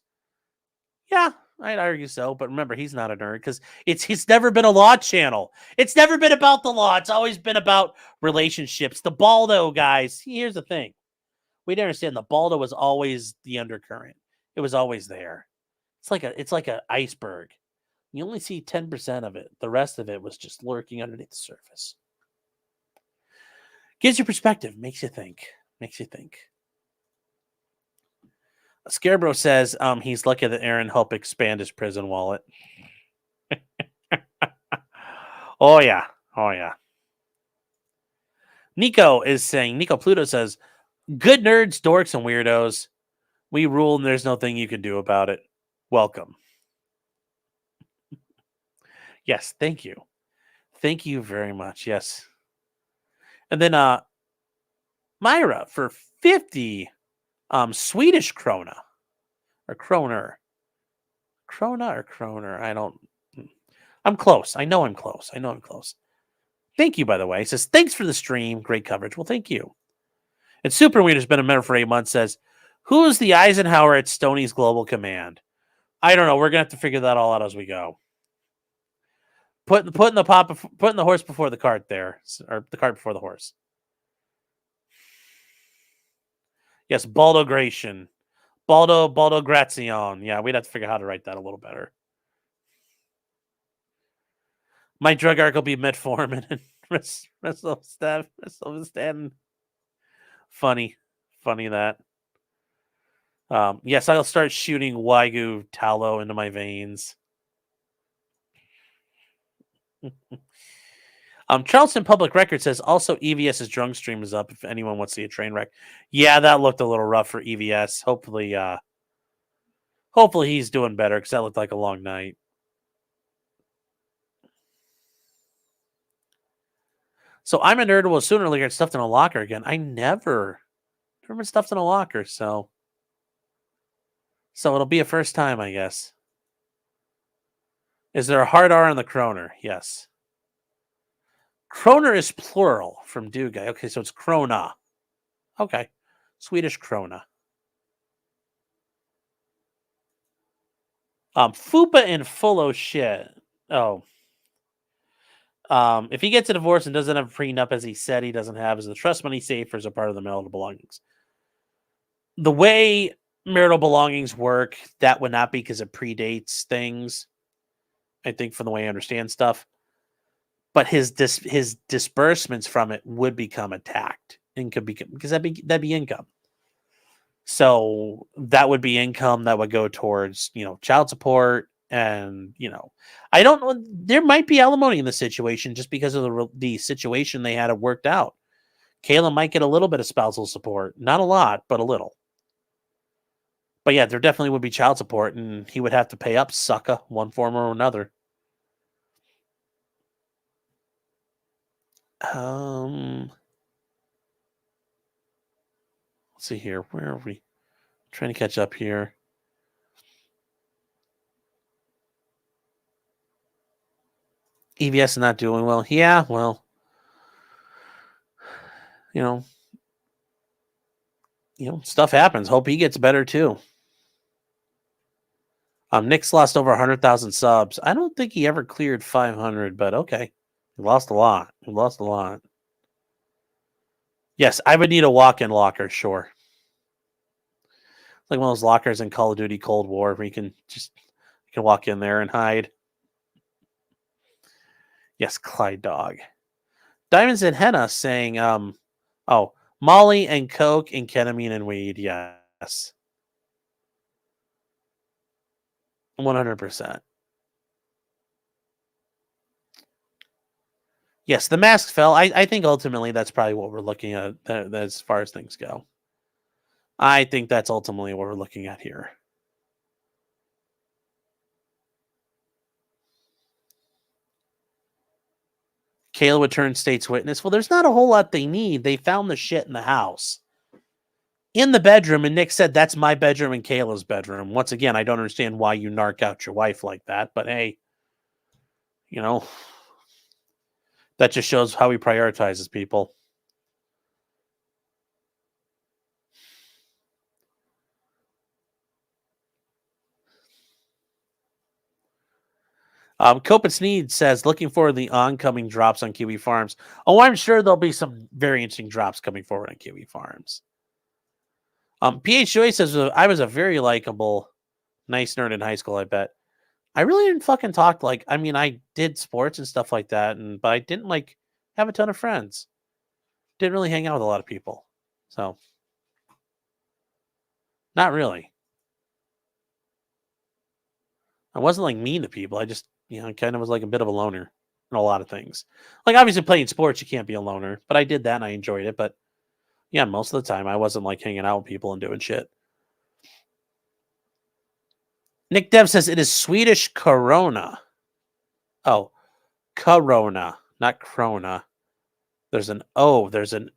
Yeah, I'd argue so. But remember, he's not a nerd because it's never been a law channel. It's never been about the law. It's always been about relationships. The Baldo guys, here's the thing. We didn't understand the Baldo was always the undercurrent. It was always there. It's like an iceberg. You only see 10% of it. The rest of it was just lurking underneath the surface. Gives you perspective. Makes you think. Scarebro says he's lucky that Aaron helped expand his prison wallet. Oh, yeah. Nico Pluto says, good nerds, dorks, and weirdos. We rule and there's nothing you can do about it. Welcome. Yes, thank you. Thank you very much. Yes. And then Myra for 50 Swedish krona. Or kroner. Krona or kroner? I'm close. I know I'm close. Thank you, by the way. He says, thanks for the stream. Great coverage. Well, thank you. And Super Weird has been a member for 8 months, says, who's the Eisenhower at Stoney's Global Command? I don't know. We're going to have to figure that all out as we go. Putting the horse before the cart there. Or the cart before the horse. Yes, Baldo Gratian. Baldo Grazion. Yeah, we'd have to figure out how to write that a little better. My drug arc will be metformin and Resovstan. Funny that. Yes, I'll start shooting Wagyu tallow into my veins. Charleston Public Record says also EVS's drunk stream is up if anyone wants to see a train wreck. Yeah, that looked a little rough for EVS. Hopefully he's doing better because that looked like a long night. So I'm a nerd who will sooner or later get stuffed in a locker again. I never been stuffed in a locker, so it'll be a first time, I guess. Is there a hard R on the Kroner? Yes. Kroner is plural from Do Guy. Okay, so it's Krona. Okay. Swedish Krona. Fupa and full shit. Oh. If he gets a divorce and doesn't have a prenup as he said he doesn't have, is the trust money safe or is a part of the marital belongings? The way marital belongings work, that would not be because it predates things. I think from the way I understand stuff. But his disbursements from it would become attacked and could become because that'd be income. So that would be income that would go towards child support and I don't know, there might be alimony in the situation just because of the situation they had it worked out. Kayla might get a little bit of spousal support, not a lot, but a little. But yeah, there definitely would be child support, and he would have to pay up sucker one form or another. Let's see here. Where are we? Trying to catch up here. EVS is not doing well. Yeah, well, stuff happens. Hope he gets better too. Nick's lost over 100,000 subs. I don't think he ever cleared 500, but okay. He lost a lot. Yes, I would need a walk-in locker, sure. Like one of those lockers in Call of Duty Cold War where you can walk in there and hide. Yes, Clyde Dog. Diamonds and Henna saying, Molly and Coke and ketamine and weed, yes. 100%. Yes, the mask fell. I think ultimately that's probably what we're looking at as far as things go. I think that's ultimately what we're looking at here. Kayla would turn state's witness. Well, there's not a whole lot they need. They found the shit in the house. In the bedroom, and Nick said, that's my bedroom and Kayla's bedroom. Once again, I don't understand why you narc out your wife like that, but hey, that just shows how he prioritizes people. Cope and Sneed says, looking forward to the oncoming drops on Kiwi Farms. Oh, I'm sure there'll be some very interesting drops coming forward on Kiwi Farms. PH Joy says, I was a very likable, nice nerd in high school, I bet. I really didn't fucking talk I did sports and stuff like that, but I didn't have a ton of friends. Didn't really hang out with a lot of people. So, not really. I wasn't mean to people. I just, kind of was a bit of a loner in a lot of things. Obviously playing sports, you can't be a loner, but I did that and I enjoyed it. But yeah, most of the time I wasn't hanging out with people and doing shit. Nick Dev says it is Swedish Corona. Oh, Corona, not Krona. There's an O. There's an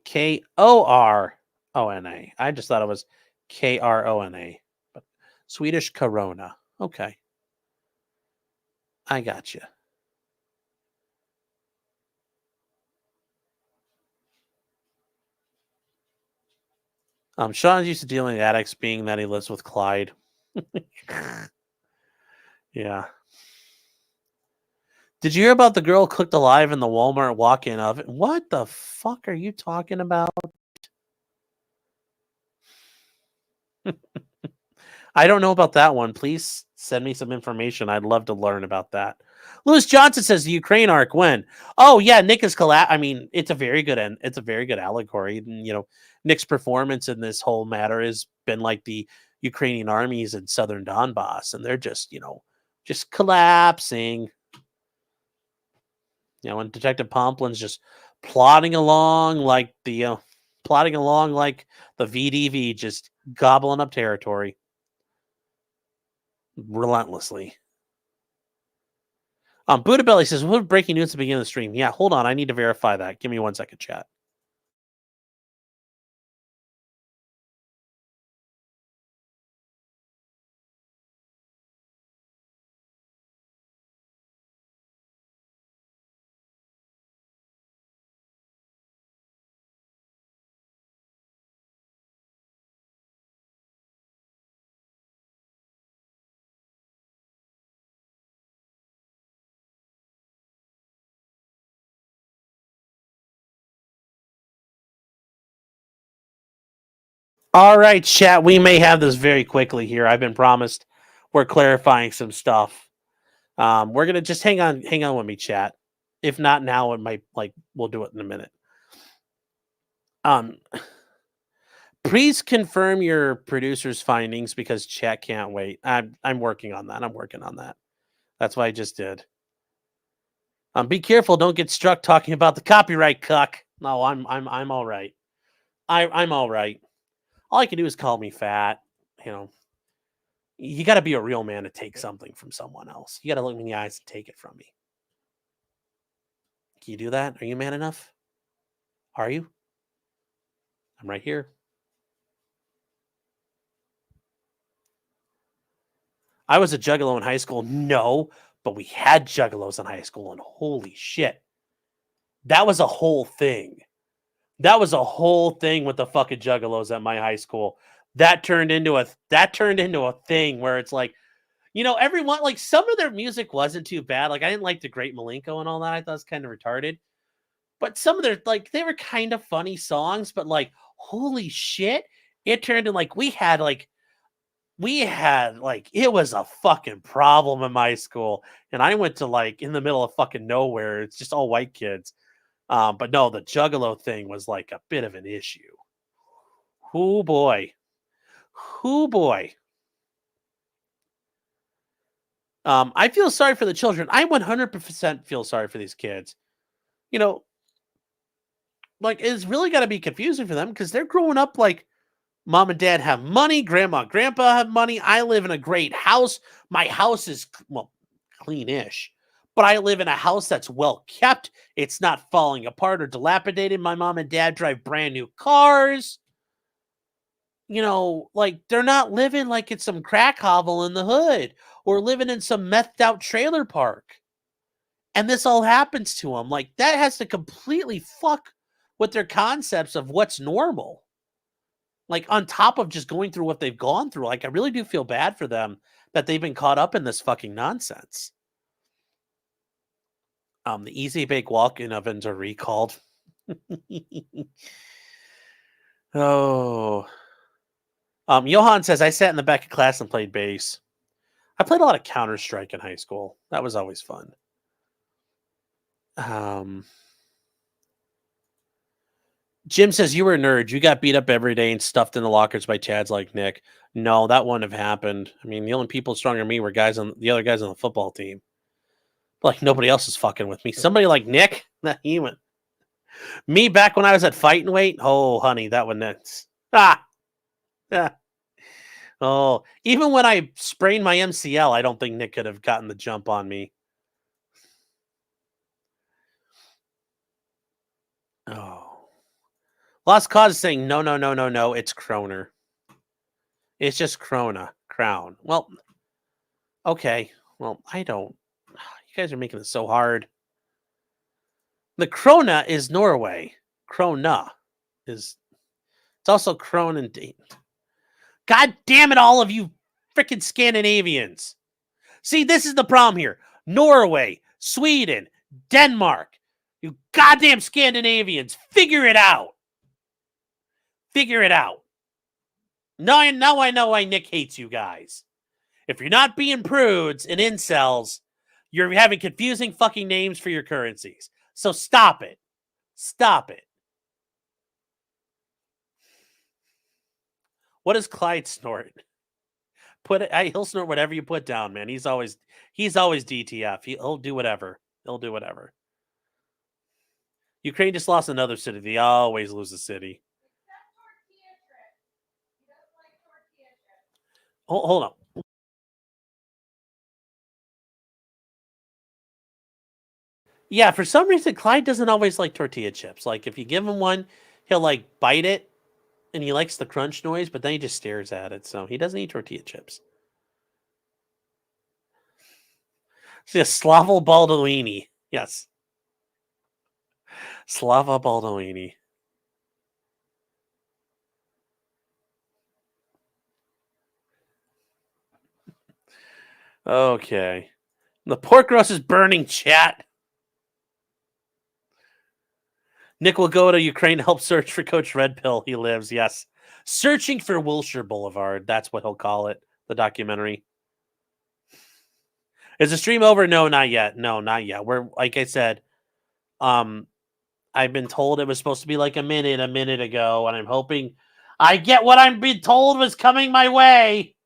Korona. I just thought it was Krona. But Swedish Corona. Okay. I got you. Sean's used to dealing with addicts, being that he lives with Clyde. Yeah. Did you hear about the girl cooked alive in the Walmart walk-in oven? What the fuck are you talking about? I don't know about that one. Please send me some information. I'd love to learn about that. Lewis Johnson says the Ukraine arc when? Oh yeah, Nick is I mean, it's a very good allegory. And, Nick's performance in this whole matter has been like the Ukrainian armies in southern Donbass, and they're just, just collapsing. And Detective Pomplin's just plodding along like the VDV, just gobbling up territory relentlessly. Buddha Belly says, what breaking news at the beginning of the stream? Yeah, hold on. I need to verify that. Give me 1 second, chat. All right, chat. We may have this very quickly here. I've been promised we're clarifying some stuff. We're gonna just hang on with me, chat. If not now, it might we'll do it in a minute. Please confirm your producer's findings because chat can't wait. I'm working on that. That's what I just did. Be careful, don't get struck talking about the copyright cuck. No, I'm all right. I'm all right. All I can do is call me fat. You got to be a real man to take something from someone else. You got to look me in the eyes and take it from me. Can you do that? Are you man enough? Are you? I'm right here. I was a juggalo in high school. No, but we had juggalos in high school, and holy shit. That was a whole thing. That was a whole thing with the fucking juggalos at my high school. That turned into a thing where it's like, everyone, like, some of their music wasn't too bad. Like, I didn't like the Great Malenko and all that. I thought it was kind of retarded. But some of their, they were kind of funny songs, but holy shit, it turned into it was a fucking problem in my school. And I went to in the middle of fucking nowhere. It's just all white kids. But no, the juggalo thing was a bit of an issue. Oh boy. I feel sorry for the children. I 100% feel sorry for these kids. It's really got to be confusing for them because they're growing up mom and dad have money, grandma, grandpa have money. I live in a great house. My house is, clean-ish, but I live in a house that's well kept. It's not falling apart or dilapidated. My mom and dad drive brand new cars. They're not living like it's some crack hovel in the hood or living in some methed out trailer park. And this all happens to them. That has to completely fuck with their concepts of what's normal. On top of just going through what they've gone through, I really do feel bad for them that they've been caught up in this fucking nonsense. The Easy Bake walk-in ovens are recalled. Oh. Johan says, I sat in the back of class and played bass. I played a lot of Counter-Strike in high school. That was always fun. Jim says, you were a nerd. You got beat up every day and stuffed in the lockers by Chads like Nick. No, that wouldn't have happened. I mean, the only people stronger than me were the other guys on the football team. Nobody else is fucking with me. Somebody like Nick, he went. Me back when I was at fighting weight. Oh, honey, that one nuts. Oh, even when I sprained my MCL, I don't think Nick could have gotten the jump on me. Oh. Lost Cause is saying, no, it's Kroner. It's just Crown. Well, okay. Well, I don't. You guys are making it so hard. The Krona is Norway. Krona is. It's also Kronen. God damn it, all of you freaking Scandinavians. See, this is the problem here. Norway, Sweden, Denmark. You goddamn Scandinavians. Figure it out. Now I know why Nick hates you guys. If you're not being prudes and incels, You're having confusing fucking names for your currencies. So stop it. Stop it. What does Clyde snort? He'll snort whatever you put down, man. He's always DTF. He'll do whatever. He'll do whatever. Ukraine just lost another city. They always lose a city. Hold on. Yeah, for some reason, Clyde doesn't always like tortilla chips. Like, if you give him one, he'll, like, bite it, and he likes the crunch noise, but then he just stares at it, so he doesn't eat tortilla chips. See, Slavo Baldwini. Yes. Slava Baldwini. Okay. The pork roast is burning, chat. Nick will go to Ukraine to help search for Coach Red Pill. He lives, yes. Searching for Wilshire Boulevard. That's what he'll call it, the documentary. Is the stream over? No, not yet. No, not yet. We're, like I said, I've been told it was supposed to be like a minute ago, and I'm hoping I get what I'm being told was coming my way.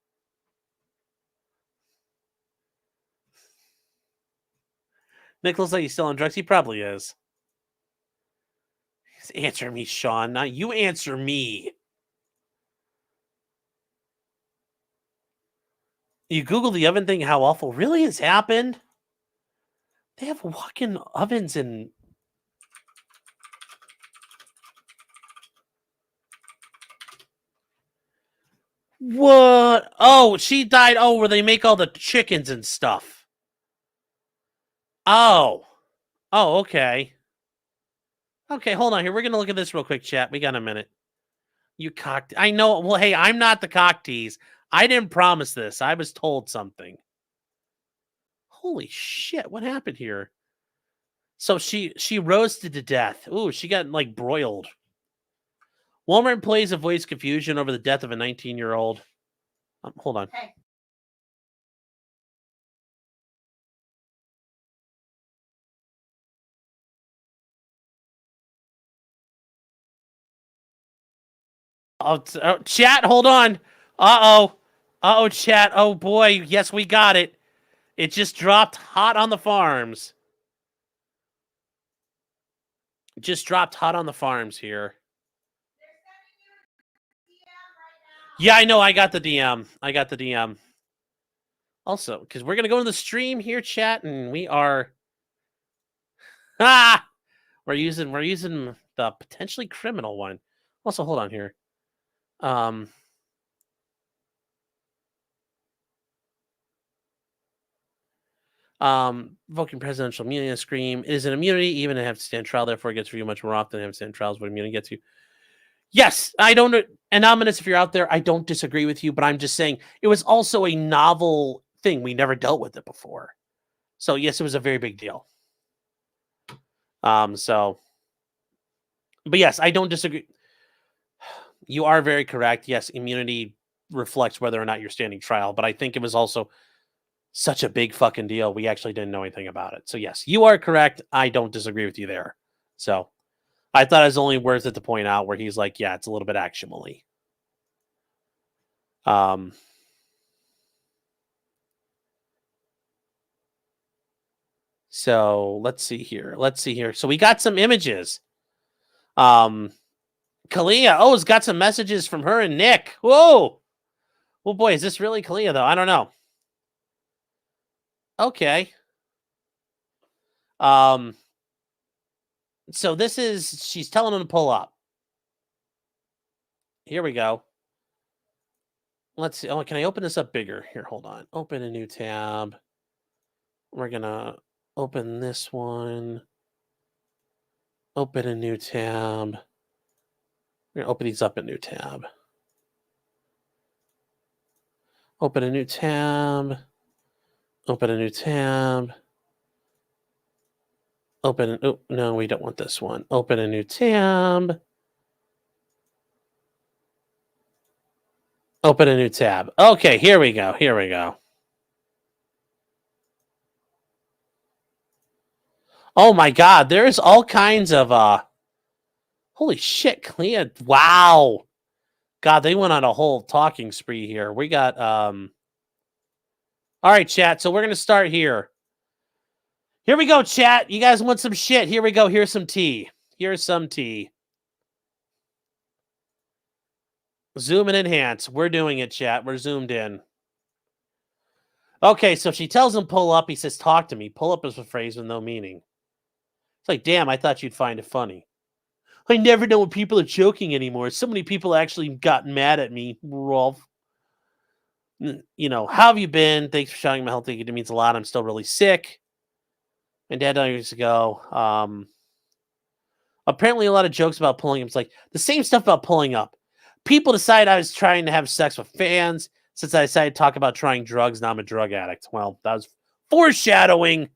Nick looks like he's still on drugs. He probably is. Answer me, Sean. Now you answer me. You Google the oven thing, how awful really has happened? They have walk-in ovens in... What? Oh, she died. Oh, where they make all the chickens and stuff. Oh. Oh, okay. Okay, hold on here. We're going to look at this real quick, chat. We got a minute. You cocked... I know. Well, hey, I'm not the cock tease. I didn't promise this. I was told something. Holy shit. What happened here? So she roasted to death. Ooh, she got, like, broiled. Walmart employees avoids confusion over the death of a 19-year-old. Hold on. Hey. Oh, chat, hold on. Uh-oh. Uh-oh, chat. Oh, boy. Yes, we got it. It just dropped hot on the farms. Just dropped hot on the farms here. Yeah, I know. I got the DM. I got the DM. Also, because we're going to go to the stream here, chat, and we are... Ah! We're using the potentially criminal one. Also, hold on here. Invoking presidential immunity and scream. It is an immunity, even to have to stand trial, therefore it gets reviewed much more often than have to stand trials what immunity gets you. Yes, I don't know. Anonymous, if you're out there, I don't disagree with you, but I'm just saying it was also a novel thing. We never dealt with it before. So yes, it was a very big deal. But yes, I don't disagree. You are very correct. Yes, immunity reflects whether or not you're standing trial, but I think it was also such a big fucking deal. We actually didn't know anything about it. So yes, you are correct. I don't disagree with you there. So I thought it was only worth it to point out where he's like, yeah, it's a little bit actionally. So let's see here. So we got some images. Kalia, it's got some messages from her and Nick. Whoa. Oh boy, is this really Kalia though? I don't know. Okay. So this is, she's telling him to pull up. Here we go. Let's see. Oh, can I open this up bigger? Here, hold on. Open a new tab. We're going to open this one. Open a new tab. We're going to open these up in a new tab. Open a new tab. Open a new tab. Open. Oh, no, we don't want this one. Open a new tab. Open a new tab. Okay, here we go. Here we go. Oh my god, there's all kinds of holy shit, Clea. Wow. God, they went on a whole talking spree here. We got all right, chat. So we're gonna start here. Here we go, chat. You guys want some shit? Here we go. Here's some tea. Here's some tea. Zoom and enhance. We're doing it, chat. We're zoomed in. Okay, so she tells him pull up. He says, talk to me. Pull up is a phrase with no meaning. It's like, damn, I thought you'd find it funny. I never know when people are joking anymore. So many people actually got mad at me, Rolf. You know, how have you been? Thanks for showing my health. It means a lot. I'm still really sick. And Dad died years ago. Apparently, a lot of jokes about pulling up. It's like the same stuff about pulling up. People decide I was trying to have sex with fans since I decided to talk about trying drugs. Now I'm a drug addict. Well, that was foreshadowing.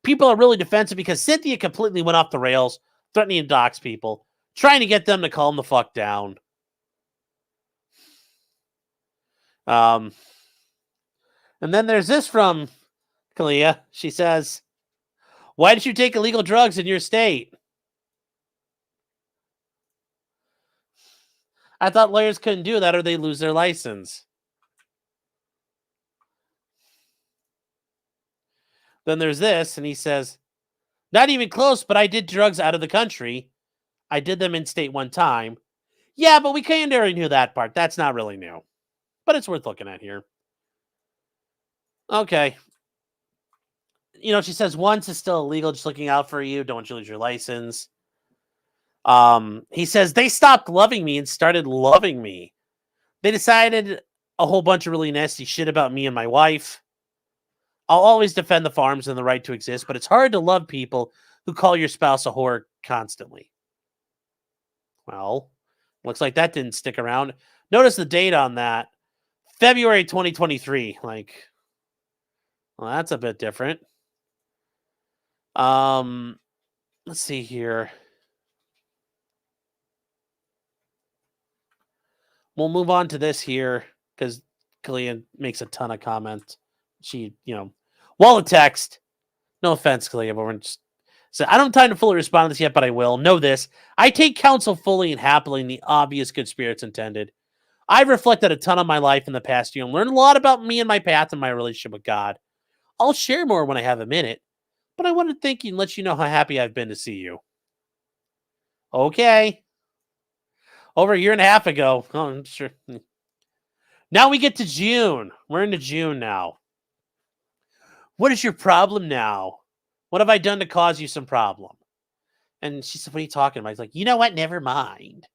People are really defensive because Cynthia completely went off the rails, threatening to dox people, trying to get them to calm the fuck down. And then there's this from Kalia. She says, why did you take illegal drugs in your state? I thought lawyers couldn't do that or they lose their license. Then there's this, and he says, not even close, but I did drugs out of the country. I did them in state one time. Yeah, but we kind of already knew that part. That's not really new. But it's worth looking at here. Okay. You know, she says once is still illegal, just looking out for you. Don't want you to lose your license. He says they stopped loving me and started loving me. They decided a whole bunch of really nasty shit about me and my wife. I'll always defend the farms and the right to exist, but it's hard to love people who call your spouse a whore constantly. Well, looks like that didn't stick around. Notice the date on that. February 2023. Like, well, that's a bit different. Let's see here. We'll move on to this here because Kalia makes a ton of comments. She, wall of text. No offense, Kalia, but we're just. So I don't have time to fully respond to this yet, but I will. Know this. I take counsel fully and happily in the obvious good spirits intended. I've reflected a ton on my life in the past year and learned a lot about me and my path and my relationship with God. I'll share more when I have a minute, but I want to thank you and let you know how happy I've been to see you. Okay. Over a year and a half ago. Oh, I'm sure. Now we get to June. We're into June now. What is your problem now? What have I done to cause you some problem? And she said, what are you talking about? He's like, you know what? Never mind.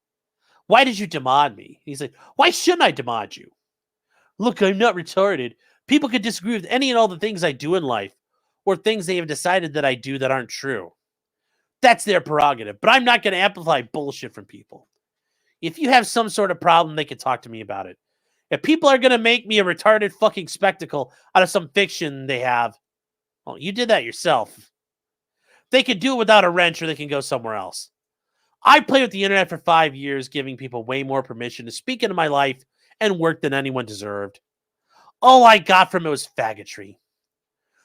Why did you demand me? He's like, why shouldn't I demand you? Look, I'm not retarded. People could disagree with any and all the things I do in life or things they have decided that I do that aren't true. That's their prerogative, but I'm not going to amplify bullshit from people. If you have some sort of problem, they can talk to me about it. If people are going to make me a retarded fucking spectacle out of some fiction they have, well, you did that yourself. They can do it without a wrench or they can go somewhere else. I played with the internet for 5 years, giving people way more permission to speak into my life and work than anyone deserved. All I got from it was faggotry.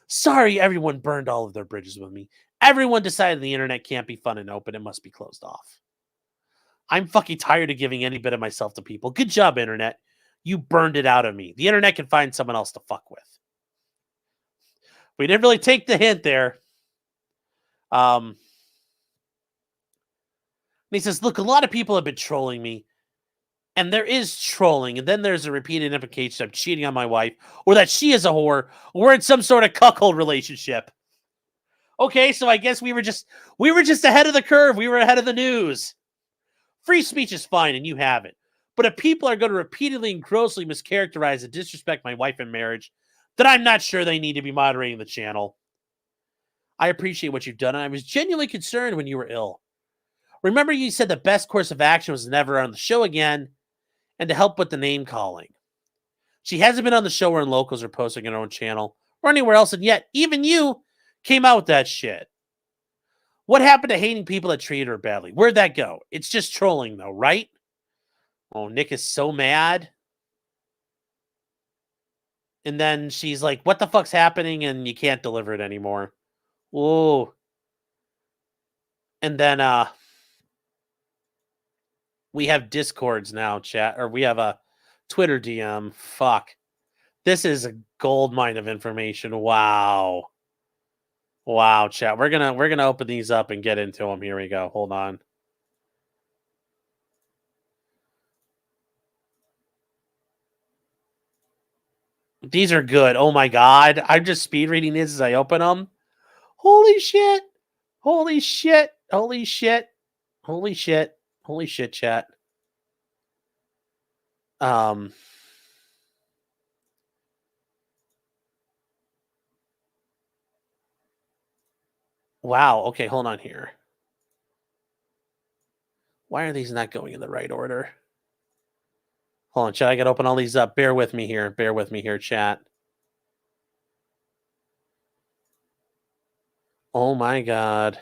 Sorry, everyone burned all of their bridges with me. Everyone decided the internet can't be fun and open. It must be closed off. I'm fucking tired of giving any bit of myself to people. Good job, internet. You burned it out of me. The internet can find someone else to fuck with. We didn't really take the hint there. And he says, look, a lot of people have been trolling me. And there is trolling. And then there's a repeated implication I'm cheating on my wife or that she is a whore or we're in some sort of cuckold relationship. Okay, so I guess we were just ahead of the curve. We were ahead of the news. Free speech is fine and you have it. But if people are going to repeatedly and grossly mischaracterize and disrespect my wife in marriage, then I'm not sure they need to be moderating the channel. I appreciate what you've done, and I was genuinely concerned when you were ill. Remember you said the best course of action was never on the show again and to help with the name calling. She hasn't been on the show or in locals or posting on her own channel or anywhere else, and yet even you came out with that shit. What happened to hating people that treated her badly? Where'd that go? It's just trolling, though, right? Oh, Nick is so mad. And then she's like, what the fuck's happening? And you can't deliver it anymore. Whoa. And then we have Discords now, chat, or we have a Twitter DM. Fuck. This is a gold mine of information. Wow. Wow, chat. We're gonna open these up and get into them. Here we go. Hold on. These are good. Oh my god. I'm just speed reading these as I open them. Holy shit. Holy shit. Holy shit. Holy shit. Holy shit, chat. Wow. Okay, hold on here. Why are these not going in the right order? Hold on, chat. I gotta open all these up. Bear with me here. Bear with me here, chat. Oh my god.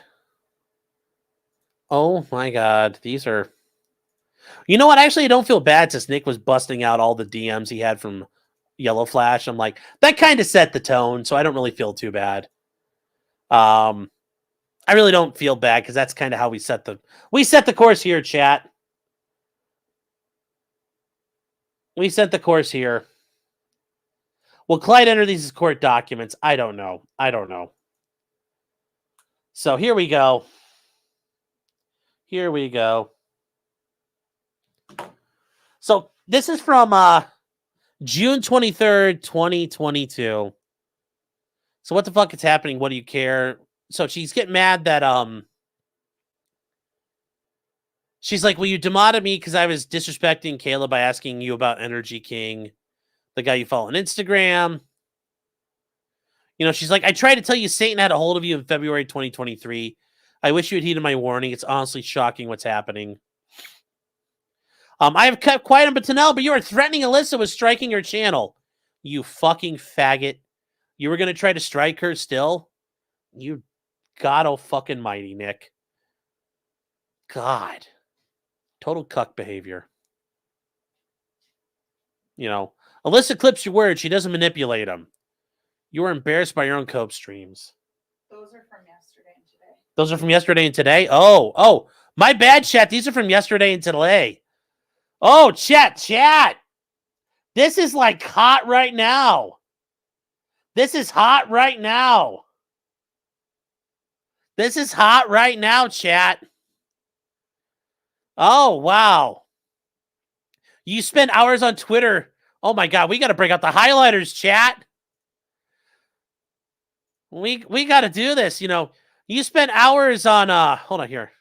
Oh my god. These are... You know what? Actually, I don't feel bad since Nick was busting out all the DMs he had from Yellow Flash. I'm like, that kind of set the tone, so I don't really feel too bad. I really don't feel bad because that's kind of how we set the course here, chat. We set the course here. Will Clyde enter these as court documents? I don't know. I don't know. So here we go. Here we go. So this is from June 23rd, 2022. So what the fuck is happening? What do you care? So she's getting mad that she's like, will you demoted me because I was disrespecting Kayla by asking you about Energy King, the guy you follow on Instagram. You know, she's like, I tried to tell you Satan had a hold of you in February 2023. I wish you had heeded my warning. It's honestly shocking what's happening. I have kept quiet on Batanel, but you are threatening Alyssa with striking her channel. You fucking faggot. You were going to try to strike her still? You god oh fucking mighty, Nick. God. Total cuck behavior. You know, Alyssa clips your words. She doesn't manipulate them. You were embarrassed by your own cope streams. Those are from yesterday and today. Those are from yesterday and today? Oh. My bad, chat. These are from yesterday and today. Oh, chat. This is like hot right now. This is hot right now. This is hot right now, chat. Oh, wow. You spend hours on Twitter. Oh, my God. We got to bring out the highlighters, chat. We got to do this. You know, you spend hours on... hold on here.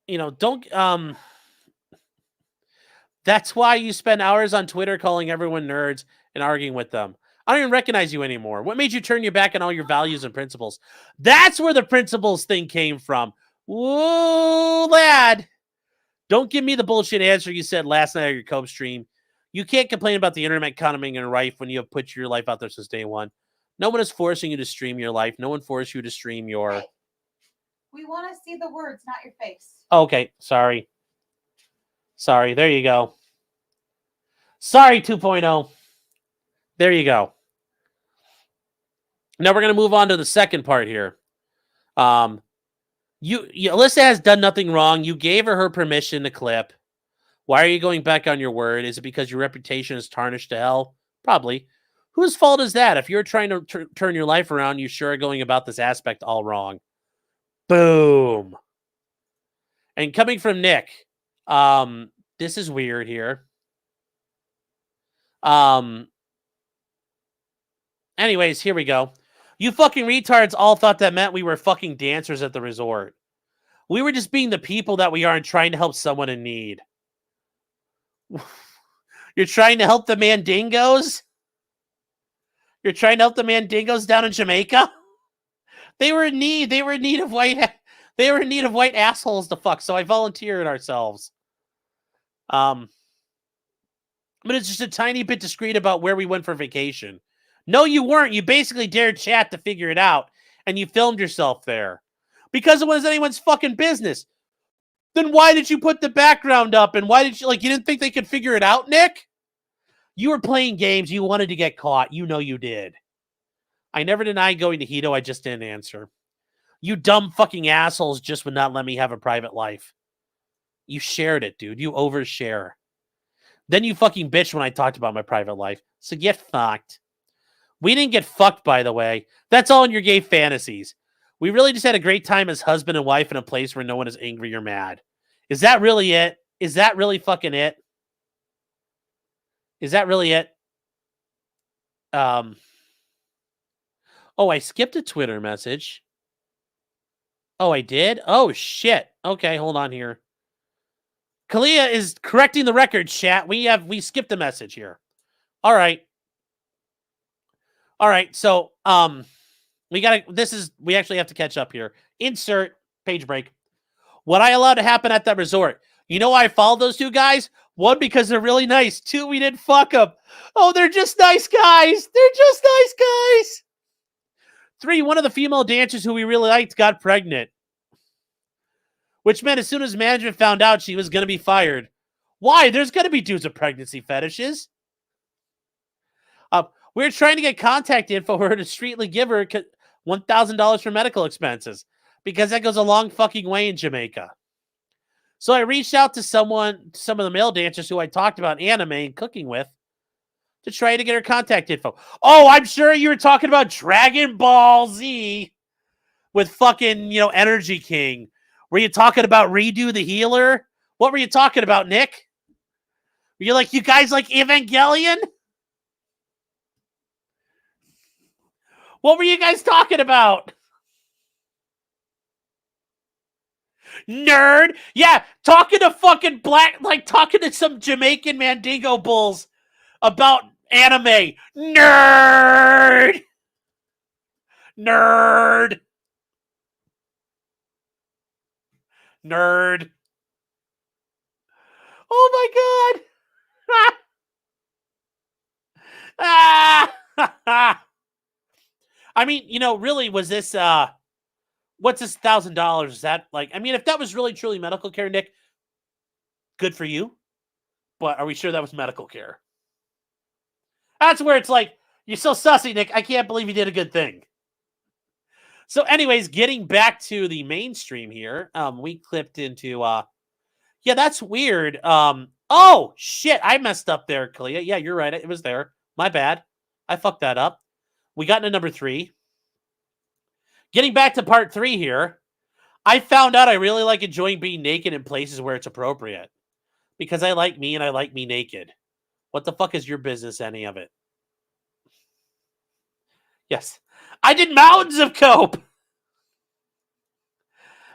You know, don't... That's why you spend hours on Twitter calling everyone nerds and arguing with them. I don't even recognize you anymore. What made you turn your back on all your values and principles? That's where the principles thing came from. Whoa, lad. Don't give me the bullshit answer you said last night on your Cope stream. You can't complain about the internet coming in rife when you have put your life out there since day one. No one is forcing you to stream your life. No one forced you to stream your... Hey, we want to see the words, not your face. Okay, sorry. Sorry, there you go. Sorry, 2.0. There you go. Now we're going to move on to the second part here. Alyssa has done nothing wrong. You gave her permission to clip. Why are you going back on your word? Is it because your reputation is tarnished to hell? Probably. Whose fault is that? If you're trying to turn your life around, you sure are going about this aspect all wrong. Boom. And coming from Nick, this is weird here. Anyways, here we go. You fucking retards all thought that meant we were fucking dancers at the resort. We were just being the people that we are and trying to help someone in need. You're trying to help the Mandingos? You're trying to help the Mandingos down in Jamaica? They were in need. They were in need of white assholes to fuck, so I volunteered ourselves. But it's just a tiny bit discreet about where we went for vacation. No, you weren't. You basically dared chat to figure it out, and you filmed yourself there. Because it wasn't anyone's fucking business. Then why did you put the background up, and why did you, you didn't think they could figure it out, Nick? You were playing games. You wanted to get caught. You know you did. I never denied going to Hito. I just didn't answer. You dumb fucking assholes just would not let me have a private life. You shared it, dude. You overshare. Then you fucking bitched when I talked about my private life. So get fucked. We didn't get fucked, by the way. That's all in your gay fantasies. We really just had a great time as husband and wife in a place where no one is angry or mad. Is that really it? Is that really fucking it? Is that really it? Oh, I skipped a Twitter message. Oh, I did? Oh, shit. Okay, hold on here. Kalia is correcting the record, chat. We skipped a message here. All right. So, we actually have to catch up here. Insert page break. What I allowed to happen at that resort. You know why I followed those two guys? One, because they're really nice. Two, we didn't fuck them. Oh, they're just nice guys. They're just nice guys. Three, one of the female dancers who we really liked got pregnant. Which meant as soon as management found out, she was going to be fired. Why? There's going to be dudes with pregnancy fetishes. We're trying to get contact info for her to streetly give her $1,000 for medical expenses. Because that goes a long fucking way in Jamaica. So I reached out to some of the male dancers who I talked about anime and cooking with to try to get her contact info. Oh, I'm sure you were talking about Dragon Ball Z with fucking, Energy King. Were you talking about Redo the Healer? What were you talking about, Nick? Were you like, you guys like Evangelion? What were you guys talking about? Nerd. Yeah, talking to fucking talking to some Jamaican Mandingo bulls about anime. Nerd. Nerd. Nerd. Oh my god. I mean, really, was this what's this $1,000? Is that if that was really truly medical care, Nick, good for you. But are we sure that was medical care? That's where it's like, you're so sussy, Nick. I can't believe you did a good thing. So, anyways, getting back to the mainstream here, we clipped into yeah, that's weird. Oh shit, I messed up there, Kalia. Yeah, you're right. It was there. My bad. I fucked that up. We got into number 3. Getting back to part 3 here, I found out I really like enjoying being naked in places where it's appropriate. Because I like me and I like me naked. What the fuck is your business, any of it? Yes. I did mountains of cope!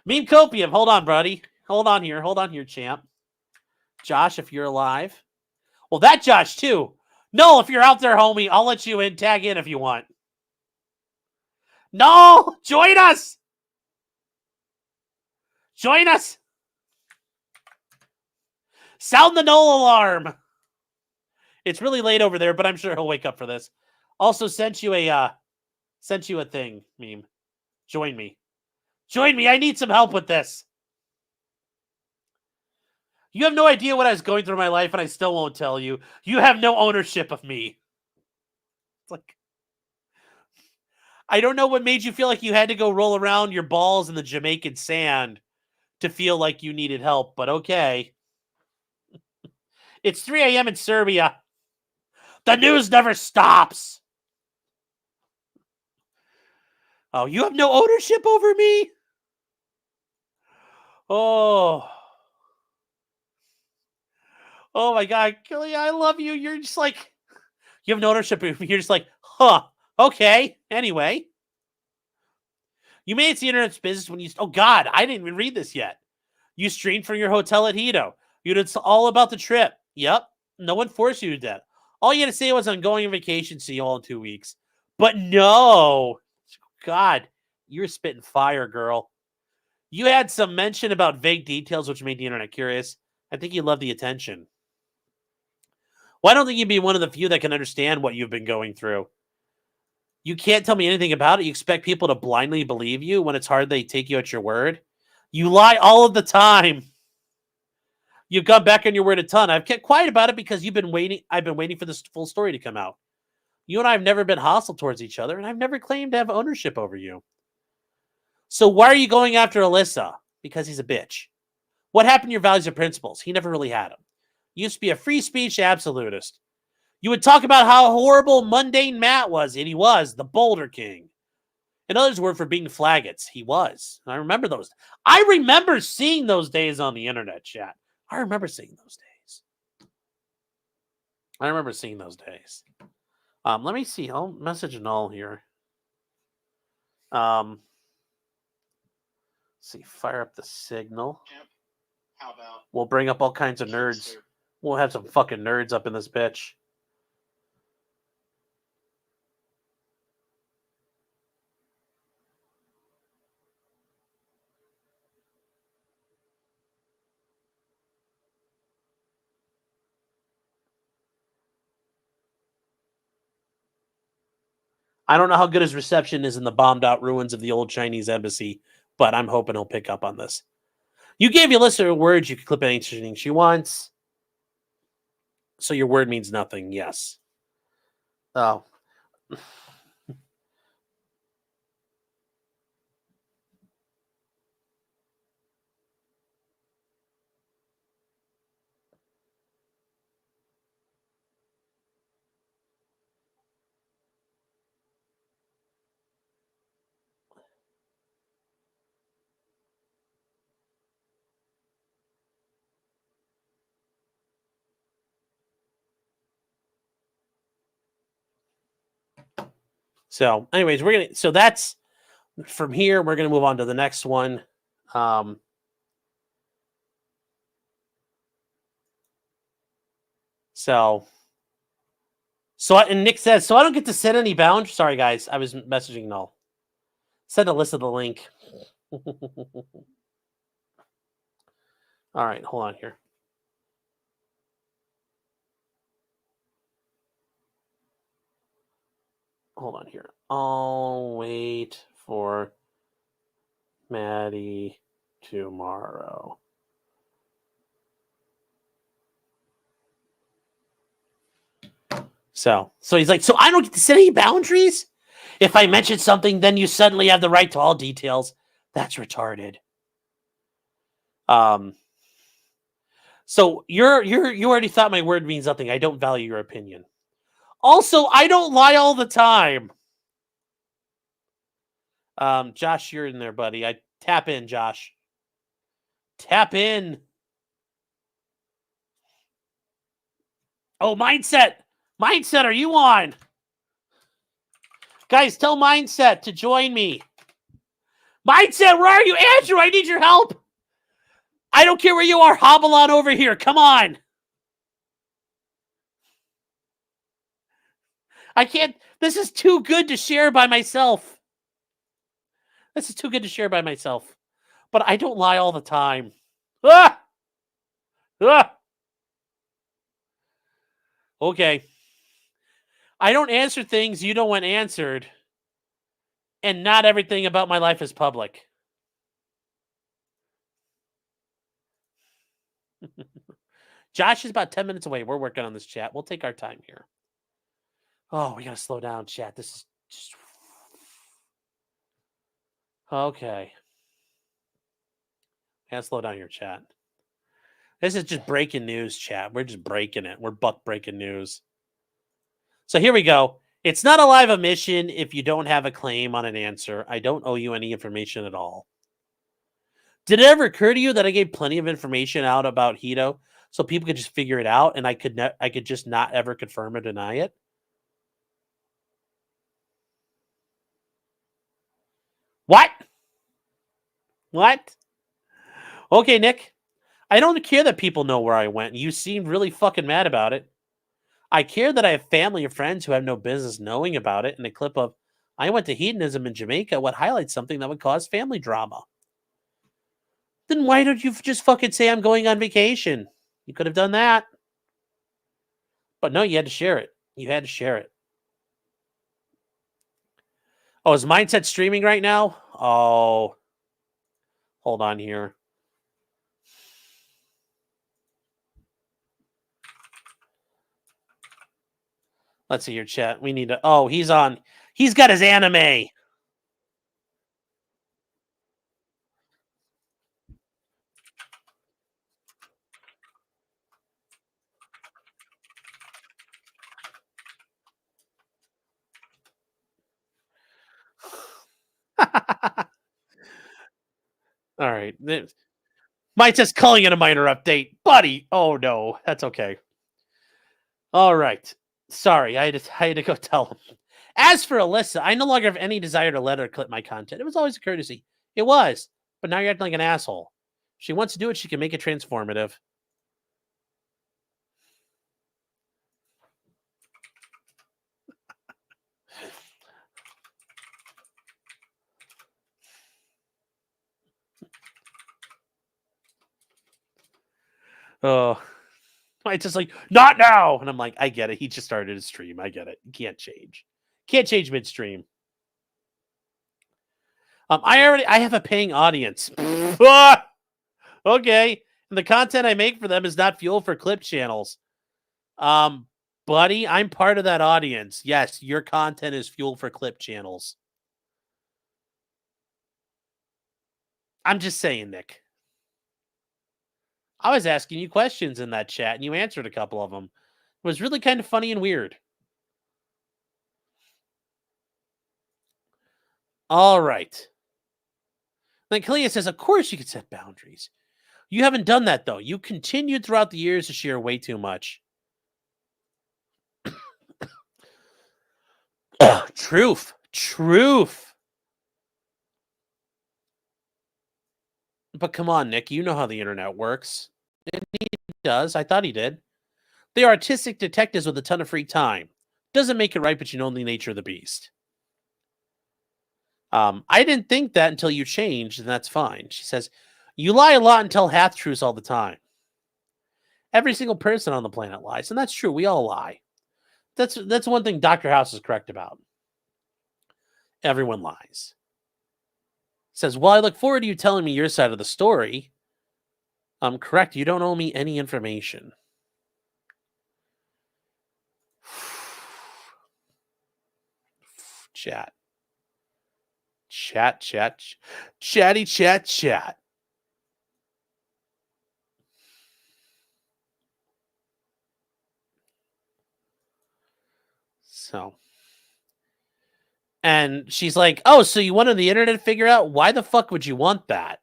Meme copium. Hold on, buddy. Hold on here, champ. Josh, if you're alive. Well, that Josh, too. No, if you're out there, homie, I'll let you in. Tag in if you want. No! Join us! Join us! Sound the null alarm! It's really late over there, but I'm sure he'll wake up for this. Also sent you a thing, meme. Join me. Join me. I need some help with this. You have no idea what I was going through in my life, and I still won't tell you. You have no ownership of me. It's like, I don't know what made you feel like you had to go roll around your balls in the Jamaican sand to feel like you needed help, but okay. It's 3 a.m. in Serbia. The news never stops. Oh, you have no ownership over me? Oh. Oh my God, Kelly, I love you. You're just like, you have no ownership of me. You're just like, huh, okay, anyway. You made it to the internet's business when you, oh God, I didn't even read this yet. You streamed from your hotel at Hito. You did all about the trip. Yep, no one forced you to do that. All you had to say was, I'm going on vacation, see you all in 2 weeks. But no, God, you're spitting fire, girl. You had some mention about vague details, which made the internet curious. I think you love the attention. Well, I don't think you'd be one of the few that can understand what you've been going through. You can't tell me anything about it. You expect people to blindly believe you when it's hard they take you at your word. You lie all of the time. You've gone back on your word a ton. I've kept quiet about it because you've been waiting. I've been waiting for this full story to come out. You and I have never been hostile towards each other, and I've never claimed to have ownership over you. So why are you going after Alyssa? Because he's a bitch. What happened to your values and principles? He never really had them. You used to be a free speech absolutist. You would talk about how horrible, mundane Matt was, and he was the Boulder King. And others were for being flaggots. He was. And I remember those. I remember seeing those days on the internet, chat. I remember seeing those days. I remember seeing those days. Let me see. I'll message Null here. See, fire up the signal. How about We'll bring up all kinds of nerds. We'll have some fucking nerds up in this bitch. I don't know how good his reception is in the bombed out ruins of the old Chinese embassy, but I'm hoping he'll pick up on this. You gave your listener words. You can clip anything she wants. So your word means nothing. Yes. Oh. So, anyways, so that's from here. We're gonna move on to the next one. And Nick says, so I don't get to set any boundaries. Sorry, guys, I was messaging Null. Send a list of the link. All right, hold on here. Hold on here. I'll wait for Maddie tomorrow. So he's like, so I don't get to set any boundaries? If I mention something, then you suddenly have the right to all details. That's retarded. So you already thought my word means nothing. I don't value your opinion. Also, I don't lie all the time. Josh, you're in there, buddy. I tap in, Josh. Tap in. Oh, Mindset. Mindset, are you on? Guys, tell Mindset to join me. Mindset, where are you? Andrew, I need your help. I don't care where you are. Hobble on over here. Come on. I can't. This is too good to share by myself. This is too good to share by myself. But I don't lie all the time. Ah! Ah! Okay. I don't answer things you don't want answered. And not everything about my life is public. Josh is about 10 minutes away. We're working on this chat. We'll take our time here. Oh, we got to slow down, chat. This is just... Okay. Got to slow down your chat. This is just breaking news, chat. We're just breaking it. We're buck breaking news. So here we go. It's not a live emission if you don't have a claim on an answer. I don't owe you any information at all. Did it ever occur to you that I gave plenty of information out about Hito so people could just figure it out and I could just not ever confirm or deny it? What? What? Okay, Nick. I don't care that people know where I went. You seemed really fucking mad about it. I care that I have family or friends who have no business knowing about it, and a clip of I went to hedonism in Jamaica would highlight something that would cause family drama. Then why don't you just fucking say I'm going on vacation? You could have done that. But no, you had to share it. You had to share it. Oh, is Mindset streaming right now? Oh, hold on here. Let's see your chat. We need to. Oh, he's on. He's got his anime. All right. Mine says calling it a minor update, buddy. Oh no, that's okay. All right. Sorry, I had to go tell him. As for Alyssa, I no longer have any desire to let her clip my content. It was always a courtesy. It was, but now you're acting like an asshole. If she wants to do it, she can make it transformative. Oh, I just like not now, and I'm like, I get it. He just started his stream. I get it. You can't change. Can't change midstream. I have a paying audience. Okay, and the content I make for them is not fuel for clip channels. Buddy, I'm part of that audience. Yes, your content is fuel for clip channels. I'm just saying, Nick. I was asking you questions in that chat, and you answered a couple of them. It was really kind of funny and weird. All right. Then Kalia says, of course you can set boundaries. You haven't done that, though. You continued throughout the years to share way too much. Truth. But come on, Nick. You know how the internet works. And he does. I thought he did. They are artistic detectives with a ton of free time. Doesn't make it right, but you know the nature of the beast. I didn't think that until you changed, and that's fine. She says, you lie a lot and tell half-truths all the time. Every single person on the planet lies, and that's true. We all lie. That's one thing Dr. House is correct about. Everyone lies. Says, well, I look forward to you telling me your side of the story. Correct. You don't owe me any information. Chatty chat. So, and she's like, oh, so you wanted the internet to figure out why the fuck would you want that?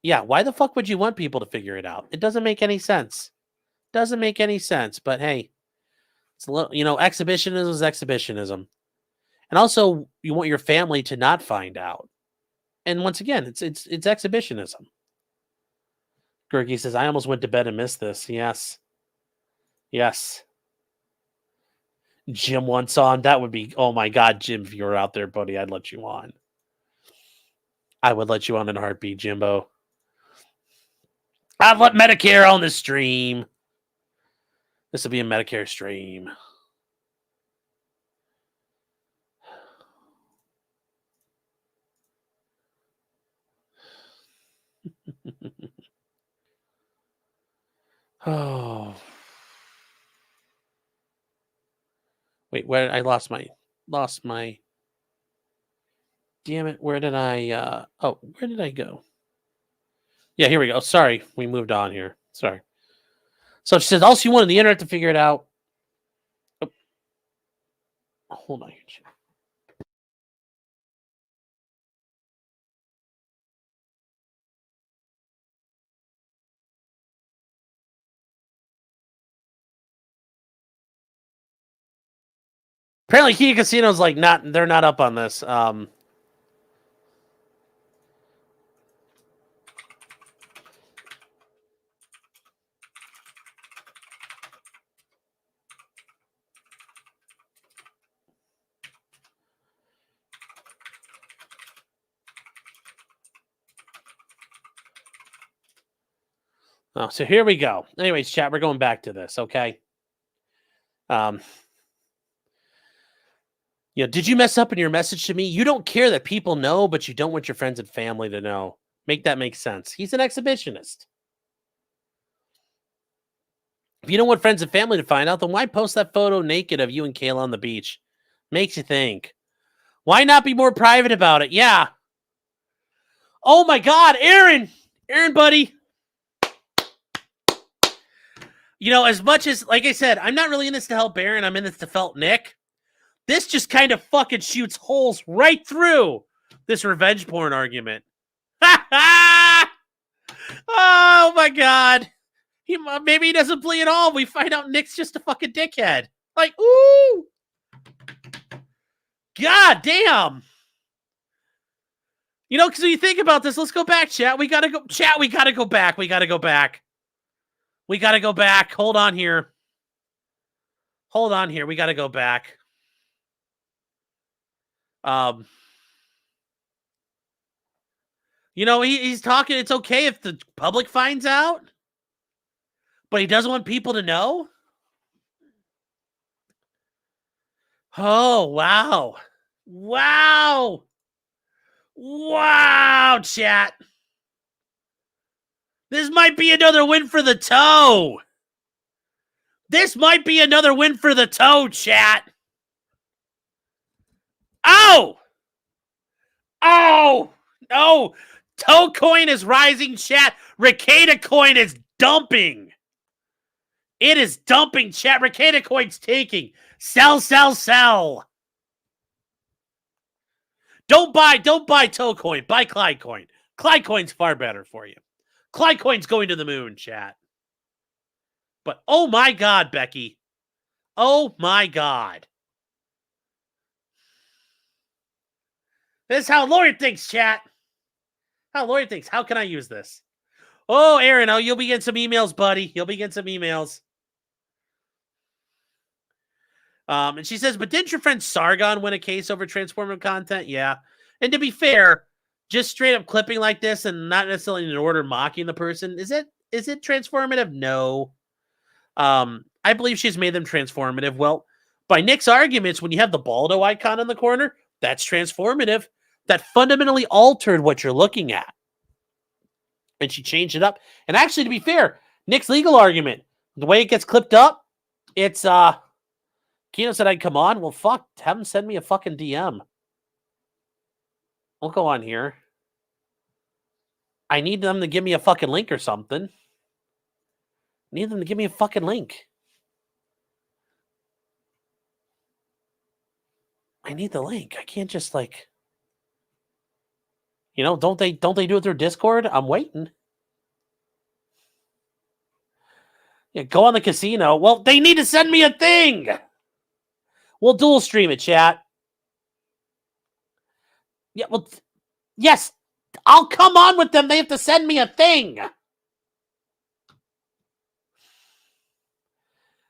Yeah, why the fuck would you want people to figure it out? It doesn't make any sense. Doesn't make any sense. But hey, it's a little, exhibitionism is exhibitionism. And also, you want your family to not find out. And once again, it's exhibitionism. Gurgi says, I almost went to bed and missed this. Yes. Jim wants on. That would be, oh my God, Jim, if you were out there, buddy, I'd let you on. I would let you on in a heartbeat, Jimbo. I'd let Medicare on the stream. This will be a Medicare stream. Oh. Wait, where I lost my damn it, where did I where did I go? Yeah, here we go. Sorry, we moved on here. Sorry. So she says also you wanted the internet to figure it out. Oh. Hold on here. Apparently Key Casino's like they're not up on this. Oh, so here we go. Anyways, chat, we're going back to this, okay? Did you mess up in your message to me? You don't care that people know, but you don't want your friends and family to know. Make that make sense. He's an exhibitionist. If you don't want friends and family to find out, then why post that photo naked of you and Kayla on the beach? Makes you think. Why not be more private about it? Yeah. Oh my God, Aaron, buddy. You know, as much as, like I said, I'm not really in this to help Aaron. I'm in this to help Nick. This just kind of fucking shoots holes right through this revenge porn argument. Oh my God. Maybe he doesn't play at all. We find out Nick's just a fucking dickhead. Like, ooh. God damn. You know, because when you think about this, let's go back, chat. We gotta go back. We gotta go back. Hold on here. We gotta go back. You know, he's talking. It's okay if the public finds out, but he doesn't want people to know. Oh, wow. Wow, chat. This might be another win for the toe. Chat. Oh! No. Toe coin is rising, chat. Rekieta coin is dumping. It is dumping, chat. Rekieta coin's taking. Sell. Don't buy toe coin. Buy Clyde coin. Clyde coin's far better for you. Clyde coin's going to the moon, chat. But oh my God, Becky. Oh my God. This is how a lawyer thinks, chat. How can I use this? Oh, Aaron, you'll be getting some emails, buddy. And she says, but didn't your friend Sargon win a case over transformative content? Yeah. And to be fair, just straight up clipping like this and not necessarily in an order mocking the person, is it transformative? No. I believe she's made them transformative. Well, by Nick's arguments, when you have the Baldo icon in the corner, that's transformative. That fundamentally altered what you're looking at. And she changed it up. And actually, to be fair, Nick's legal argument, the way it gets clipped up, it's, Keno said I'd come on. Well, fuck, have him send me a fucking DM. We'll go on here. I need them to give me a fucking link or something. I need them to give me a fucking link. I need the link. I can't just like... You know, don't they do it through Discord? I'm waiting. Yeah, go on the casino. Well, they need to send me a thing. We'll dual stream it, chat. Yeah, well, yes, I'll come on with them. They have to send me a thing.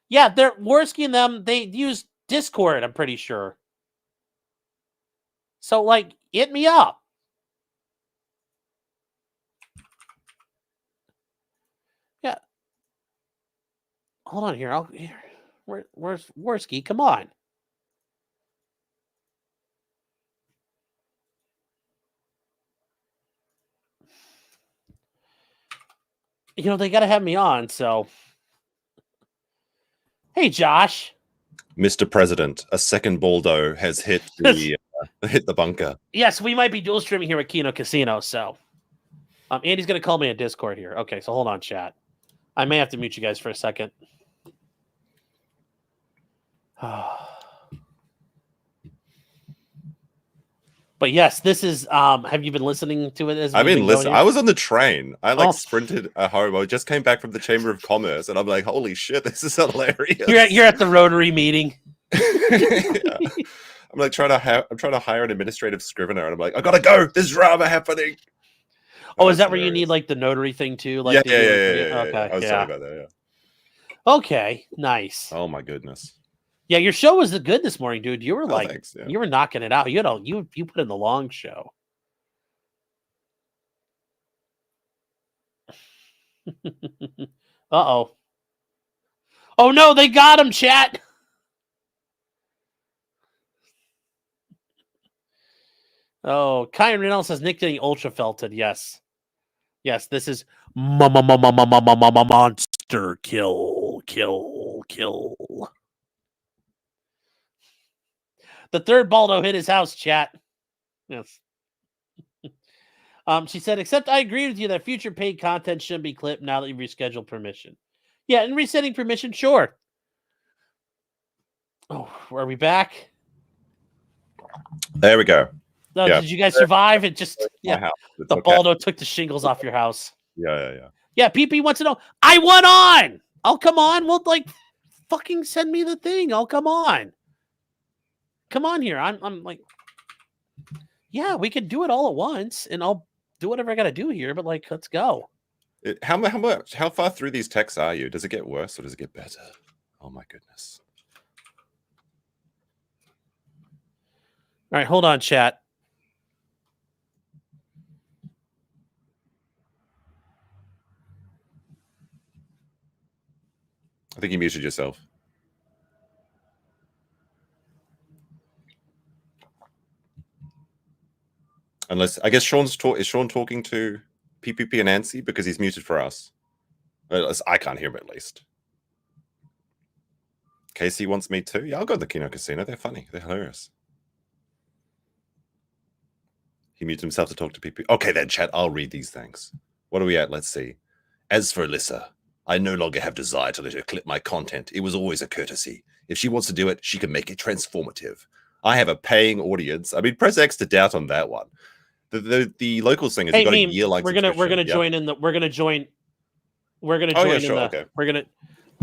Yeah, they're Worski and them. They use Discord, I'm pretty sure. So, like, hit me up. Yeah. Hold on here. Where's Worski? Come on. You know, they got to have me on, so. Hey, Josh. Mr. President, a second Baldo has hit the bunker. Yes, we might be dual streaming here at Keno Casino, so. Andy's going to call me a Discord here. Okay, so hold on, chat. I may have to mute you guys for a second. But yes, this is. Have you been listening to it? I've been listening. I was on the train. I sprinted home. I just came back from the Chamber of Commerce, and I'm like, "Holy shit, this is hilarious!" You're at the Rotary meeting. Yeah. I'm trying to hire an administrative scrivener, and I'm like, "I gotta go. There's drama happening." Oh, is that where you need like the notary thing too? Like yeah. Okay, I was sorry about that. Yeah. Okay, nice. Oh my goodness. Yeah, your show was good this morning, dude. You were thanks, yeah. You were knocking it out. You put in the long show. Uh-oh. Oh no, they got him, chat. Oh, Kyron Renell says Nick getting ultra felted. Yes. Yes, this is monster kill Kill. The third Baldo hit his house, chat. Yes. She said, except I agree with you that future paid content shouldn't be clipped now that you've rescheduled permission. Yeah, and resetting permission, sure. Oh, are we back? There we go. No, Yeah. did you guys survive? It just, My yeah. house. It's The okay. Baldo took the shingles off your house. Yeah. Yeah, PP wants to know. I went on. Oh, come on. Well, like, fucking send me the thing. Oh, come on. Come on here. I'm like, yeah, we could do it all at once, and I'll do whatever I got to do here. But like, let's go. How much? How far through these texts are you? Does it get worse or does it get better? Oh my goodness. All right, hold on, chat. I think you muted yourself. Unless I guess is Sean talking to PPP and Nancy because he's muted for us. I can't hear him at least. Casey wants me too. Yeah, I'll go to the Kino Casino. They're funny. They're hilarious. He muted himself to talk to PP. Okay, then, chat. I'll read these things. What are we at? Let's see. As for Alyssa, I no longer have desire to let her clip my content. It was always a courtesy. If she wants to do it, she can make it transformative. I have a paying audience. I mean, press X to doubt on that one. The local singers, Hey, you got a Meme, year-long we're gonna subscription. join in the we're gonna join Oh, yeah, sure, in the okay.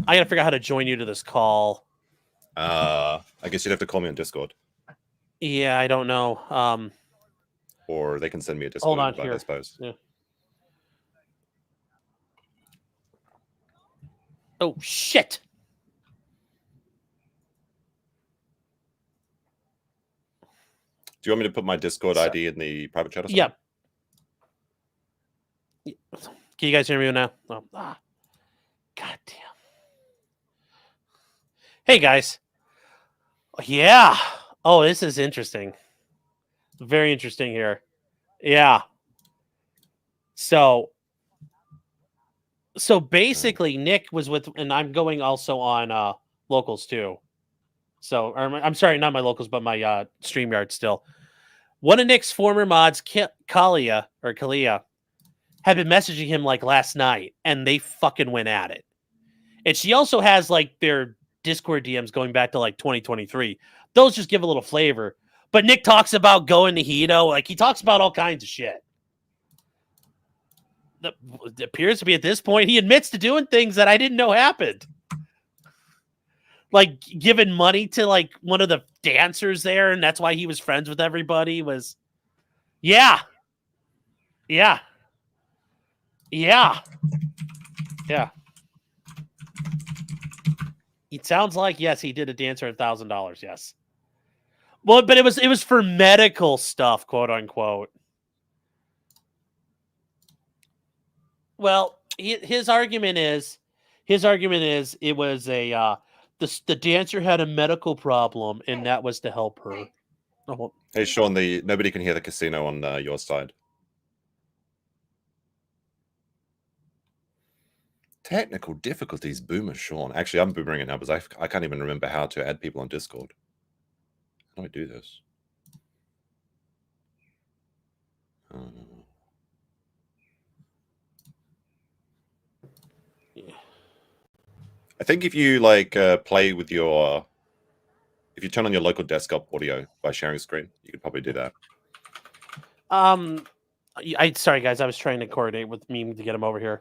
I gotta figure out how to join you to this call. I guess you'd have to call me on Discord. Yeah, I don't know. Or they can send me a Discord hold on invite, here. I suppose. Yeah. Oh shit. Do you want me to put my Discord ID in the private chat or something? Yeah. Can you guys hear me now? Oh, God damn. Hey guys. Yeah. Oh, this is interesting. Very interesting here. Yeah. So basically Nick was with, and I'm going also on locals too. So I'm sorry, not my locals, but my StreamYard still. One of Nick's former mods, Kalia, had been messaging him like last night, and they fucking went at it. And she also has like their Discord DMs going back to like 2023. Those just give a little flavor. But Nick talks about going to Hito. Like, he talks about all kinds of shit. It appears to be at this point, he admits to doing things that I didn't know happened. Like giving money to like one of the dancers there, and that's why he was friends with everybody. Yeah. It sounds like, yes, he did a dancer $1,000. Yes. Well, but it was for medical stuff, quote unquote. Well, his argument is it was a the dancer had a medical problem, and that was to help her. Oh. Hey, Sean, nobody can hear the casino on your side. Technical difficulties, Boomer Sean. Actually, I'm boomering it now because I can't even remember how to add people on Discord. How do I do this? I think if you like play with if you turn on your local desktop audio by sharing screen, you could probably do that. Sorry guys, I was trying to coordinate with Meme to get him over here.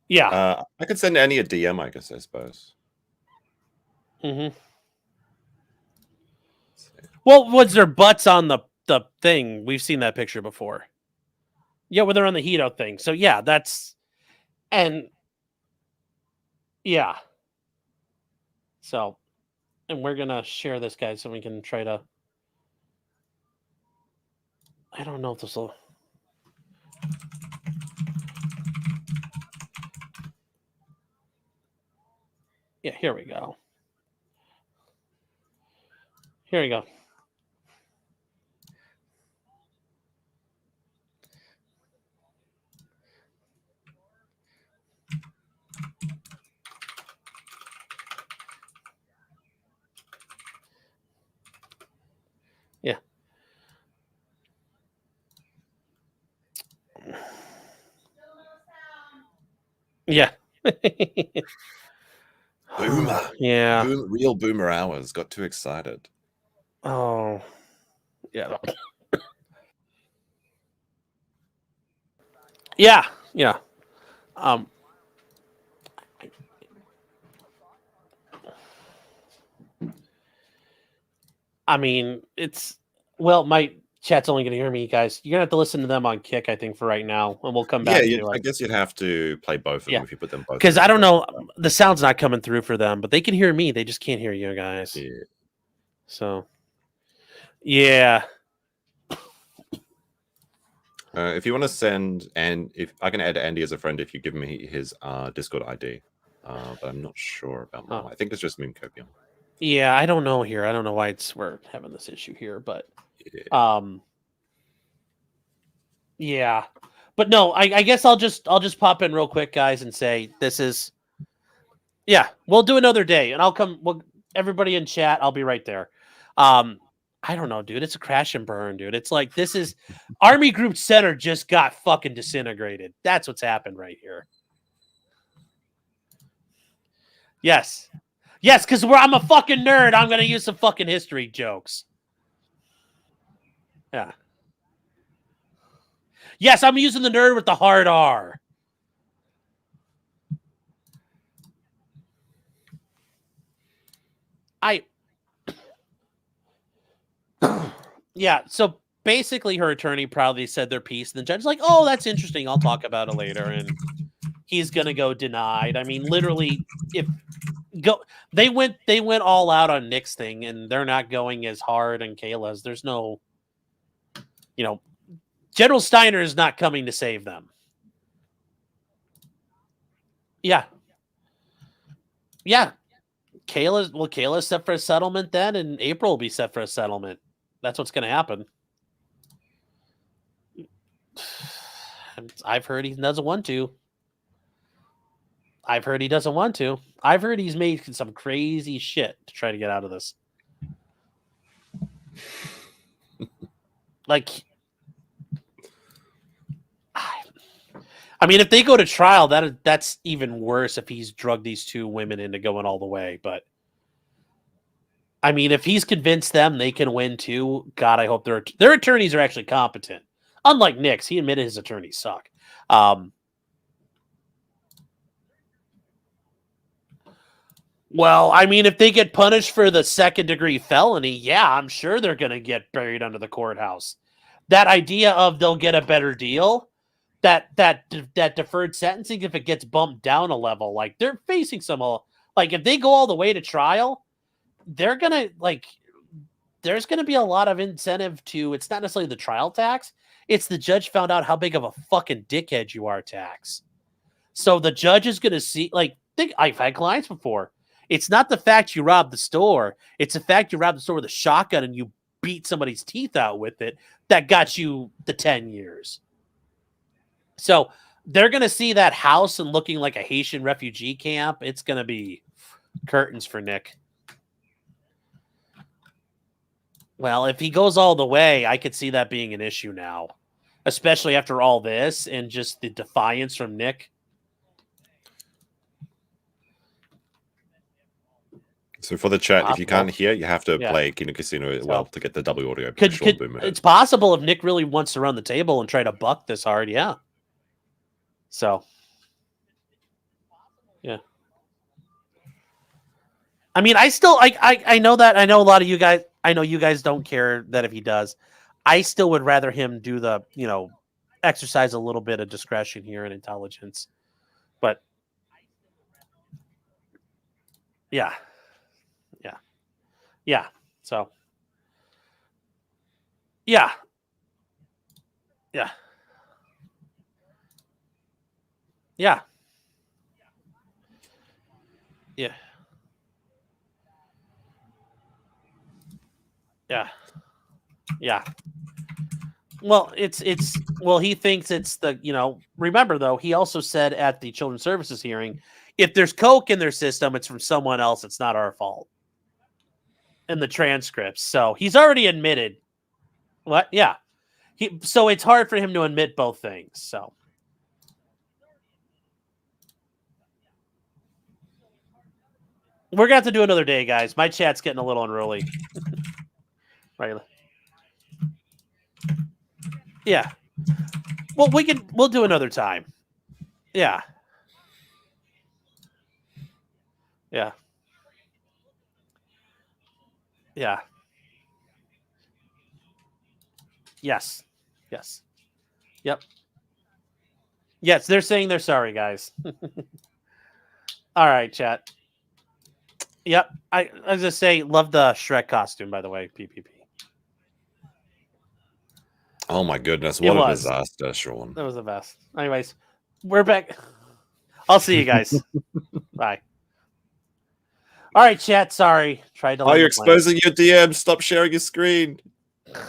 Yeah. I could send Annie a DM, I guess, I suppose. Mm-hmm. Well, was there butts on the thing? We've seen that picture before. Yeah, when they're on the Hito thing. So yeah, yeah. So, and we're gonna share this, guys, so we can try to. I don't know if this will. Yeah, here we go. Here we go. Yeah. Boomer. Yeah. Real boomer hours. Got too excited. Oh. Yeah. Yeah. Yeah. I mean, my chat's only going to hear me, guys. You're going to have to listen to them on Kick, I think, for right now, and we'll come back to I guess you'd have to play both of them if you put them both. Because I don't know, the sound's not coming through for them, but they can hear me. They just can't hear you guys. Yeah. So, yeah. If you want to send, and if I can add Andy as a friend if you give me his Discord ID, but I'm not sure about mine. I think it's just Mooncopium. Yeah, I don't know here. I don't know why we're having this issue here, but yeah. But no, I guess I'll just pop in real quick, guys, and say this is we'll do another day, and I'll come. Everybody in chat, I'll be right there. I don't know, dude. It's a crash and burn, dude. It's like this is Army Group Center just got fucking disintegrated. That's what's happened right here. Yes, because I'm a fucking nerd. I'm gonna use some fucking history jokes. Yeah. Yes, I'm using the nerd with the hard R. Yeah, so basically her attorney proudly said their piece, and the judge's like, oh, that's interesting. I'll talk about it later. And he's gonna go denied. I mean, literally, they went all out on Nick's thing, and they're not going as hard on Kayla's. There's no, General Steiner is not coming to save them. Yeah. Yeah. Kayla's set for a settlement then, and April will be set for a settlement. That's what's going to happen. I've heard he doesn't want to. I've heard he's made some crazy shit to try to get out of this. Like, I mean, if they go to trial, that's even worse if he's drugged these two women into going all the way. But I mean, if he's convinced them they can win too, God, I hope their attorneys are actually competent. Unlike Nick's, he admitted his attorneys suck. Well, I mean, if they get punished for the second-degree felony, yeah, I'm sure they're going to get buried under the courthouse. That idea of they'll get a better deal, that deferred sentencing, if it gets bumped down a level, like they're facing some, like if they go all the way to trial, they're going to there's going to be a lot of incentive to, it's not necessarily the trial tax. It's the judge found out how big of a fucking dickhead you are tax. So the judge is going to see, I've had clients before. It's not the fact you robbed the store. It's the fact you robbed the store with a shotgun and you beat somebody's teeth out with it that got you the 10 years. So they're going to see that house and looking like a Haitian refugee camp. It's going to be curtains for Nick. Well, if he goes all the way, I could see that being an issue now, especially after all this and just the defiance from Nick. So for the chat, if you can't hear, you have to play Kino Casino as well to get the double audio. It's possible if Nick really wants to run the table and try to buck this hard, yeah. So, yeah. I mean, I know that. I know a lot of you guys. I know you guys don't care that if he does. I still would rather him do the, exercise a little bit of discretion here and intelligence. But, yeah. Yeah. So, yeah. Yeah. Yeah. Yeah. Yeah. Yeah. Well, he thinks it's the, remember though, he also said at the Children's Services hearing, if there's coke in their system, it's from someone else. It's not our fault. In the transcripts. So he's already admitted. What? Yeah. So it's hard for him to admit both things. So. We're gonna have to do another day, guys. My chat's getting a little unruly. Right. Yeah. Well, we'll do another time. Yeah. Yeah. Yeah. Yes. Yes. Yep. Yes, they're saying they're sorry, guys. All right, chat. Yep. I was just say, love the Shrek costume, by the way. PPP. Oh my goodness, It what a was. disaster, Sean. That was the best. Anyways, we're back. I'll see you guys. Bye. All right, chat. Sorry. Tried to. Oh, land you're the plane. exposing your DM. Stop sharing your screen.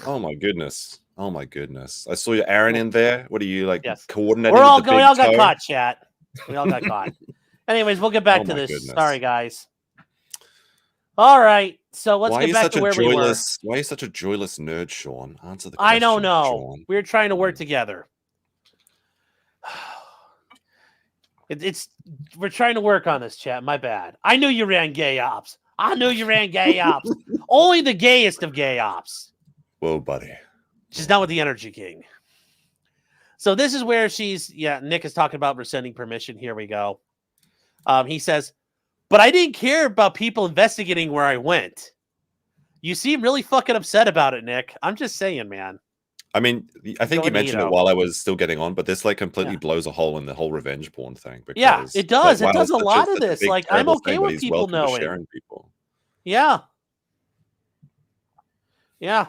Oh my goodness. Oh my goodness. I saw your Aaron in there. What are you like Yes. coordinating? We're with all the we big all got toe? caught, chat. We all got caught. Anyways, we'll get back Oh to my this. goodness. Sorry, guys. All right. So let's Why are get you back such to a where we were. joyless? Why are you such a joyless nerd, Sean? Answer the question. I don't know. Sean. We're trying to work together. We're trying to work on this, chat. My bad. I knew you ran gay ops. I knew you ran gay ops. Only the gayest of gay ops. Whoa, buddy. She's not with the Energy King. So this is where Nick is talking about rescinding permission. Here we go. He says, but I didn't care about people investigating where I went. You seem really fucking upset about it, Nick. I'm just saying, man. I mean, I think you mentioned it while I was still getting on, but this like completely blows a hole in the whole revenge porn thing. Because, yeah, it does. Like, it does a lot of such a this. big, Like, I'm okay thing, with people knowing. sharing people. Yeah. Yeah.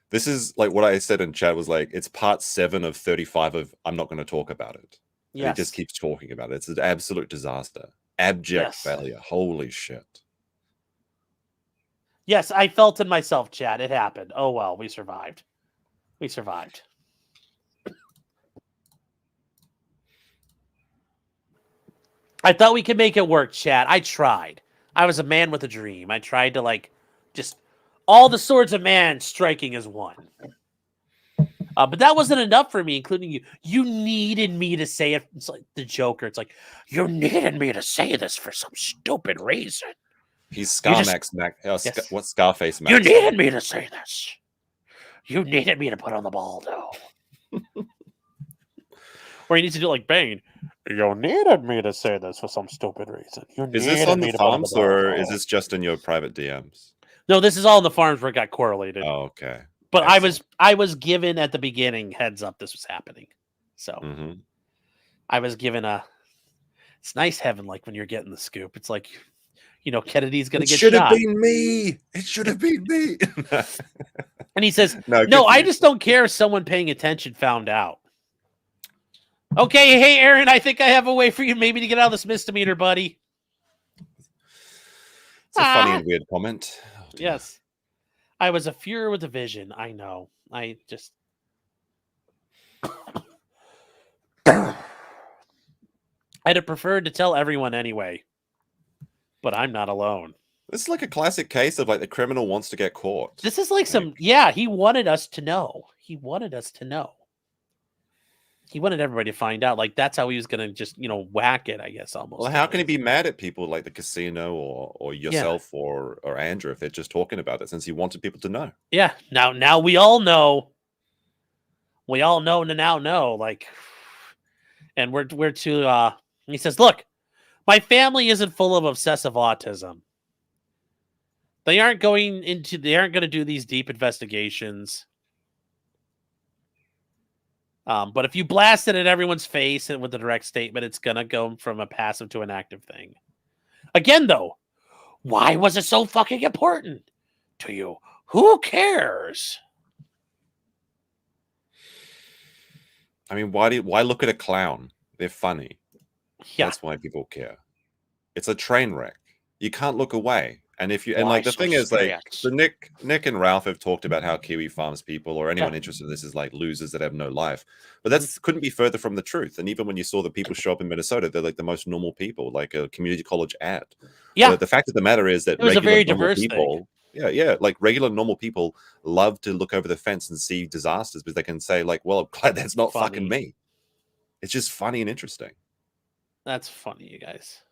This is like what I said in chat was like, it's part 7 of 35 of I'm not going to talk about it. Yeah. He just keeps talking about it. It's an absolute disaster. Abject failure. Holy shit. Yes, I felt it myself, chat. It happened. Oh, well, we survived. We survived. I thought we could make it work, chat. I tried. I was a man with a dream. I tried to, like, just all the swords of man striking as one. But that wasn't enough for me, including you. You needed me to say it. It's like the Joker. It's like, you needed me to say this for some stupid reason. He's Scarface Max. What's Scarface Max? You needed me to say this. You needed me to put on the ball, though. Or you need to do like Bane. You needed me to say this for some stupid reason. Is this on the farms or is this just in your private DMs? No, this is all in the farms where it got correlated. Oh, okay. But I was given at the beginning heads up this was happening. So I was given it's nice having like when you're getting the scoop. It's like, you know, Kennedy's gonna get shot. It should have been me. It should have been me. And he says, no, I just don't care if someone paying attention found out. Okay, hey Aaron, I think I have a way for you maybe to get out of this misdemeanor, buddy. It's a funny and weird comment. Oh, yes. I was a furor with a vision. I know. I just I'd have preferred to tell everyone anyway. But I'm not alone. This is like a classic case of like the criminal wants to get caught. This is like he wanted us to know. He wanted us to know. He wanted everybody to find out. Like, that's how he was going to just, you know, whack it, I guess, almost. Well, how can he be mad at people like the casino or yourself or Andrew if they're just talking about it since he wanted people to know? Yeah. Now we all know. We all know to now know. Like, and we're to, he says, look, my family isn't full of obsessive autism. They aren't going to do these deep investigations. But if you blast it in everyone's face and with a direct statement, it's going to go from a passive to an active thing. Again, though, why was it so fucking important to you? Who cares? I mean, why look at a clown? They're funny. Yeah. That's why people care. It's a train wreck. You can't look away. And if you like the thing is like so Nick and Ralph have talked about how Kiwi Farms people or anyone interested in this is like losers that have no life. But that's couldn't be further from the truth. And even when you saw the people show up in Minnesota, they're like the most normal people, like a community college ad. Yeah. The fact of the matter is that it was a very diverse people, like regular normal people love to look over the fence and see disasters because they can say like, well, I'm glad that's not fucking me. It's just funny and interesting. That's funny, you guys.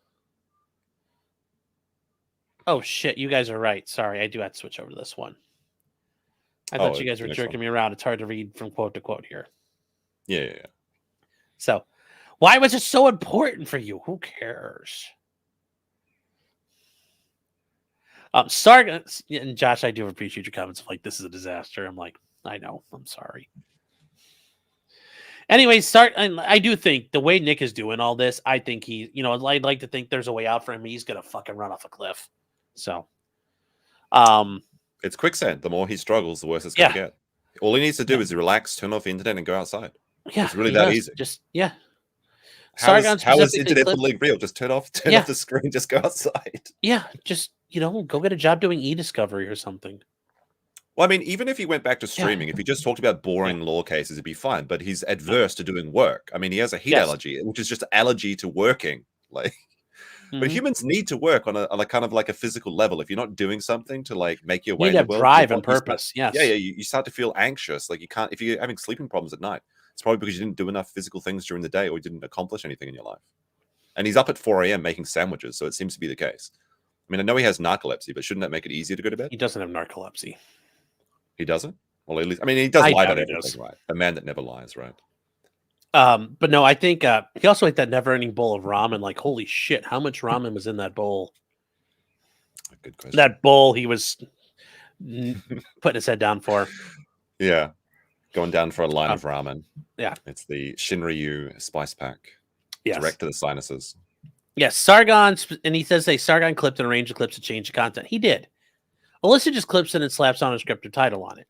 Oh shit, you guys are right. Sorry, I do have to switch over to this one. I thought you guys the were next jerking one. me around. It's hard to read from quote to quote here. Yeah. So, why was it so important for you? Who cares? Sargon and Josh, I do appreciate your comments. Like, this is a disaster. I'm like, I know. I'm sorry. Anyway, I do think the way Nick is doing all this, I think I'd like to think there's a way out for him. He's gonna fucking run off a cliff. So, It's quicksand. The more he struggles, the worse it's going to get. All he needs to do is relax, turn off the internet, and go outside. Yeah, it's really that easy. Just How is specifically internet clip- bullying real? Just turn off the screen, just go outside. Yeah, just go get a job doing e-discovery or something. Well, I mean, even if he went back to streaming, if he just talked about boring law cases, it'd be fine. But he's adverse to doing work. I mean, he has a heat allergy, which is just allergy to working. Like, but humans need to work on a kind of like a physical level. If you're not doing something to like make your way in the world, drive and purpose. You start to feel anxious. Like you can't, if you're having sleeping problems at night, it's probably because you didn't do enough physical things during the day or you didn't accomplish anything in your life. And he's up at 4 a.m. making sandwiches, so it seems to be the case. I mean, I know he has narcolepsy, but shouldn't that make it easier to go to bed? He doesn't have narcolepsy. He doesn't? Well, at least, I mean, he does lie about doubt he everything, right? A man that never lies, right? But no, I think he also ate that never-ending bowl of ramen. Like, holy shit, how much ramen was in that bowl? Good question. That bowl he was putting his head down for. Yeah, going down for a line of ramen. Yeah, it's the Shinryu spice pack. Yes, direct to the sinuses. Yes, Sargon, and he says, Sargon clipped and arranged the clips to change the content. He did. Alyssa just clips it and slaps on a scripted title on it.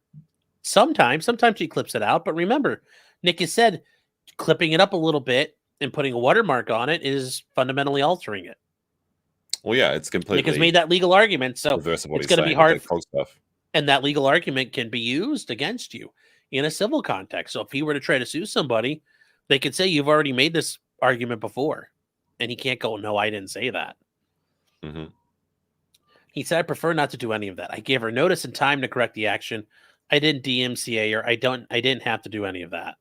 Sometimes she clips it out, but remember, Nick has said clipping it up a little bit and putting a watermark on it is fundamentally altering it. Well, yeah, it's completely. Nick has made that legal argument, so it's going to be hard. And that legal argument can be used against you in a civil context. So if he were to try to sue somebody, they could say you've already made this argument before, and he can't go, no, I didn't say that. Mm-hmm. He said, I prefer not to do any of that. I gave her notice and time to correct the action. I didn't DMCA her. I didn't have to do any of that.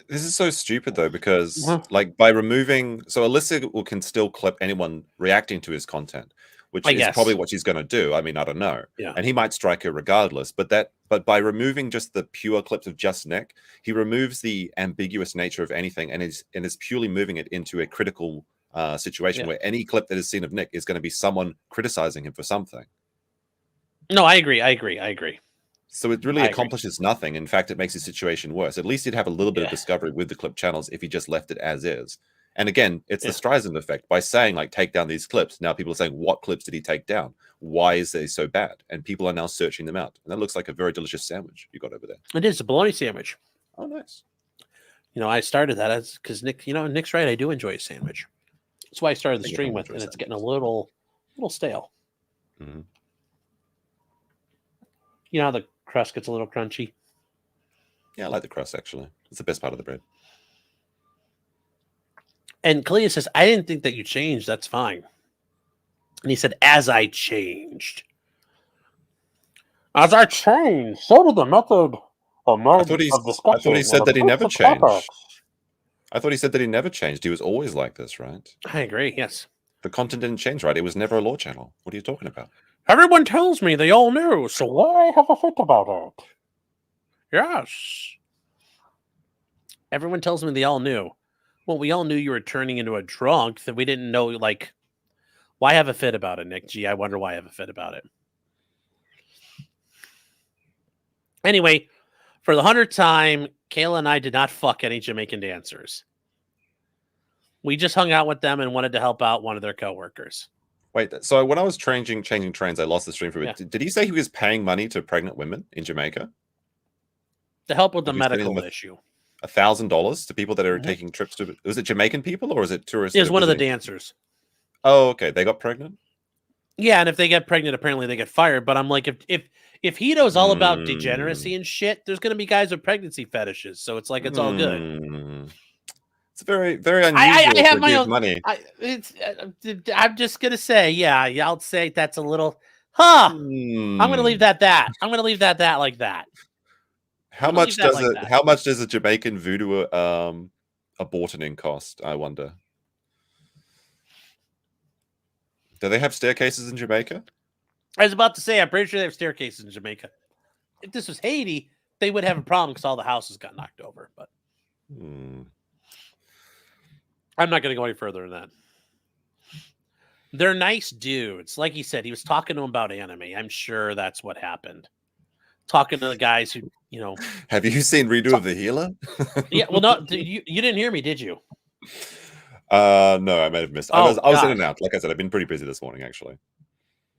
This is so stupid though, because like by removing, so Alyssa can still clip anyone reacting to his content, which is probably what she's going to do. I mean, I don't know. Yeah. And he might strike her regardless, but by removing just the pure clips of just Nick, he removes the ambiguous nature of anything and is purely moving it into a critical situation where any clip that is seen of Nick is going to be someone criticizing him for something. No, I agree. So it really accomplishes nothing. In fact, it makes the situation worse. At least he'd have a little bit of discovery with the clip channels if he just left it as is. And again, it's the Streisand effect. By saying, like, take down these clips, now people are saying, what clips did he take down? Why is they so bad? And people are now searching them out. And that looks like a very delicious sandwich you got over there. It is a bologna sandwich. Oh, nice. I started that because Nick, Nick's right. I do enjoy a sandwich. That's why I started the stream with, and it's getting a little stale. Mm-hmm. You know how the crust gets a little crunchy? Yeah, I like the crust, actually. It's the best part of the bread. And Kalia says, I didn't think that you changed. That's fine. And he said, as I changed. As I changed, so did the method of discussion. I thought he said that he never changed. I thought he said that he never changed. He was always like this, right? I agree, yes. The content didn't change, right? It was never a law channel. What are you talking about? Everyone tells me they all knew, so why have a fit about it? Yes. Everyone tells me they all knew. Well, we all knew you were turning into a drunk, that we didn't know, like, why have a fit about it, Nick? Gee, I wonder why I have a fit about it. Anyway, for the 100th time, Kayla and I did not fuck any Jamaican dancers. We just hung out with them and wanted to help out one of their coworkers. Wait, so when I was changing trains, I lost the stream for a bit. Yeah. Did he say he was paying money to pregnant women in Jamaica? To help with the medical issue. $1,000 to people that are taking trips to... Was it Jamaican people or was it tourists? It was one of the dancers. Oh, okay. They got pregnant? Yeah, and if they get pregnant, apparently they get fired. But I'm like, if he knows all about degeneracy and shit, there's going to be guys with pregnancy fetishes. So it's like, it's all good. It's very, very unusual to give money. I'm just going to say, yeah, I'll say that's a little, I'm going to leave that I'm going to leave that like that. How much does a Jamaican voodoo abortioning cost, I wonder? Do they have staircases in Jamaica? I was about to say, I'm pretty sure they have staircases in Jamaica. If this was Haiti, they would have a problem because all the houses got knocked over. But I'm not going to go any further than that. They're nice dudes. Like he said, he was talking to him about anime. I'm sure that's what happened. Talking to the guys who, Have you seen Redo of the Healer? Yeah, well, no, you didn't hear me, did you? No, I might have missed. I was in gosh. and out. Like I said, I've been pretty busy this morning, actually.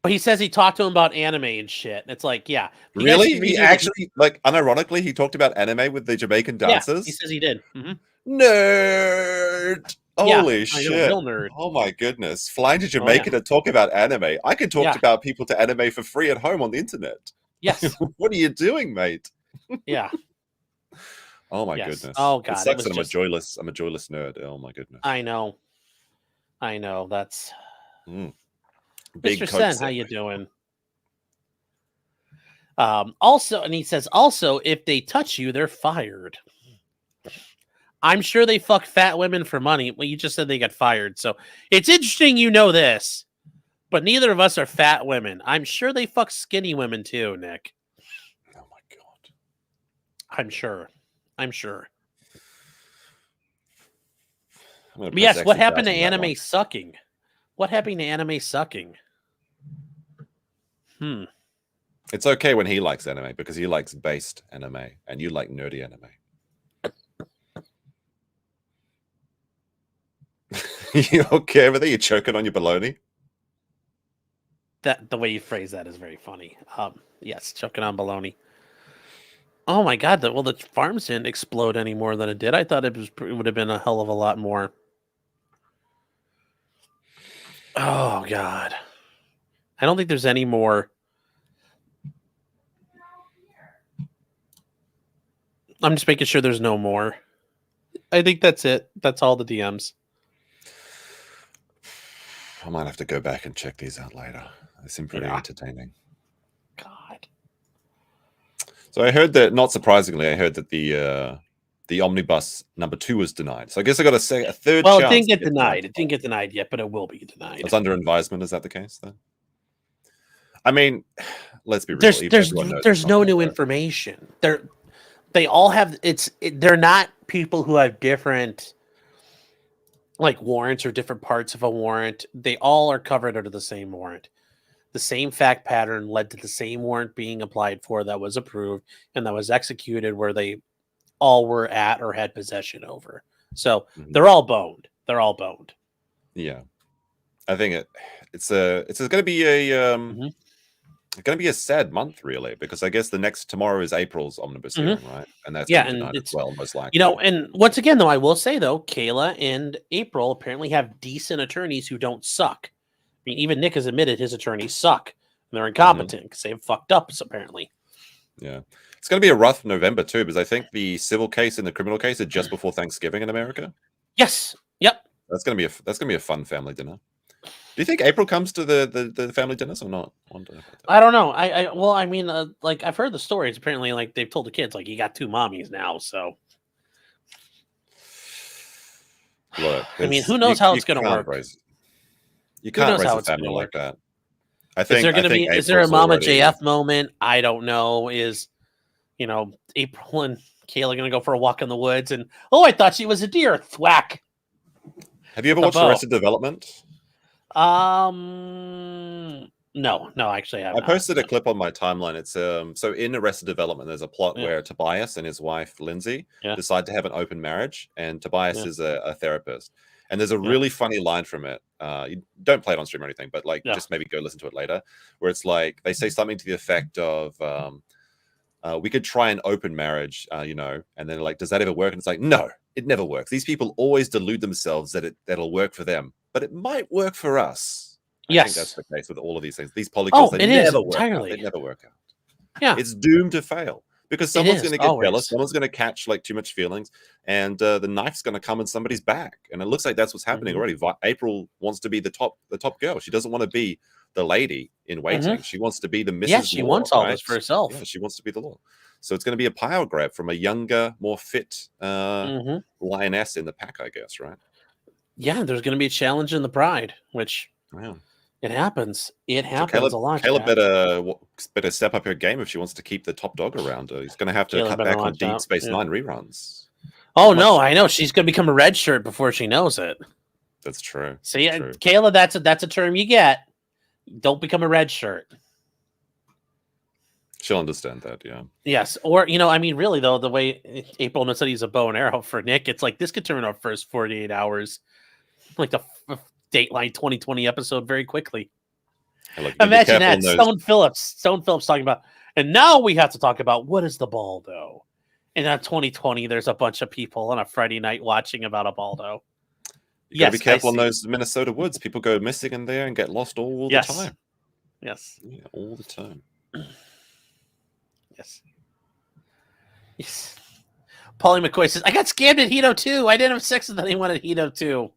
But he says he talked to him about anime and shit. It's like, yeah. You guys Really? can He redo actually, like, unironically, he talked about anime with the Jamaican dancers? Yeah, he says he did. Mhm. Nerd! Yeah, Holy I know, shit. real nerd. Oh my goodness. Flying to Jamaica to talk about anime. I could talk Yeah. about people to anime for free at home on the internet. Yes. What are you doing, mate? Yeah. Oh my Yes. goodness. Oh, It God, it sucks was that just- I'm a joyless nerd. Oh my goodness. I know. That's Big Mr. Coke Sen, set. how you doing? Also, and he says, also, if they touch you, they're fired. I'm sure they fuck fat women for money. Well, you just said they got fired. So it's interesting you know this, but neither of us are fat women. I'm sure they fuck skinny women too, Nick. Oh my god. I'm sure. I'm gonna But yes, press what exit happened to out on that anime one. sucking? What happened to anime sucking? It's okay when he likes anime because he likes based anime and you like nerdy anime. You okay over there? You choking on your baloney? That the way you phrase that is very funny. Yes, choking on baloney. Oh my god! The farms didn't explode any more than it did. I thought it would have been a hell of a lot more. Oh god! I don't think there's any more. I'm just making sure there's no more. I think that's it. That's all the DMs. I might have to go back and check these out later. They seem pretty entertaining. God. So I heard that, not surprisingly, the omnibus number 2 was denied. So I guess I got a third Well, chance. it didn't get denied. It didn't get denied yet, but it will be denied. It's under advisement. Is that the case then? I mean, let's be real. There's no new information. They all have they're not people who have different like warrants or different parts of a warrant. They all are covered under the same warrant. The same fact pattern led to the same warrant being applied for that was approved and that was executed where they all were at or had possession over. So they're all boned. They're all boned. Yeah. I think it's going to be a sad month, really, because I guess the next tomorrow is April's omnibus hearing, right? And that's and it's well, most likely. And once again, though, I will say though, Kayla and April apparently have decent attorneys who don't suck. I mean, even Nick has admitted his attorneys suck. And they're incompetent because they've fucked up, apparently. Yeah. It's going to be a rough November, too, because I think the civil case and the criminal case are just before Thanksgiving in America. Yes. Yep. That's going to be a fun family dinner. Do you think April comes to the family dinners or not? I don't know. I mean, like I've heard the stories. Apparently, like they've told the kids, like you got 2 mommies now. So, look, I mean, who knows how it's going to work? You can't raise a family like that. I think. Is there a Mama JF moment? I don't know. Is April and Kayla going to go for a walk in the woods? And I thought she was a deer. Thwack. Have you ever watched Arrested Development? No, actually, I posted a clip on my timeline. It's so in Arrested Development, there's a plot where Tobias and his wife Lindsay decide to have an open marriage, and Tobias is a therapist. And there's a really funny line from it. You don't play it on stream or anything, but just maybe go listen to it later, where it's like they say something to the effect of, "We could try an open marriage, and then like, does that ever work?" And it's like, no, it never works. These people always delude themselves that that'll work for them, but it might work for us. I think that's the case with all of these things. These polycules, they never work out. They never work out. Yeah, it's doomed to fail. Because someone's going to get jealous, someone's going to catch like too much feelings, and the knife's going to come in somebody's back. And it looks like that's what's happening already. April wants to be the top girl. She doesn't want to be the lady in waiting. She wants to be the Mrs. Yeah, she wants all this for herself. Yeah, she wants to be the law. So it's going to be a power grab from a younger, more fit lioness in the pack, I guess, right? Yeah, there's going to be a challenge in the pride, which It happens. It So happens a lot. Caleb Jack. better step up her game if she wants to keep the top dog around her. He's going to have to Caleb cut better back on watch Deep out. Space Yeah. Nine reruns. Oh Much- no, I know she's gonna become a red shirt before she knows it. That's true. See, That's true. Kayla, that's a term you get. Don't become a red shirt. She'll understand that, yeah. Yes, or I mean, really though, the way April knows that he's a bow and arrow for Nick, it's like this could turn our first 48 hours, like the Dateline 2020 episode, very quickly. Hey, look, you gotta be Imagine careful that. in those- Stone Phillips talking about, and now we have to talk about what is the Baldo. And on 2020, there's a bunch of people on a Friday night watching about a Baldo. You gotta be Yes, I careful in see. those Minnesota woods. People go missing in there and get lost all the Yes. time. Yes. Yeah, all the time. Yes. Yes. Paulie McCoy says, I got scammed at Hito too. I didn't have sex with anyone at Hito too.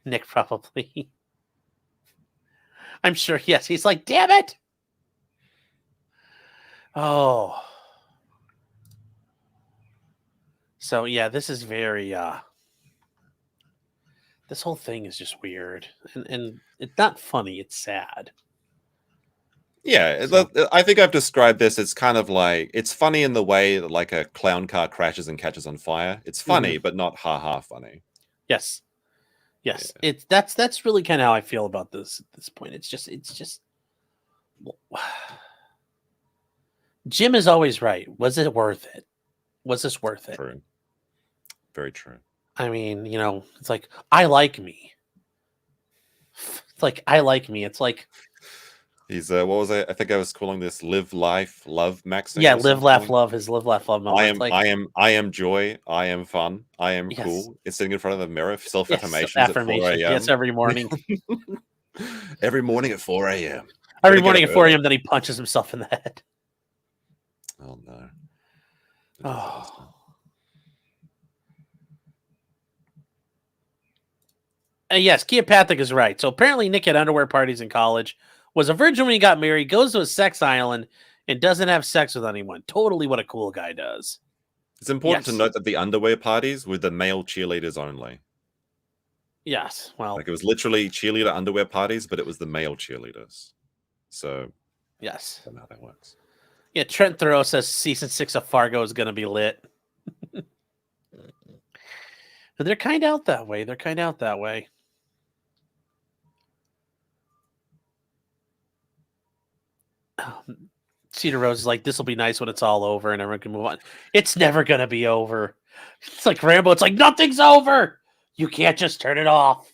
Nick probably. I'm sure, yes. He's like, damn it. Oh. So yeah, this is very this whole thing is just weird. And it's not funny, it's sad. Yeah, So- I think I've described this. It's kind of like it's funny in the way that like a clown car crashes and catches on fire. It's funny, but not ha funny. Yes. Yes. It's that's really kind of how I feel about this at this point. It's just Jim is always right. Was it worth it? Was this worth it? True. Very true. I mean, it's like I like me. It's like I like me. It's like He's what was I think I was calling this live life love maxing. yeah, or live, laugh, something? love. His live, laugh, love moment. I It's am like, I am joy. I am fun. I am Yes. cool. It's sitting in front of the mirror, self yes, affirmations at 4 affirmation. a.m. Yes, every morning. Every morning at 4 a.m. Every Gotta get morning up at 4 early. a.m. Then he punches himself in the head. Oh no. Oh. Yes, Kia Pathak is right. So apparently Nick had underwear parties in college, was a virgin when he got married, goes to a sex island, and doesn't have sex with anyone. Totally what a cool guy does. It's important to Yes. note that the underwear parties were the male cheerleaders only. Yes. Well, Like it was literally cheerleader underwear parties, but it was the male cheerleaders. So yes. I don't know how that works. Yeah, Trent Thoreau says season 6 of Fargo is going to be lit. They're kind of out that way. They're kind of out that way. Cedar Rose is like, this will be nice when it's all over and everyone can move on. It's never going to be over. It's like Rambo. It's like, nothing's over. You can't just turn it off.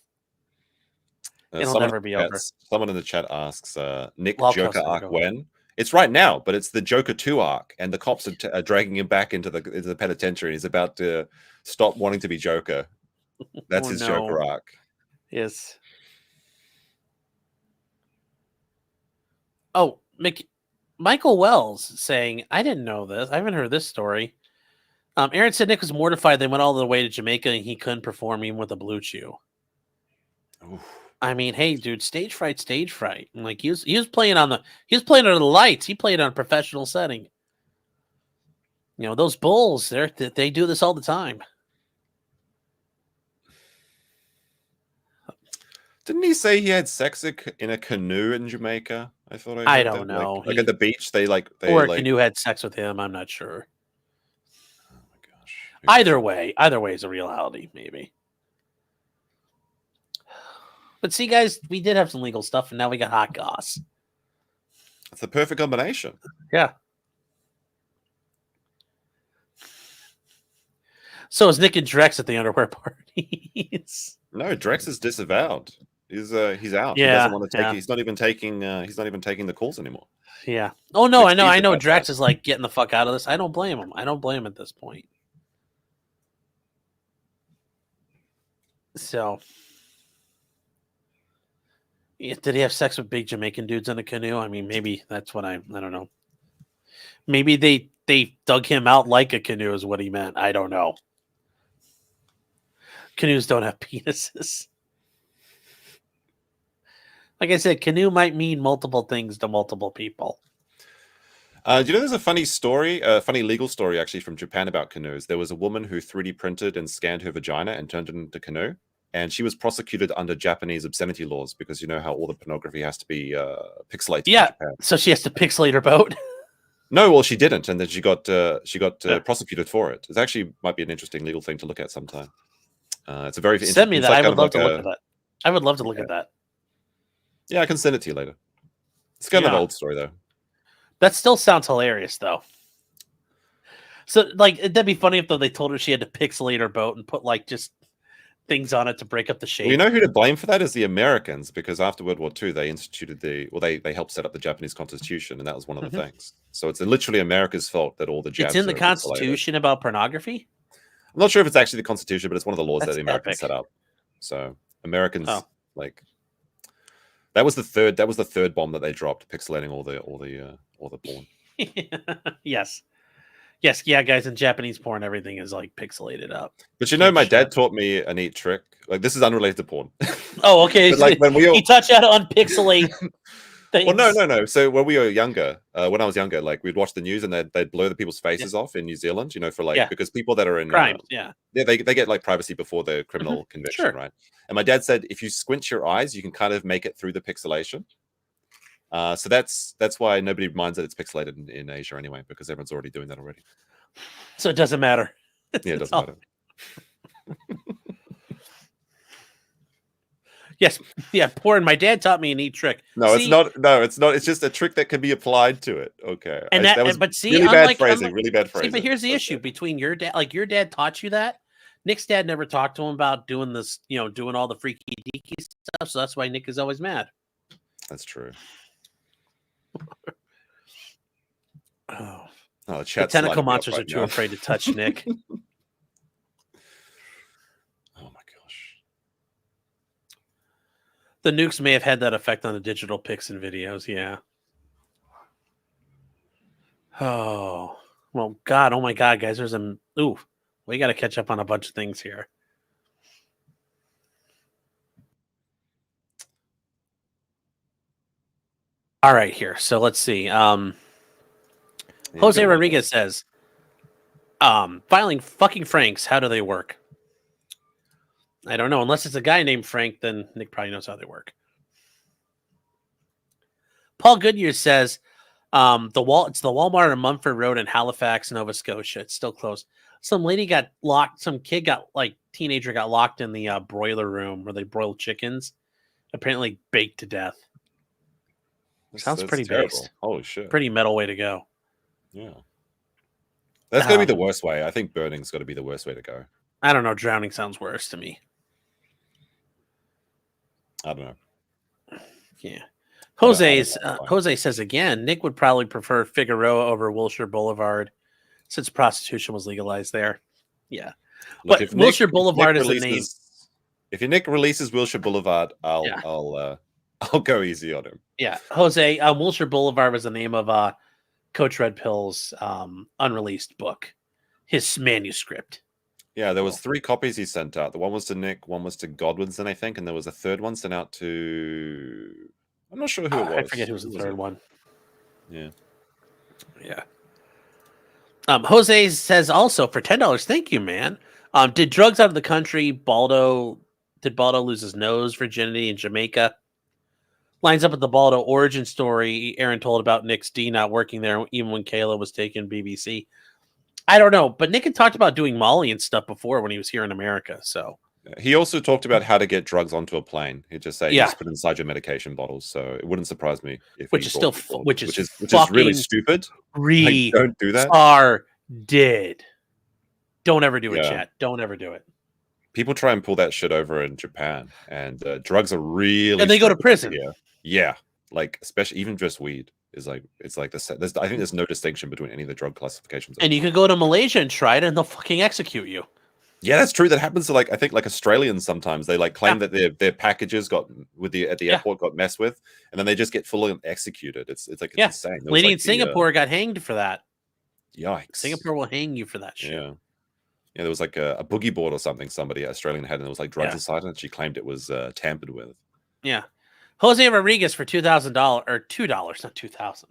It'll never be over. Someone in the chat asks, Nick Well, Joker Costa, arc go. when? It's right now, but it's the Joker 2 arc, and the cops are dragging him back into the penitentiary. And he's about to stop wanting to be Joker. That's Oh, his no. Joker arc. Yes. Oh, Michael Wells saying, I didn't know this. I haven't heard this story. Aaron said Nick was mortified. They went all the way to Jamaica and he couldn't perform even with a blue chew. Oof. I mean, hey, dude, stage fright. And like he was playing under the lights. He played on a professional setting. Those bulls, they do this all the time. Didn't he say he had sex in a canoe in Jamaica? I thought I I heard don't that. know. Like at the beach, they Or a canoe had sex with him. I'm not sure. Oh my gosh. Either way is a reality, maybe. But see, guys, we did have some legal stuff, and now we got hot goss. It's the perfect combination. Yeah. So is Nick and Drex at the underwear parties. No, Drex is disavowed. He's out. He Yeah, doesn't want to take. yeah. He's not even taking the calls anymore. Yeah. Oh no, Which I he's know. about Drex that. is like getting the fuck out of this. I don't blame him. At this point. So, yeah, did he have sex with big Jamaican dudes in a canoe? I mean, maybe that's what I don't know. Maybe they dug him out like a canoe is what he meant. I don't know. Canoes don't have penises. Like I said, canoe might mean multiple things to multiple people. Do you know there's a funny story, a funny legal story actually from Japan about canoes? There was a woman who 3D printed and scanned her vagina and turned it into a canoe. and she was prosecuted under Japanese obscenity laws because you know how all the pornography has to be pixelated in Yeah. Japan. So she has to pixelate her boat. No, well, she didn't, and then she got prosecuted for it. It actually might be an interesting legal thing to look at sometime. It's a very Send me it's that. like I kind would of love like to look at that. I would love to look Yeah. at that. Yeah, I can send it to you later. It's kind of Yeah. an old story though. That still sounds hilarious, though. So, like, that'd be funny if though they told her she had to pixelate her boat and put like just things on it to break up the shape. Well, you know who to blame for that is the Americans, because after World War II, they instituted they helped set up the Japanese Constitution, and that was one of the things. So it's literally America's fault that all the jabs It's in the are pixelated. Constitution about pornography. I'm not sure if it's actually the Constitution, but it's one of the laws That's that the Americans epic. set up. So Americans Oh. that was the third bomb that they dropped, pixelating all the porn. Yes. Yeah, guys. In Japanese porn, everything is like pixelated up. But you know, my Can't dad shut. taught me a neat trick. Like, this is unrelated to porn. Oh, okay. But like when we all He taught you how to unpixelate things. Well, no. So when we were younger, when I was younger, like we'd watch the news and they'd blur the people's faces off in New Zealand, you know, for like because people that are in Crimes. they get like privacy before the criminal conviction, Sure. right? And my dad said if you squint your eyes, you can kind of make it through the pixelation. So that's why nobody minds that it's pixelated in Asia anyway, because everyone's already doing that already. So it doesn't matter. Yeah, it doesn't matter. Yes, yeah, porn. My dad taught me a neat trick. No, it's not. No, it's not. It's just a trick that can be applied to it. Okay, And that was but see, really bad phrasing. Really bad phrasing. See, but here's the issue between your dad. Like your dad taught you that. Nick's dad never talked to him about doing this. You know, doing all the freaky deaky stuff. So that's why Nick is always mad. That's true. Oh, the the tentacle monsters are too afraid to touch Nick. Oh my gosh. The nukes may have had that effect on the digital pics and videos. Yeah. Oh, well, God. Oh my God, guys. There's a we got to catch up on a bunch of things here. All right, here. So let's see. Jose Rodriguez says, filing fucking Franks, how do they work? I don't know. Unless it's a guy named Frank, then Nick probably knows how they work. Paul Goodyear says, it's the Walmart on Mumford Road in Halifax, Nova Scotia. It's still closed. Some lady got locked. Some kid teenager got locked in the broiler room where they broil chickens. Apparently baked to death. Sounds pretty terrible. based. Holy shit. Pretty metal way to go. Yeah. That's going to be the worst way. I think burning's got to be the worst way to go. I don't know. Drowning sounds worse to me. I don't know. Yeah. Jose says again, Nick would probably prefer Figueroa over Wilshire Boulevard since prostitution was legalized there. Yeah. Look, but Wilshire Boulevard is the name. If Nick releases Wilshire Boulevard, I'll go easy on him. Yeah. Jose, Wilshire Boulevard was the name of Coach Red Pill's unreleased book, his manuscript. Yeah, there was 3 copies he sent out. The one was to Nick, one was to Godwinson, I think, and there was a third one sent out to... I'm not sure who it was. I forget who was the third one. Yeah. Yeah. Jose says also for $10, thank you, man. Did drugs out of the country, did Baldo lose his nose, virginity in Jamaica? Lines up with the Baldo origin story Aaron told about Nick's D not working there even when Kayla was taking BBC. I don't know, but Nick had talked about doing Molly and stuff before when he was here in America. So he also talked about how to get drugs onto a plane. He'd just say, just put inside your medication bottles. So it wouldn't surprise me if which is really stupid. Don't do that. Did. Don't ever do it, chat. Don't ever do it. People try and pull that shit over in Japan, and drugs are really. And they go to prison. Yeah, like especially even just weed is like it's like I think there's no distinction between any of the drug classifications. And you could go to Malaysia and try it, and they'll fucking execute you. Yeah, that's true. That happens to I think Australians sometimes. They claim that their packages got at the airport got messed with, and then they just get fully executed. It's insane. Lady in Singapore got hanged for that. Yikes! Singapore will hang you for that shit. Yeah, there was like a boogie board or something somebody Australian had, and there was like drugs inside, and she claimed it was tampered with. Yeah. Jose Rodriguez for $2,000 or $2, not 2,000,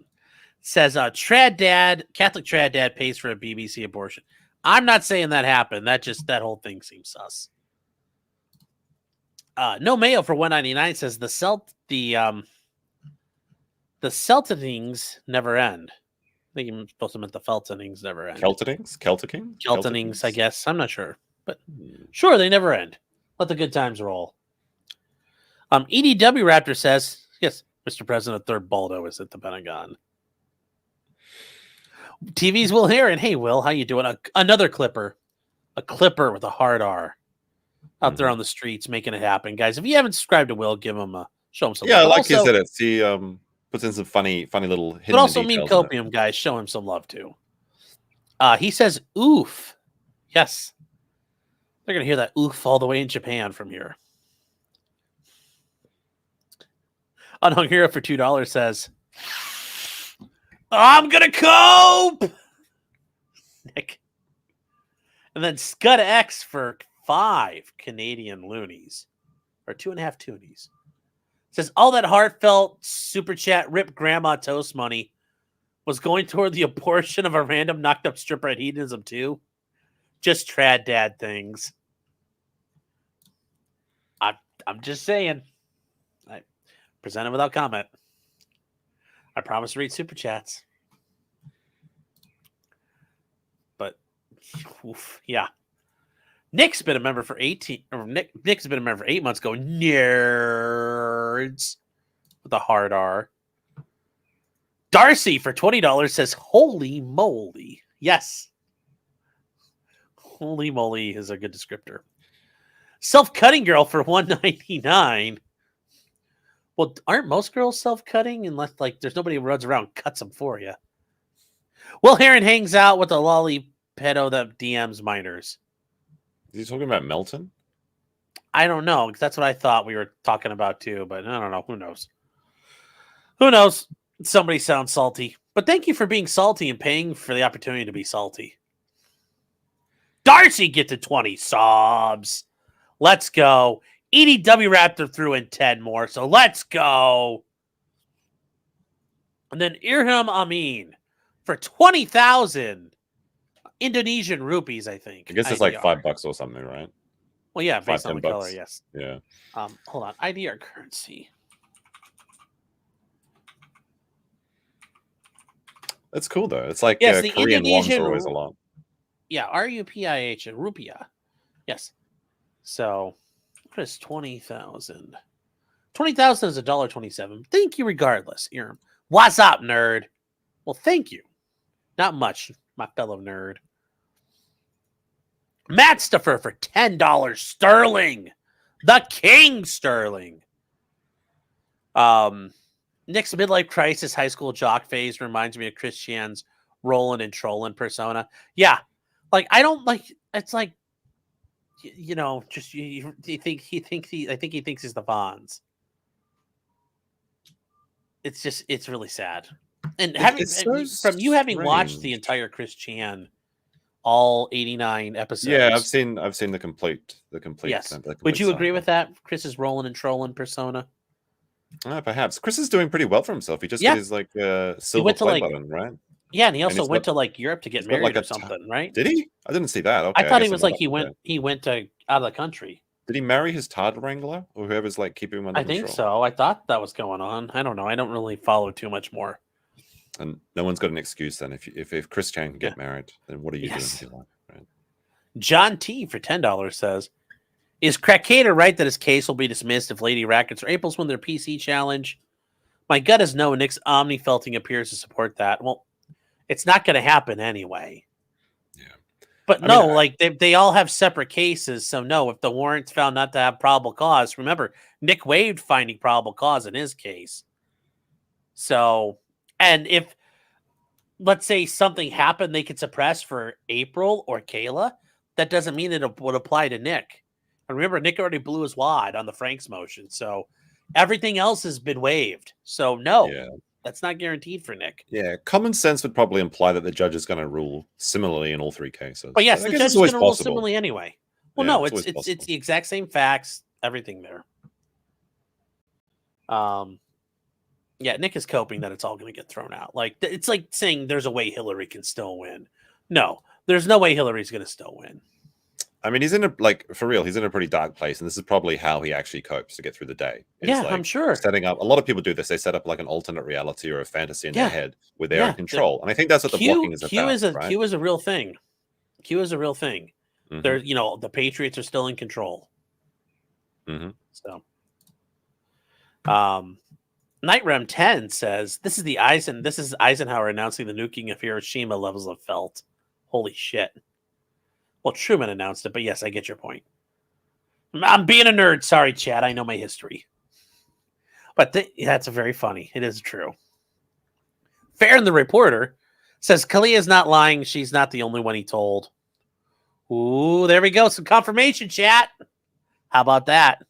says Catholic trad dad pays for a BBC abortion. I'm not saying that happened. That whole thing seems sus. No Mayo for 199 says the Celtinings never end. I think you're supposed to meant the Feltonings never end. Keltonings? Celticings? Keltonings, I guess. I'm not sure. But sure, they never end. Let the good times roll. EDW Raptor says, yes, Mr. President, third Baldo is at the Pentagon. TV's Will Heron. Hey, Will, how you doing? Another Clipper. A Clipper with a hard R. Out there on the streets making it happen. Guys, if you haven't subscribed to Will, give him show him some love. Yeah, But like also, his edits. He puts in some funny little hidden but also Mean details in it. Copium, guys, show him some love too. He says oof. Yes. They're gonna hear that oof all the way in Japan from here. Unhung Hero for $2 says, I'm gonna cope. Nick. And then Scud X for 5 Canadian loonies. Or 2.5 toonies. Says all that heartfelt super chat rip grandma toast money was going toward the abortion of a random knocked up stripper at Hedonism too. Just trad dad things. I'm just saying. I present it without comment. I promise to read super chats. But oof, yeah. Nick's been a member for 18 or Nick's been a member for 8 months ago. Nerds with a hard R. Darcy for $20 says, holy moly. Yes. Holy moly is a good descriptor. Self-cutting girl for $199. Well, aren't most girls self-cutting unless like there's nobody who runs around and cuts them for you? Will Heron hangs out with a lolly pedo that DMs minors. Is he talking about Melton? I don't know, because that's what I thought we were talking about too, but I don't know. Who knows? Who knows? Somebody sounds salty. But thank you for being salty and paying for the opportunity to be salty. Darcy get to 20 subs. Let's go. EDW Raptor threw in 10 more, so let's go. And then Irham Amin for 20,000 Indonesian rupees, I think. I guess it's like $5 or something, right? Well, yeah, based on the $10. color, yes. Yeah. Hold on. IDR currency. That's cool though. It's like Yes, the Korean won's Indonesian are always a lot. Yeah, RUPIH, rupiah. Yes. So, what is 20,000? 20,000 is $1.27. Thank you regardless, Irm. What's up, nerd? Well, thank you. Not much, my fellow nerd. Matt Stuffer for $10 sterling. The King Sterling. Nick's midlife crisis high school jock phase reminds me of Chris Chan's Rollin' and Trollin' persona. Yeah. Like, I don't like, it's like, you know, just I think he thinks he's the Fonz. It's really sad. And having from you having watched the entire Chris Chan, all 89 episodes. Yeah, I've seen the complete. Yes. The complete Would you agree cycle. with that? Chris's Rollin' and Trollin' persona. Perhaps Chris is doing pretty well for himself. He just got his like silver went to, play like, button, right? Yeah, and he also he's went got- to like Europe to get he's got, married like, or something, right? Did he? I didn't see that. Okay, I thought guess he was I'm like not he up went to to out of the country. Did he marry his Todd Wrangler or whoever's like keeping him under I think control? so. I thought that was going on. I don't know. I don't really follow too much more. And no one's got an excuse then. If Chris Chan can get Yeah. married, then what are you Yes. doing with your life? Right? John T for $10 says, "Is Rekieta right that his case will be dismissed if Lady Rackets or April's win their PC challenge? My gut is no. Nick's Omni Felting appears to support that. Well, it's not going to happen anyway. Yeah. But I no, mean, like they all have separate cases. So no, if the warrant's found not to have probable cause, remember Nick waived finding probable cause in his case. So, and if let's say something happened, they could suppress for April or Kayla. That doesn't mean it would apply to Nick. And remember, Nick already blew his wad on the Frank's motion, so everything else has been waived. So no, Yeah. that's not guaranteed for Nick. Yeah, common sense would probably imply that the judge is going to rule similarly in all three cases. But yes, I the guess judge it's is always going to rule possible. similarly anyway. Well, Yeah, no, it's always it's possible. the exact same facts, everything there. Yeah, Nick is coping that it's all going to get thrown out. Like it's like saying there's a way Hillary can still win. No, there's no way Hillary's going to still win. I mean, he's in a like for real. He's in a pretty dark place, and this is probably how he actually copes to get through the day. Is Yeah, like I'm sure. setting up. A lot of people do this. They set up like an alternate reality or a fantasy in their head where they're in control. And I think that's what the blocking is about. Right? Q is a real thing. Q is a real thing. Mhm. They're the Patriots are still in control. Mhm. So, Night Rem 10 says this is Eisenhower announcing the nuking of Hiroshima levels of felt. Holy shit. Well, Truman announced it, but yes, I get your point. I'm being a nerd. Sorry, Chad. I know my history. But that's very funny. It is true. Farron the reporter says Kalia's not lying. She's not the only one he told. Ooh, there we go. Some confirmation, chat. How about that?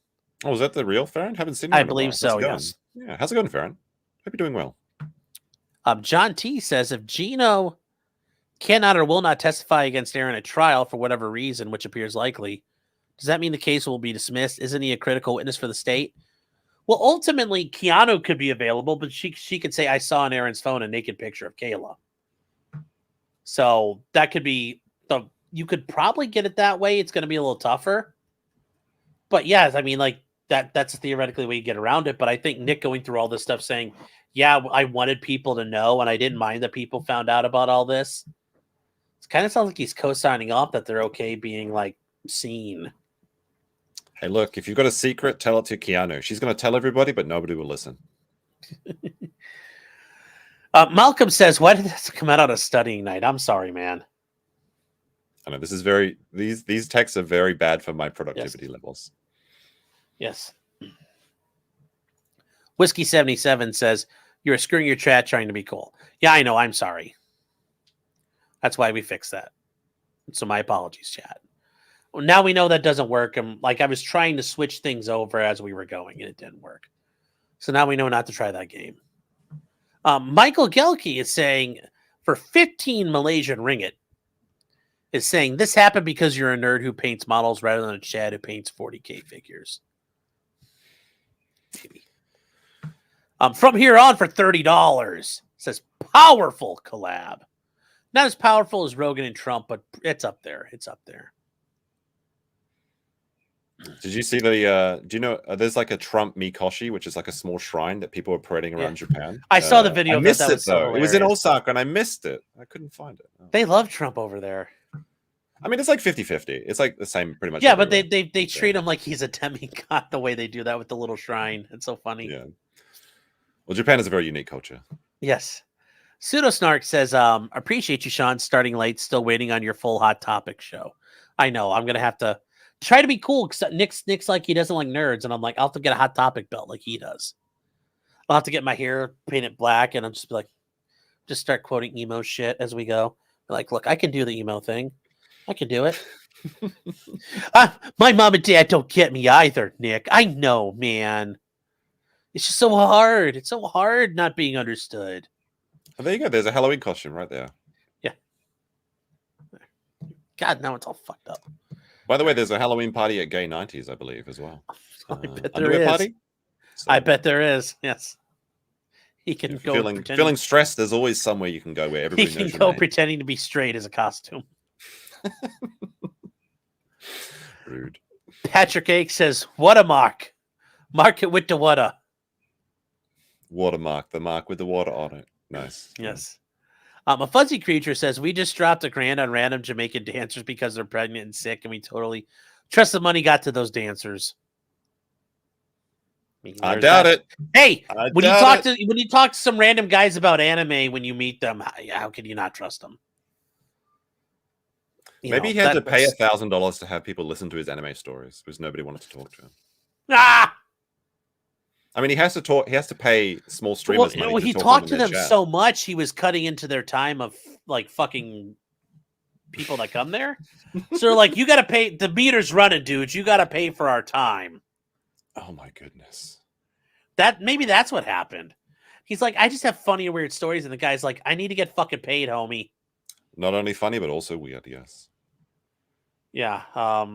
Oh, is that the real Farron? Haven't seen him. I in a believe while. so, How's it going? yes. Yeah, how's it going, Farron? Hope you're doing well. John T says if Gino cannot or will not testify against Aaron at trial for whatever reason, which appears likely, does that mean the case will be dismissed? Isn't he a critical witness for the state? Well, ultimately, Keanu could be available, but she could say, I saw on Aaron's phone a naked picture of Kayla. So that could be you could probably get it that way. It's going to be a little tougher. But yes, I mean, like that's theoretically a way you get around it. But I think Nick going through all this stuff saying, yeah, I wanted people to know, and I didn't mind that people found out about all this. It kind of sounds like he's co-signing off that they're okay being like seen. Hey, look, if you've got a secret, tell it to Keanu. She's going to tell everybody, but nobody will listen. Malcolm says, why did this come out on a studying night? I'm sorry, man. I know this is these texts are very bad for my productivity levels. Yes. Whiskey 77 says, you're screwing your chat trying to be cool. Yeah, I know. I'm sorry. That's why we fixed that. So my apologies, chat. Well, now we know that doesn't work. And like I was trying to switch things over as we were going, and it didn't work. So now we know not to try that game. Michael Gelke is saying, for 15 Malaysian ringgit, is saying this happened because you're a nerd who paints models rather than a Chad who paints 40K figures. Maybe. From here on for $30, says powerful collab. Not as powerful as Rogan and Trump, but it's up there. It's up there. Did you see the? Do you know? There's like a Trump Mikoshi, which is like a small shrine that people are parading around Japan. I saw the video. I missed that it was though. so It was in hilarious. Osaka, and I missed it. I couldn't find it. Oh. They love Trump over there. I mean, it's like 50-50. It's like the same, pretty much. Yeah, but everywhere. they treat him like he's a demigod the way they do that with the little shrine. It's so funny. Yeah. Well, Japan is a very unique culture. Yes. Pseudo Snark says, appreciate you, Sean, starting late, still waiting on your full Hot Topic show. I know. I'm going to have to try to be cool because Nick's like he doesn't like nerds. And I'm like, I'll have to get a Hot Topic belt like he does. I'll have to get my hair painted black and I'm just like, just start quoting emo shit as we go. Like, look, I can do the emo thing. I can do it. My mom and dad don't get me either, Nick. I know, man. It's just so hard. It's so hard not being understood. Oh, there you go. There's a Halloween costume right there. Yeah. God, now it's all fucked up. By the way, there's a Halloween party at Gay 90s, I believe, as well. I bet there underwear is. Party? So, I bet there is. Yes. He can go feeling stressed. There's always somewhere you can go where everybody he knows can your go name. pretending to be straight as a costume. Rude. Patrick Ake says, "What a mark! Mark it with the whata." Watermark, the mark with the water on it. Nice. Yes. A fuzzy creature says, "We just dropped $1,000 on random Jamaican dancers because they're pregnant and sick, and we totally trust the money got to those dancers." I doubt it. Hey, I when you doubt talk to some random guys about anime when you meet them, how can you not trust them? Maybe he had to pay $1,000 to have people listen to his anime stories because nobody wanted to talk to him. Ah! I mean, he has to talk. He has to pay small streamers money. He to talked to them chat. so much, he was cutting into their time of like fucking people that come there. So they're like, you got to pay. The meter's running, dudes. You got to pay for our time. Oh my goodness. Maybe that's what happened. He's like, I just have funny and weird stories, and the guy's like, I need to get fucking paid, homie. Not only funny, but also weird. Yes. Yeah. Yeah.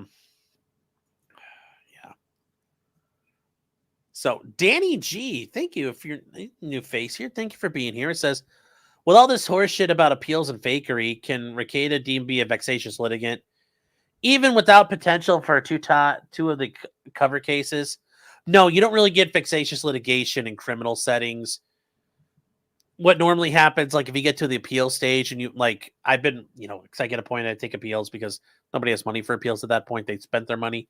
So Danny G, thank you if you're a new face here. Thank you for being here. It says, with all this horse shit about appeals and fakery, can Rekieta deemed be a vexatious litigant? even without potential for two of the cover cases, no, you don't really get vexatious litigation in criminal settings. What normally happens, like if you get to the appeal stage and you like, I've been, because I get appointed, I take appeals because nobody has money for appeals at that point. They spent their money.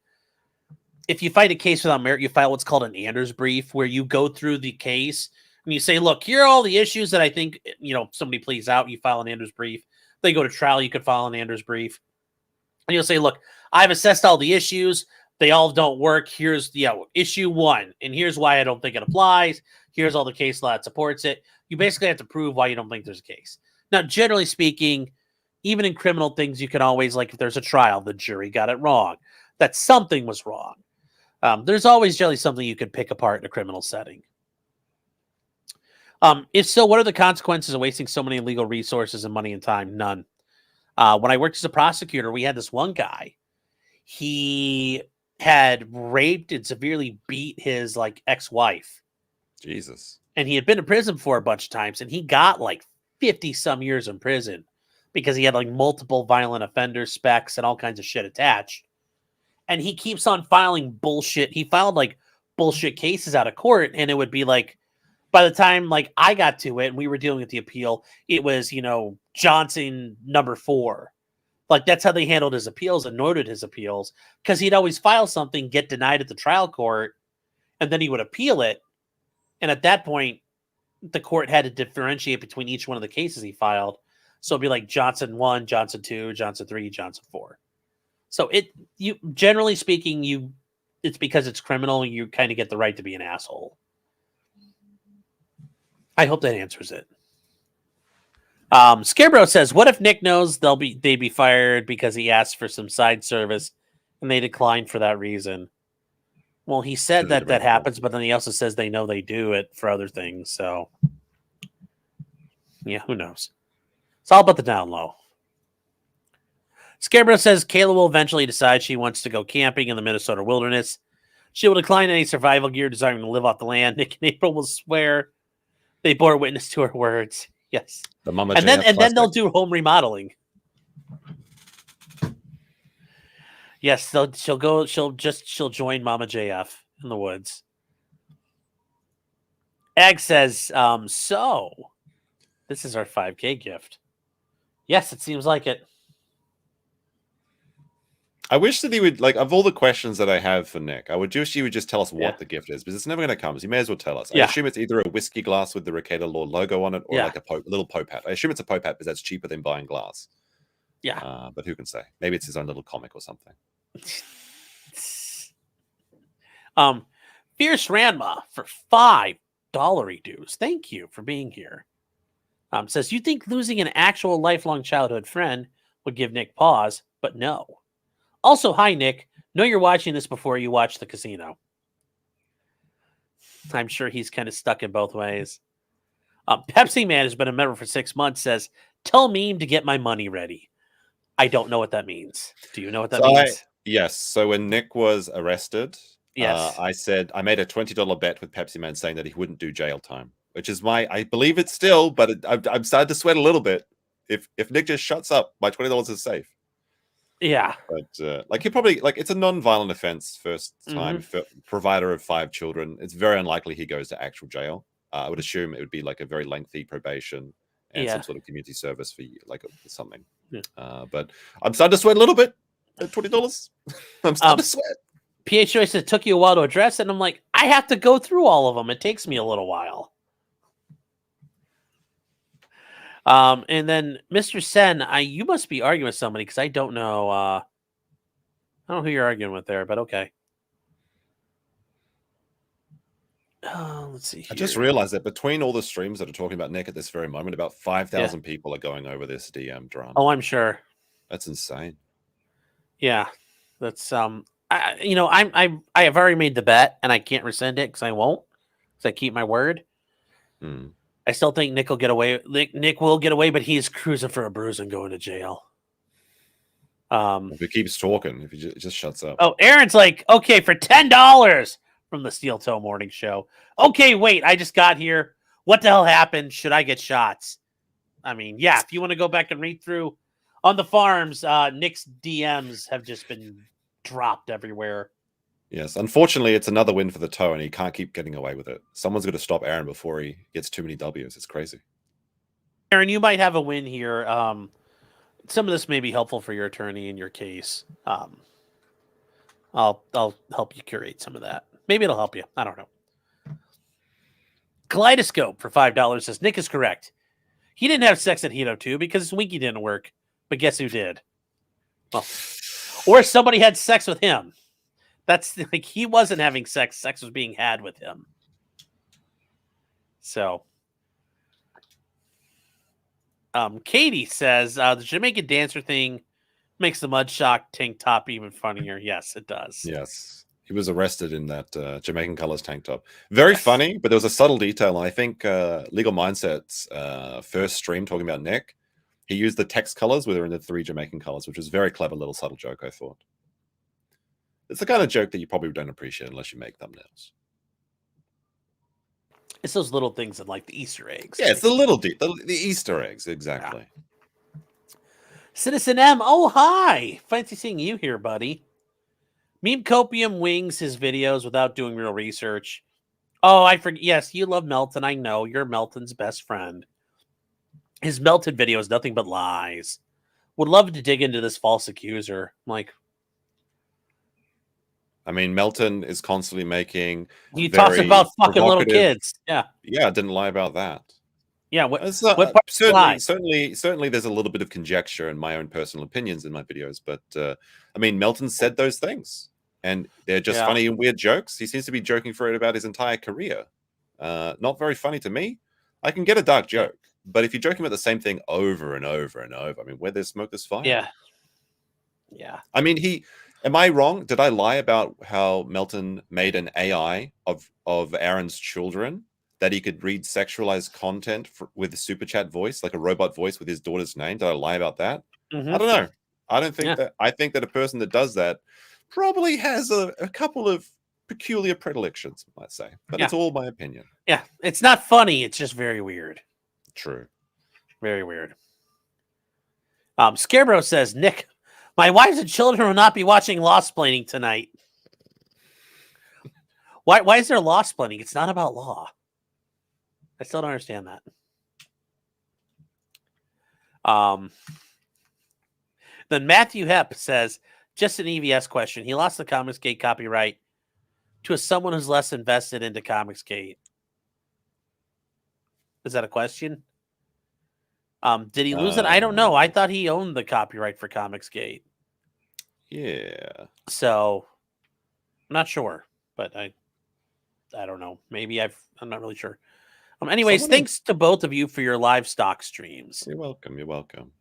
If you fight a case without merit, you file what's called an Anders brief, where you go through the case and you say, look, here are all the issues that I think, somebody pleads out. You file an Anders brief. They go to trial. You could file an Anders brief. And you'll say, look, I've assessed all the issues. They all don't work. Here's issue 1. And here's why I don't think it applies. Here's all the case law that supports it. You basically have to prove why you don't think there's a case. Now, generally speaking, even in criminal things, you can always, like if there's a trial, the jury got it wrong, that something was wrong. There's always generally something you could pick apart in a criminal setting. If so, what are the consequences of wasting so many legal resources and money and time? None. When I worked as a prosecutor, we had this one guy. He had raped and severely beat his ex-wife. Jesus. And he had been in prison for a bunch of times, and he got 50 some years in prison because he had multiple violent offender specs and all kinds of shit attached. And he keeps on filing bullshit. He filed bullshit cases out of court, and it would be by the time I got to it and we were dealing with the appeal, it was, Johnson number 4. That's how they handled his appeals and noted his appeals, because he'd always file something, get denied at the trial court, and then he would appeal it. And at that point, the court had to differentiate between each one of the cases he filed. So it'd be Johnson 1, Johnson 2, Johnson 3, Johnson 4. So generally speaking, it's because it's criminal. You kind of get the right to be an asshole. I hope that answers it. Scarecrow says, what if Nick knows they'd be fired because he asked for some side service and they declined for that reason? Well, he said that happens, but then he also says they know they do it for other things. So, yeah, who knows? It's all about the down low. Scarecrow says Kayla will eventually decide she wants to go camping in the Minnesota wilderness. She will decline any survival gear, desiring to live off the land. Nick and April will swear they bore witness to her words. Yes. And then they'll do home remodeling. Yes, she'll join Mama JF in the woods. Ag says, so this is our 5K gift. Yes, it seems like it. I wish that he would, of all the questions that I have for Nick, I would wish he would just tell us what the gift is, because it's never going to come. So you may as well tell us. I assume it's either a whiskey glass with the Rekieta Law logo on it, or a little Pope hat. I assume it's a Pope hat because that's cheaper than buying glass. Yeah. But who can say? Maybe it's his own little comic or something. Fierce Ranma for $5 dues. Thank you for being here. Says, you think losing an actual lifelong childhood friend would give Nick pause, but no. Also, hi, Nick. Know you're watching this before you watch the casino. I'm sure he's kind of stuck in both ways. Pepsi Man has been a member for 6 months, says, tell Meme to get my money ready. I don't know what that means. Do you know what that means? Yes. So when Nick was arrested, yes, I said I made a $20 bet with Pepsi Man saying that he wouldn't do jail time, which is I believe it still, but I'm starting to sweat a little bit. If Nick just shuts up, my $20 is safe. Yeah, but he probably it's a non-violent offense. First time provider of 5 children. It's very unlikely he goes to actual jail. I would assume it would be a very lengthy probation and some sort of community service for something. Yeah. But I'm starting to sweat a little bit at $20. I'm starting to sweat. PH Joyce said it took you a while to address it, and I'm like, I have to go through all of them. It takes me a little while. And then Mr. Sen, you must be arguing with somebody because I don't know. I don't know who you're arguing with there, but okay. Let's see here. I just realized that between all the streams that are talking about Nick at this very moment, about 5,000 people are going over this DM drama. Oh, I'm sure. That's insane. Yeah, that's I have already made the bet, and I can't rescind it because I won't, because I keep my word. I still think Nick will get away. Nick will get away, but he's cruising for a bruise and going to jail. If he keeps talking, if he just shuts up. Oh, Aaron's like, okay, for $10 from the Steel Toe Morning Show. Okay, wait, I just got here. What the hell happened? Should I get shots? I mean, yeah, if you want to go back and read through On the farms, Nick's DMs have just been dropped everywhere. Yes, unfortunately, it's another win for the toe, and he can't keep getting away with it. Someone's going to stop Aaron before he gets too many W's. It's crazy. Aaron, you might have a win here. Some of this may be helpful for your attorney in your case. I'll help you curate some of that. Maybe it'll help you. I don't know. Kaleidoscope for $5 says Nick is correct. He didn't have sex at Hito 2 because his winky didn't work. But guess who did? Well, or somebody had sex with him. That's like he wasn't having sex. Sex was being had with him. So, Katie says the Jamaican dancer thing makes the Mudshock tank top even funnier. Yes, it does. Yes. He was arrested in that Jamaican colors tank top. Very funny, but there was a subtle detail. And I think Legal Mindset's first stream talking about Nick, he used the text colors within the 3 Jamaican colors, which was a very clever little subtle joke, I thought. It's the kind of joke that you probably don't appreciate unless you make thumbnails. It's those little things in like the Easter eggs. Yeah, it's the little the Easter eggs, exactly. Yeah. Citizen M, oh hi! Fancy seeing you here, buddy. Meme Copium wings his videos without doing real research. Oh, I forget. Yes, you love Melton. I know you're Melton's best friend. His Melton video is nothing but lies. Would love to dig into this false accuser. Like, I mean, Melton is constantly making. He talks very about fucking little provocative- kids. Yeah. Yeah, I didn't lie about that. Yeah. What part certainly there's a little bit of conjecture and my own personal opinions in my videos, but I mean, Melton said those things, and they're just funny and weird jokes. He seems to be joking for it about his entire career. Not very funny to me. I can get a dark joke, but if you're joking about the same thing over and over and over, I mean, where there's smoke, there's fire. Yeah. Yeah. I mean, am I wrong? Did I lie about how Melton made an AI of Aaron's children that he could read sexualized content with a super chat voice, like a robot voice with his daughter's name? Did I lie about that? Mm-hmm. I don't know. I don't think that. I think that a person that does that probably has a couple of peculiar predilections, I might say. But it's all my opinion. Yeah. It's not funny. It's just very weird. True. Very weird. Scarebro says, Nick, my wives and children will not be watching Law-splaining tonight. Why is there Law-splaining? It's not about law. I still don't understand that. Then Matthew Hepp says, just an EVS question. He lost the Comicsgate copyright to someone who's less invested into Comicsgate. Is that a question? Did he lose it? I don't know. I thought he owned the copyright for Comicsgate. Yeah. So I'm not sure, but I don't know. Maybe I'm not really sure. Anyways, thanks to both of you for your livestock streams. You're welcome. You're welcome.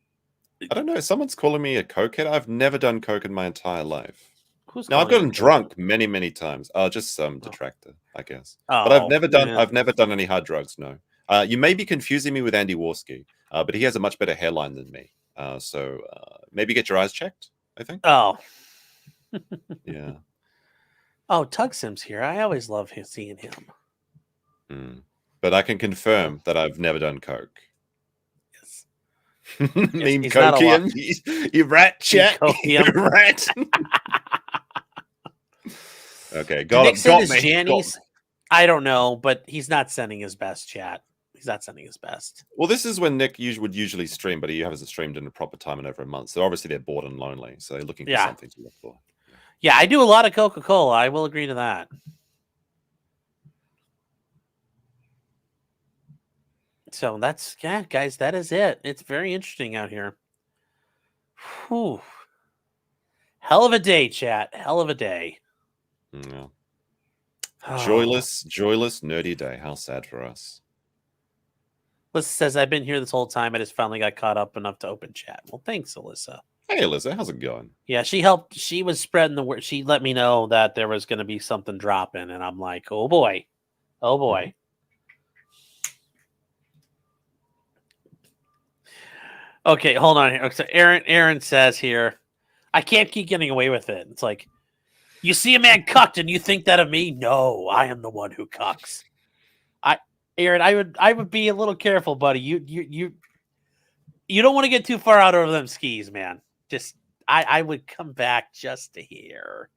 I don't know. Someone's calling me a cokehead. I've never done coke in my entire life. Now I've gotten drunk many, many times. Just some detractor, I guess. But I've never done. Yeah. I've never done any hard drugs. No. You may be confusing me with Andy Warski, but he has a much better hairline than me. So maybe get your eyes checked, I think. Oh. Yeah. Oh, Tug Sim's here. I always love seeing him. Mm. But I can confirm that I've never done coke. Yes. Meme cokium. You rat, chat. You rat. Okay, got me. Janny's. I don't know, but he's not sending his best, chat. He's not sending his best. Well, this is when Nick would usually stream, but he hasn't streamed in a proper time in over a month. So obviously they're bored and lonely. So they're looking for something to look for. Yeah, I do a lot of Coca-Cola. I will agree to that. So that's, guys, that is it. It's very interesting out here. Whew. Hell of a day, chat. Hell of a day. Yeah. Joyless, nerdy day. How sad for us. Alyssa says, I've been here this whole time. I just finally got caught up enough to open chat. Well, thanks, Alyssa. Hey, Alyssa, how's it going? Yeah, she helped. She was spreading the word. She let me know that there was going to be something dropping, and I'm like, oh boy. Oh boy. Okay, hold on here. So Aaron says here, I can't keep getting away with it. It's like, you see a man cucked and you think that of me? No, I am the one who cucks. Aaron, I would be a little careful, buddy. You don't want to get too far out over them skis, man. Just I would come back just to hear.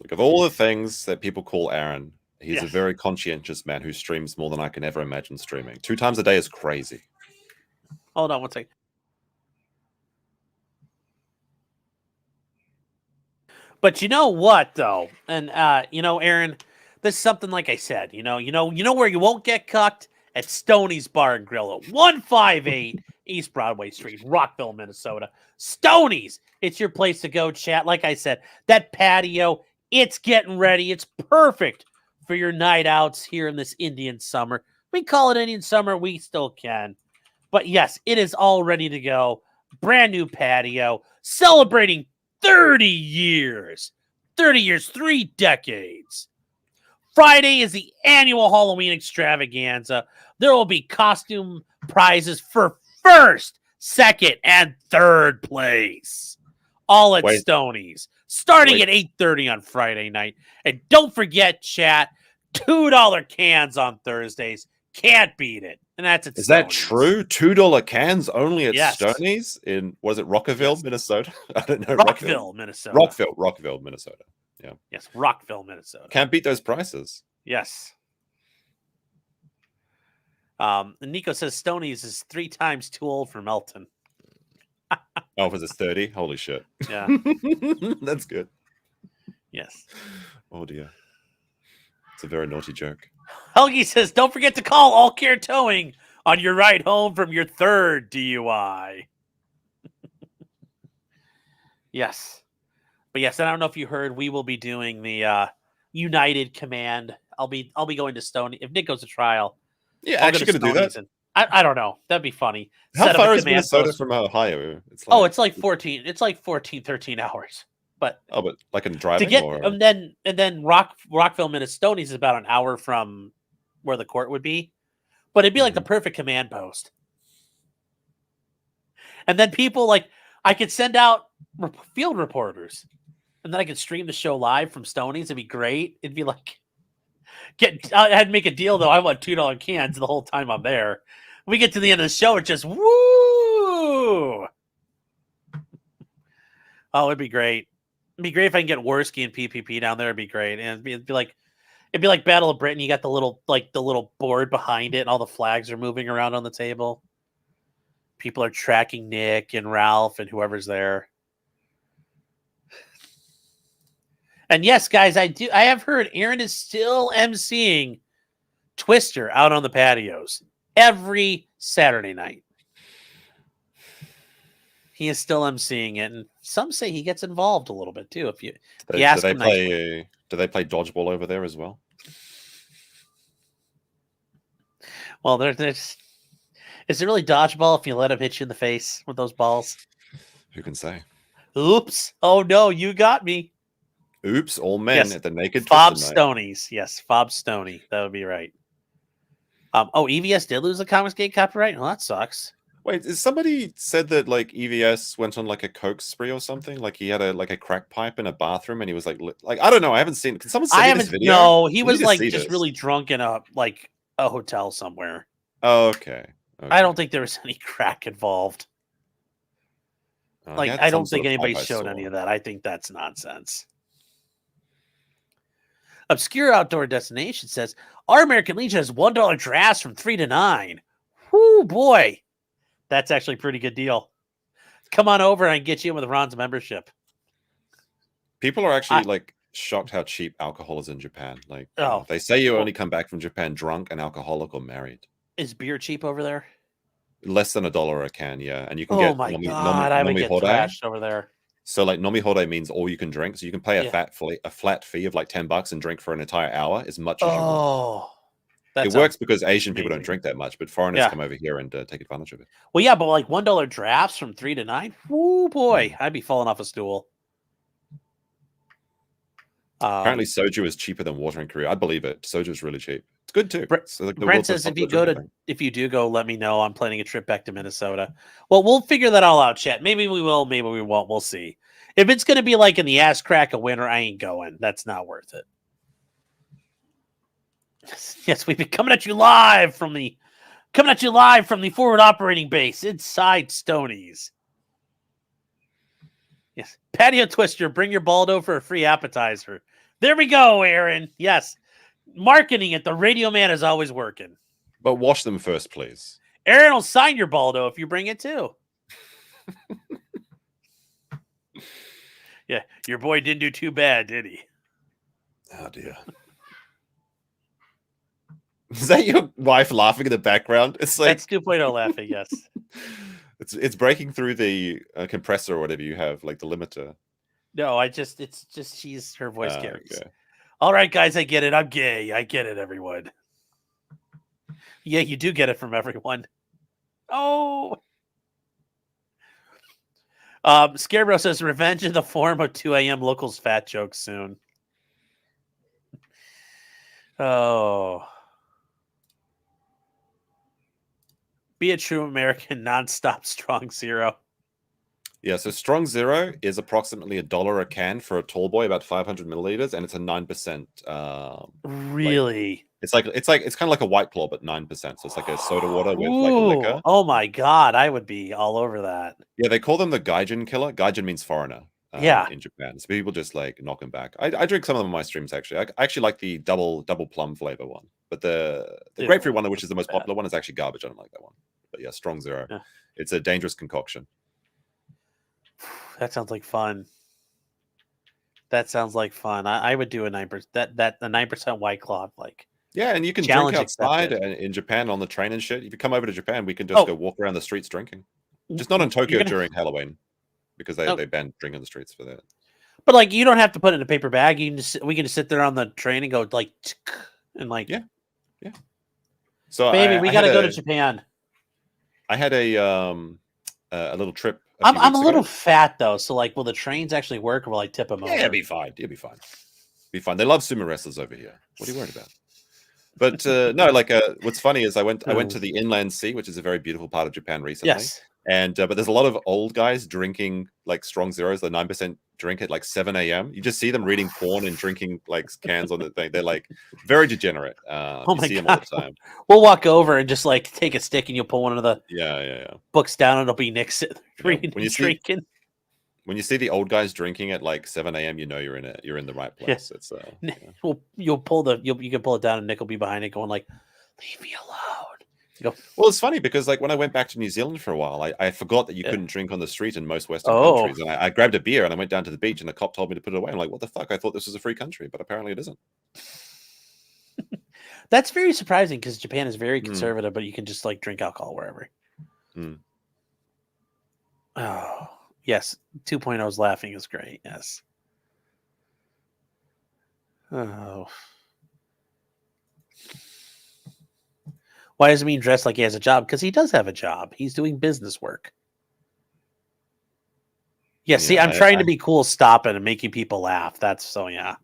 Look, of all the things that people call Aaron, he's a Yes. very conscientious man who streams more than I can ever imagine streaming. 2 times a day is crazy. Hold on one second. But you know what, though, and Aaron, this is something like I said. You know where you won't get cucked at Stoney's Bar and Grill at 158 East Broadway Street, Rockville, Minnesota. Stoney's, it's your place to go, chat. Like I said, that patio, it's getting ready. It's perfect for your night outs here in this Indian summer. We call it Indian summer. We still can. But yes, it is all ready to go. Brand new patio, celebrating 30 years. 30 years, 3 decades. Friday is the annual Halloween extravaganza. There will be costume prizes for first, second, and third place. All at Stoney's. Starting at 8:30 on Friday night. And don't forget, chat, $2 cans on Thursdays. Can't beat it. And that's at Is Stoney's. that true? $2 cans only at Yes. Stoney's in, was it Rockville, Minnesota? I don't know. Rockville, Minnesota. Rockville, Minnesota. Yeah. Yes, Rockville, Minnesota. Can't beat those prices. Yes. Nico says Stoney's is 3 times too old for Melton. Oh, was it 30? Holy shit. Yeah. That's good. Yes. Oh dear. It's a very naughty joke. Helgi says, don't forget to call All Care Towing on your ride home from your 3rd DUI. Yes. But yes, I don't know if you heard, we will be doing the United Command. I'll be going to Stoney. If Nick goes to trial, Yeah, I'll actually going to do that. I don't know. That'd be funny. How Set up a far is command Minnesota post. from Ohio? It's like, It's like 14, 13 hours. But but like in driving to get or... and then Rockville, Minnesota is about an hour from where the court would be. But it'd be like the perfect command post. And then people I could send out field reporters, and then I could stream the show live from Stoney's. It'd be great. It'd be like I had to make a deal though. I want $2 cans the whole time I'm there. We get to the end of the show, it's just woo. Oh, it'd be great. It'd be great if I can get Worski and PPP down there. It'd be great, and it'd be like Battle of Britain. You got the little board behind it, and all the flags are moving around on the table. People are tracking Nick and Ralph and whoever's there. And yes, guys, I have heard Aaron is still emceeing Twister out on the patios every Saturday night. He is still emceeing it, and some say he gets involved a little bit too. If you ask him nicely. Do they play dodgeball over there as well? Well, there's is it really dodgeball if you let him hit you in the face with those balls? Who can say? Oops! Oh no, you got me. Oops! All men Yes. at the naked Fob Twister night. Stoney's. Yes, Fob Stoney. That would be right. EVS did lose the Comics Gate copyright. Well, that sucks. Wait, is somebody said that like EVS went on like a coke spree or something? Like he had a crack pipe in a bathroom and he was like I don't know. I haven't seen. Can someone send me this video? No, he I was need to like see just this. really drunk in a hotel somewhere. Oh, okay. I don't think there was any crack involved. I don't think anybody showed any of that. I think that's nonsense. Obscure Outdoor Destination says our American Legion has $1 drafts from 3 to 9. Whoo boy, that's actually a pretty good deal. Come on over and I can get you in with Ron's membership. People are actually shocked how cheap alcohol is in Japan. They say you only come back from Japan drunk and alcoholic or married. Is beer cheap over there? Less than $1 a can, yeah. And you can Oh get my god, I would get trashed over there. So like Nomi Hode means all you can drink. So you can pay a flat fee of like $10 and drink for an entire hour as much as you want. It works because Asian people don't drink that much, but foreigners come over here and take advantage of it. Well, yeah, but like $1 drafts from 3 to 9. Whoo boy, I'd be falling off a stool. Apparently, soju is cheaper than water in Korea. I believe it. Soju is really cheap. It's good too. Brent says if you do go, let me know. I'm planning a trip back to Minnesota. Well, we'll figure that all out, chat. Maybe we will, maybe we won't. We'll see. If it's going to be like in the ass crack of winter, I ain't going. That's not worth it. Yes, we've been coming at you live from the Coming at you live from the forward operating base inside Stonies. Yes. Patio Twister, bring your Baldo for a free appetizer. There we go, Aaron. Yes. Marketing it. The radio man is always working. But wash them first, please. Aaron will sign your Baldo if you bring it too. Yeah, your boy didn't do too bad, did he? Oh dear. Is that your wife laughing in the background? It's like That's 2.0 laughing, yes. it's breaking through the compressor or whatever you have, like the limiter. No, it's just she's her voice carries. Okay. All right, guys, I get it. I'm gay. I get it, everyone. Yeah, you do get it from everyone. Oh. Scarebro says revenge in the form of 2 a.m. locals fat jokes soon. Oh. Be a true American, nonstop strong zero. Yeah, so strong zero is approximately $1 a can for a tall boy, about 500 milliliters, and it's a 9%. Really? It's kind of like a White Claw, but 9%. So it's like a soda water with like a liquor. Oh my god, I would be all over that. Yeah, they call them the Gaijin killer. Gaijin means foreigner. Yeah. In Japan, so people just like knock them back. I drink some of them on my streams actually. I actually like the double plum flavor one, but the grapefruit one, which is the most popular one, is actually garbage. I don't like that one. But yeah, strong zero. Yeah. It's a dangerous concoction. That sounds like fun. That sounds like fun. I would do a 9%. That the 9% White Claw, like. Yeah, and you can Challenge drink outside accepted. in Japan on the train and shit. If you come over to Japan, we can just go walk around the streets drinking. Just not in Tokyo during Halloween, because they banned drinking in the streets for that. But like, you don't have to put it in a paper bag. We can just sit there on the train and go like, and like, yeah. So baby, we got to go to Japan. I had a little trip. I'm a little fat though, so like, will the trains actually work, or will I tip them over? Yeah, it'll be fine. It'll be fine. Be fine. They love sumo wrestlers over here. What are you worried about? But no, like what's funny is I went to the Inland Sea, which is a very beautiful part of Japan recently. Yes. And but there's a lot of old guys drinking like strong zeros, the 9% drink at like 7 a.m. You just see them reading porn and drinking like cans on the thing. They're like very degenerate. Oh my see them god! all the time. We'll walk over and just like take a stick, and you'll pull one of the books down, and it'll be Nick reading and drinking. When you see the old guys drinking at like 7 a.m., you know you're in the right place. Yeah. It's well, you can pull it down, and Nick will be behind it, going like, "Leave me alone." You go, well, it's funny because like when I went back to New Zealand for a while, I forgot that you couldn't drink on the street in most Western countries, and I grabbed a beer and I went down to the beach, and the cop told me to put it away. I'm like, what the fuck? I thought this was a free country, but apparently it isn't. That's very surprising because Japan is very conservative, but you can just like drink alcohol wherever. Oh. Yes, 2.0's laughing is great. Yes. Oh. Why does it mean dressed like he has a job? Because he does have a job. He's doing business work. Yeah, see, I'm trying to be cool, stopping and making people laugh. That's so, yeah.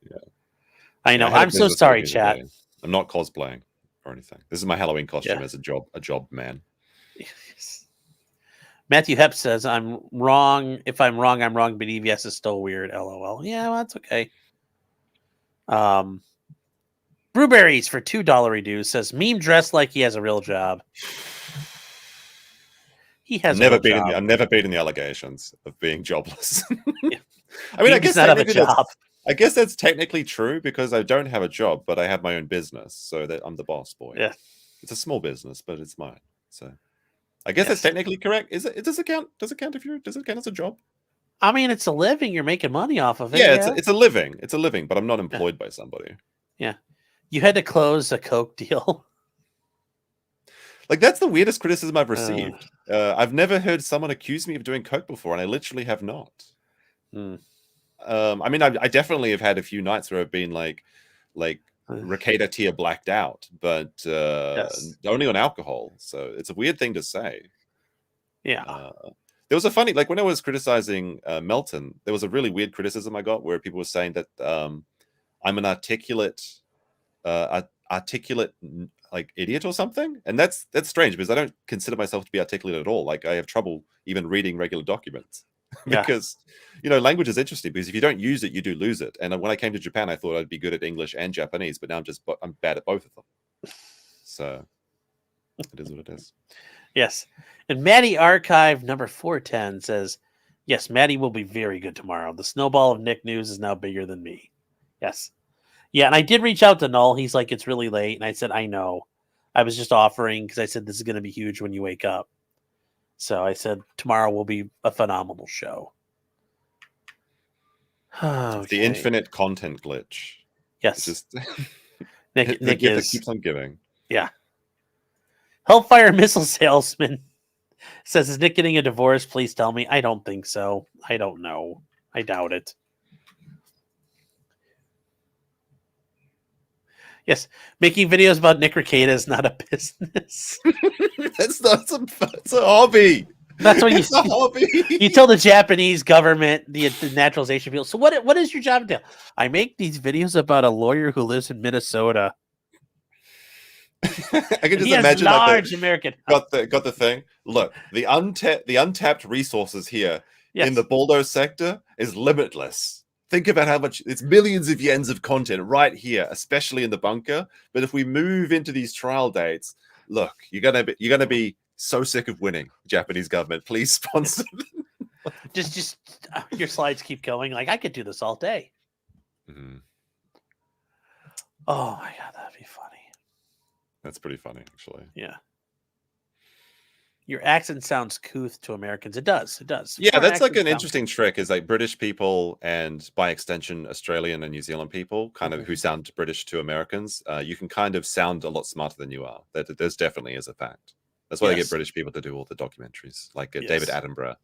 I know. I'm so sorry, chat. I'm not cosplaying or anything. This is my Halloween costume as a job man. Matthew Hepp says, I'm wrong. If I'm wrong, I'm wrong, but EVS is still weird. LOL. Yeah, well, that's okay. Brewberries for $2 reduce says, meme dressed like he has a real job. He has I'm never beating the allegations of being jobless. Yeah. I mean, I guess that's technically true because I don't have a job, but I have my own business, so that I'm the boss boy. Yeah. It's a small business, but it's mine. So I guess that's technically correct. Is it? Does it count? Does it count as a job? I mean, it's a living. You're making money off of it. Yeah, it's a living. It's a living, but I'm not employed by somebody. Yeah. You had to close a Coke deal. Like, that's the weirdest criticism I've received. I've never heard someone accuse me of doing Coke before, and I literally have not. I mean, I definitely have had a few nights where I've been like Rekieta tier blacked out, but only on alcohol. So it's a weird thing to say. Yeah. There was a funny, like when I was criticizing Melton, there was a really weird criticism I got where people were saying that I'm an articulate like idiot or something, and that's strange because I don't consider myself to be articulate at all. Like I have trouble even reading regular documents because language is interesting because if you don't use it, you do lose it. And when I came to Japan, I thought I'd be good at English and Japanese, but now I'm bad at both of them. So It is what it is. Yes. And Maddie Archive number 410 says, yes, Maddie will be very good tomorrow. The snowball of Nick news is now bigger than me. Yes. Yeah, and I did reach out to Null. He's like, it's really late. And I said, I know. I was just offering because I said this is going to be huge when you wake up. So I said, tomorrow will be a phenomenal show. It's the infinite content glitch. Yes. It's just Nick the gift that is. keeps on giving. Yeah. Hellfire Missile Salesman says, is Nick getting a divorce? Please tell me. I don't think so. I don't know. I doubt it. Yes. Making videos about Nick Rekieta is not a business. It's a hobby. That's what It's a hobby. you tell the Japanese government, the naturalization people. So what is your job entail? I make these videos about a lawyer who lives in Minnesota. I can just He has imagine large American. got the thing. Look, the untapped resources here Yes. in the Baldo sector is limitless. Think about how much it's millions of yens of content right here, especially in the bunker. But if we move into these trial dates, look, you're gonna be so sick of winning, Japanese government. Please sponsor. just your slides keep going. Like I could do this all day. Mm-hmm. Oh my god, that'd be funny. That's pretty funny, actually. Yeah. Your accent sounds couth to Americans. It does. It does. Yeah, Foreign that's like accents an sound- interesting trick. Is like British people and by extension Australian and New Zealand people, kind of who sound British to Americans. You can kind of sound a lot smarter than you are. That there's definitely is a fact. That's why they Yes. get British people to do all the documentaries, like Yes. David Attenborough.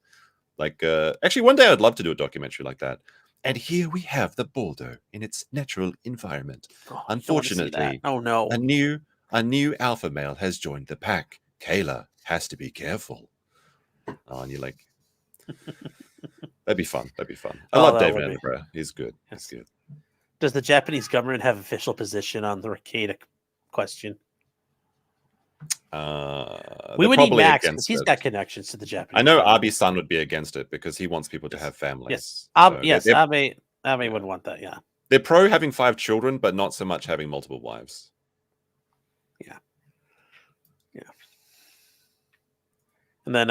Like, actually, one day I'd love to do a documentary like that. And here we have the Baldo in its natural environment. Oh, I don't wanna see that. Unfortunately, Oh no. a new alpha male has joined the pack. Kayla has to be careful. Oh, and you're like, that'd be fun. That'd be fun. I Oh, love that David would be. Attenborough. He's good. Yes. He's good. Does the Japanese government have official position on the Rekieta question? We They're would need probably Max because against he's it. got connections to the Japanese. I know government. Abi's son would be against it because he wants people to Yes. have families. Yes. So Yes. Abe would want that. Yeah. they're pro having 5 children, but not so much having multiple wives. And then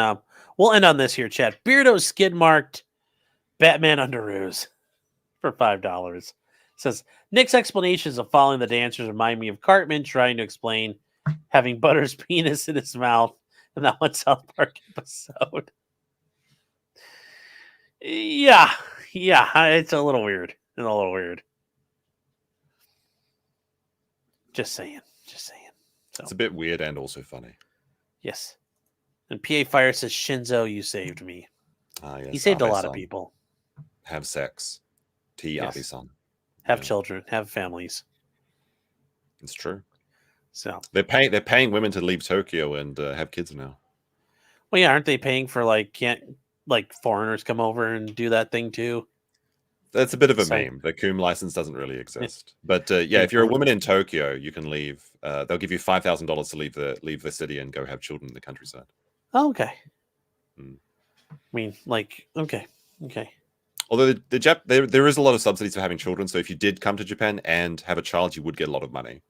we'll end on this here, chat. Beardo skid marked Batman Underoos for $5. Says Nick's explanations of following the dancers remind me of Cartman trying to explain having Butter's penis in his mouth in that one South Park episode. Yeah, it's a little weird. It's a little weird. Just saying. So, It's a bit weird and also funny. yes. And PA Fire says, Shinzo, you saved me. Yes, He saved a lot of Abe-san. people. Have sex. Yes. Abe-san. Have Yeah. children, have families. It's true. So, They're paying women to leave Tokyo and have kids now. well, yeah, aren't they paying for can't foreigners come over and do that thing too? That's a bit of a So- meme. The Coom license doesn't really exist. But yeah, if you're a woman in Tokyo, you can leave. They'll give you $5,000 to leave the city and go have children in the countryside. Oh, okay. Mm. I mean, okay. Although there is a lot of subsidies for having children. So if you did come to Japan and have a child, you would get a lot of money.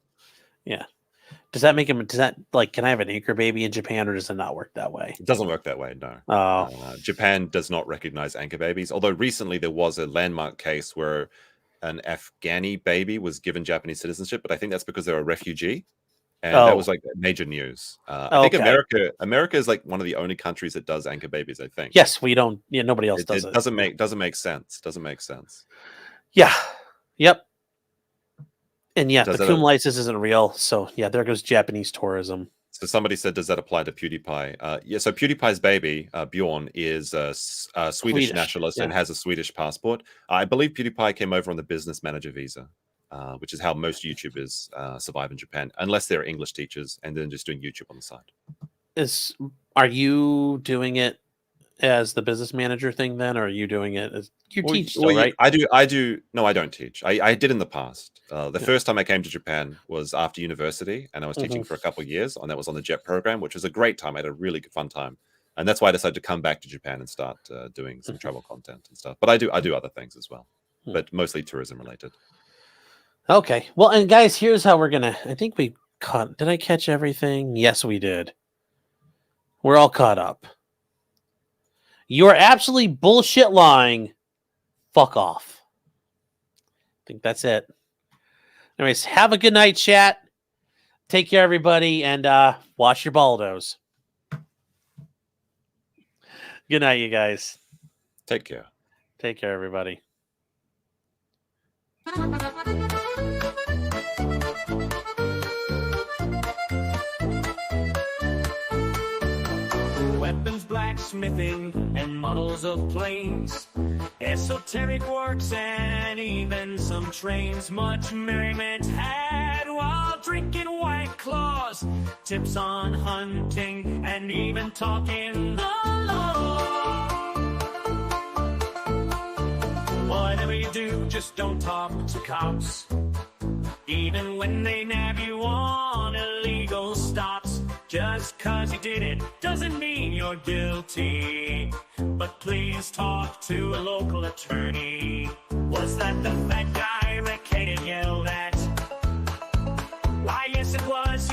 Yeah. Does that make him? Can I have an anchor baby in Japan, or does it not work that way? It doesn't work that way, no. Oh, Japan does not recognize anchor babies. Although recently there was a landmark case where an Afghani baby was given Japanese citizenship, but I think that's because they're a refugee, and that was like major news. I think Okay. America is like one of the only countries that does anchor babies. I think. yes, we don't. Yeah, nobody else does it. Doesn't make sense. Doesn't make sense. Yeah. Yep. And yeah, Does the that- Coom license isn't real. So yeah, there goes Japanese tourism. So somebody said, does that apply to PewDiePie? Yeah. So PewDiePie's baby, Bjorn, is a Swedish Swedish, nationalist and yeah. has a Swedish passport. I believe PewDiePie came over on the business manager visa, which is how most YouTubers survive in Japan, unless they're English teachers and then just doing YouTube on the side. Are you doing it as the business manager thing then, or are you doing it as you teach still, right? I do. No, I don't teach. I did in the past. The first time I came to Japan was after university, and I was teaching for a couple of years, and that was on the JET program, which was a great time. I had a really good fun time, and that's why I decided to come back to Japan and start doing some travel content and stuff. But I do other things as well, but mostly tourism related. Okay. Well, and guys, here's how we're gonna. I think we Did I catch everything? Yes, we did. We're all caught up. You are absolutely bullshit lying. Fuck off. I think that's it. Anyways, have a good night, chat. Take care, everybody, and wash your baldos. Good night, you guys. Take care. Take care, everybody. Weapons, blacksmithing, and models of planes, esoteric works, and even some trains. Much merriment had while drinking White Claws, tips on hunting, and even talking the law. Whatever you do, just don't talk to cops, even when they nab you on illegal stops. Just 'cause you did it doesn't mean you're guilty, but please talk to a local attorney. Was that the fat guy Rekieta yelled at? Why, yes it was.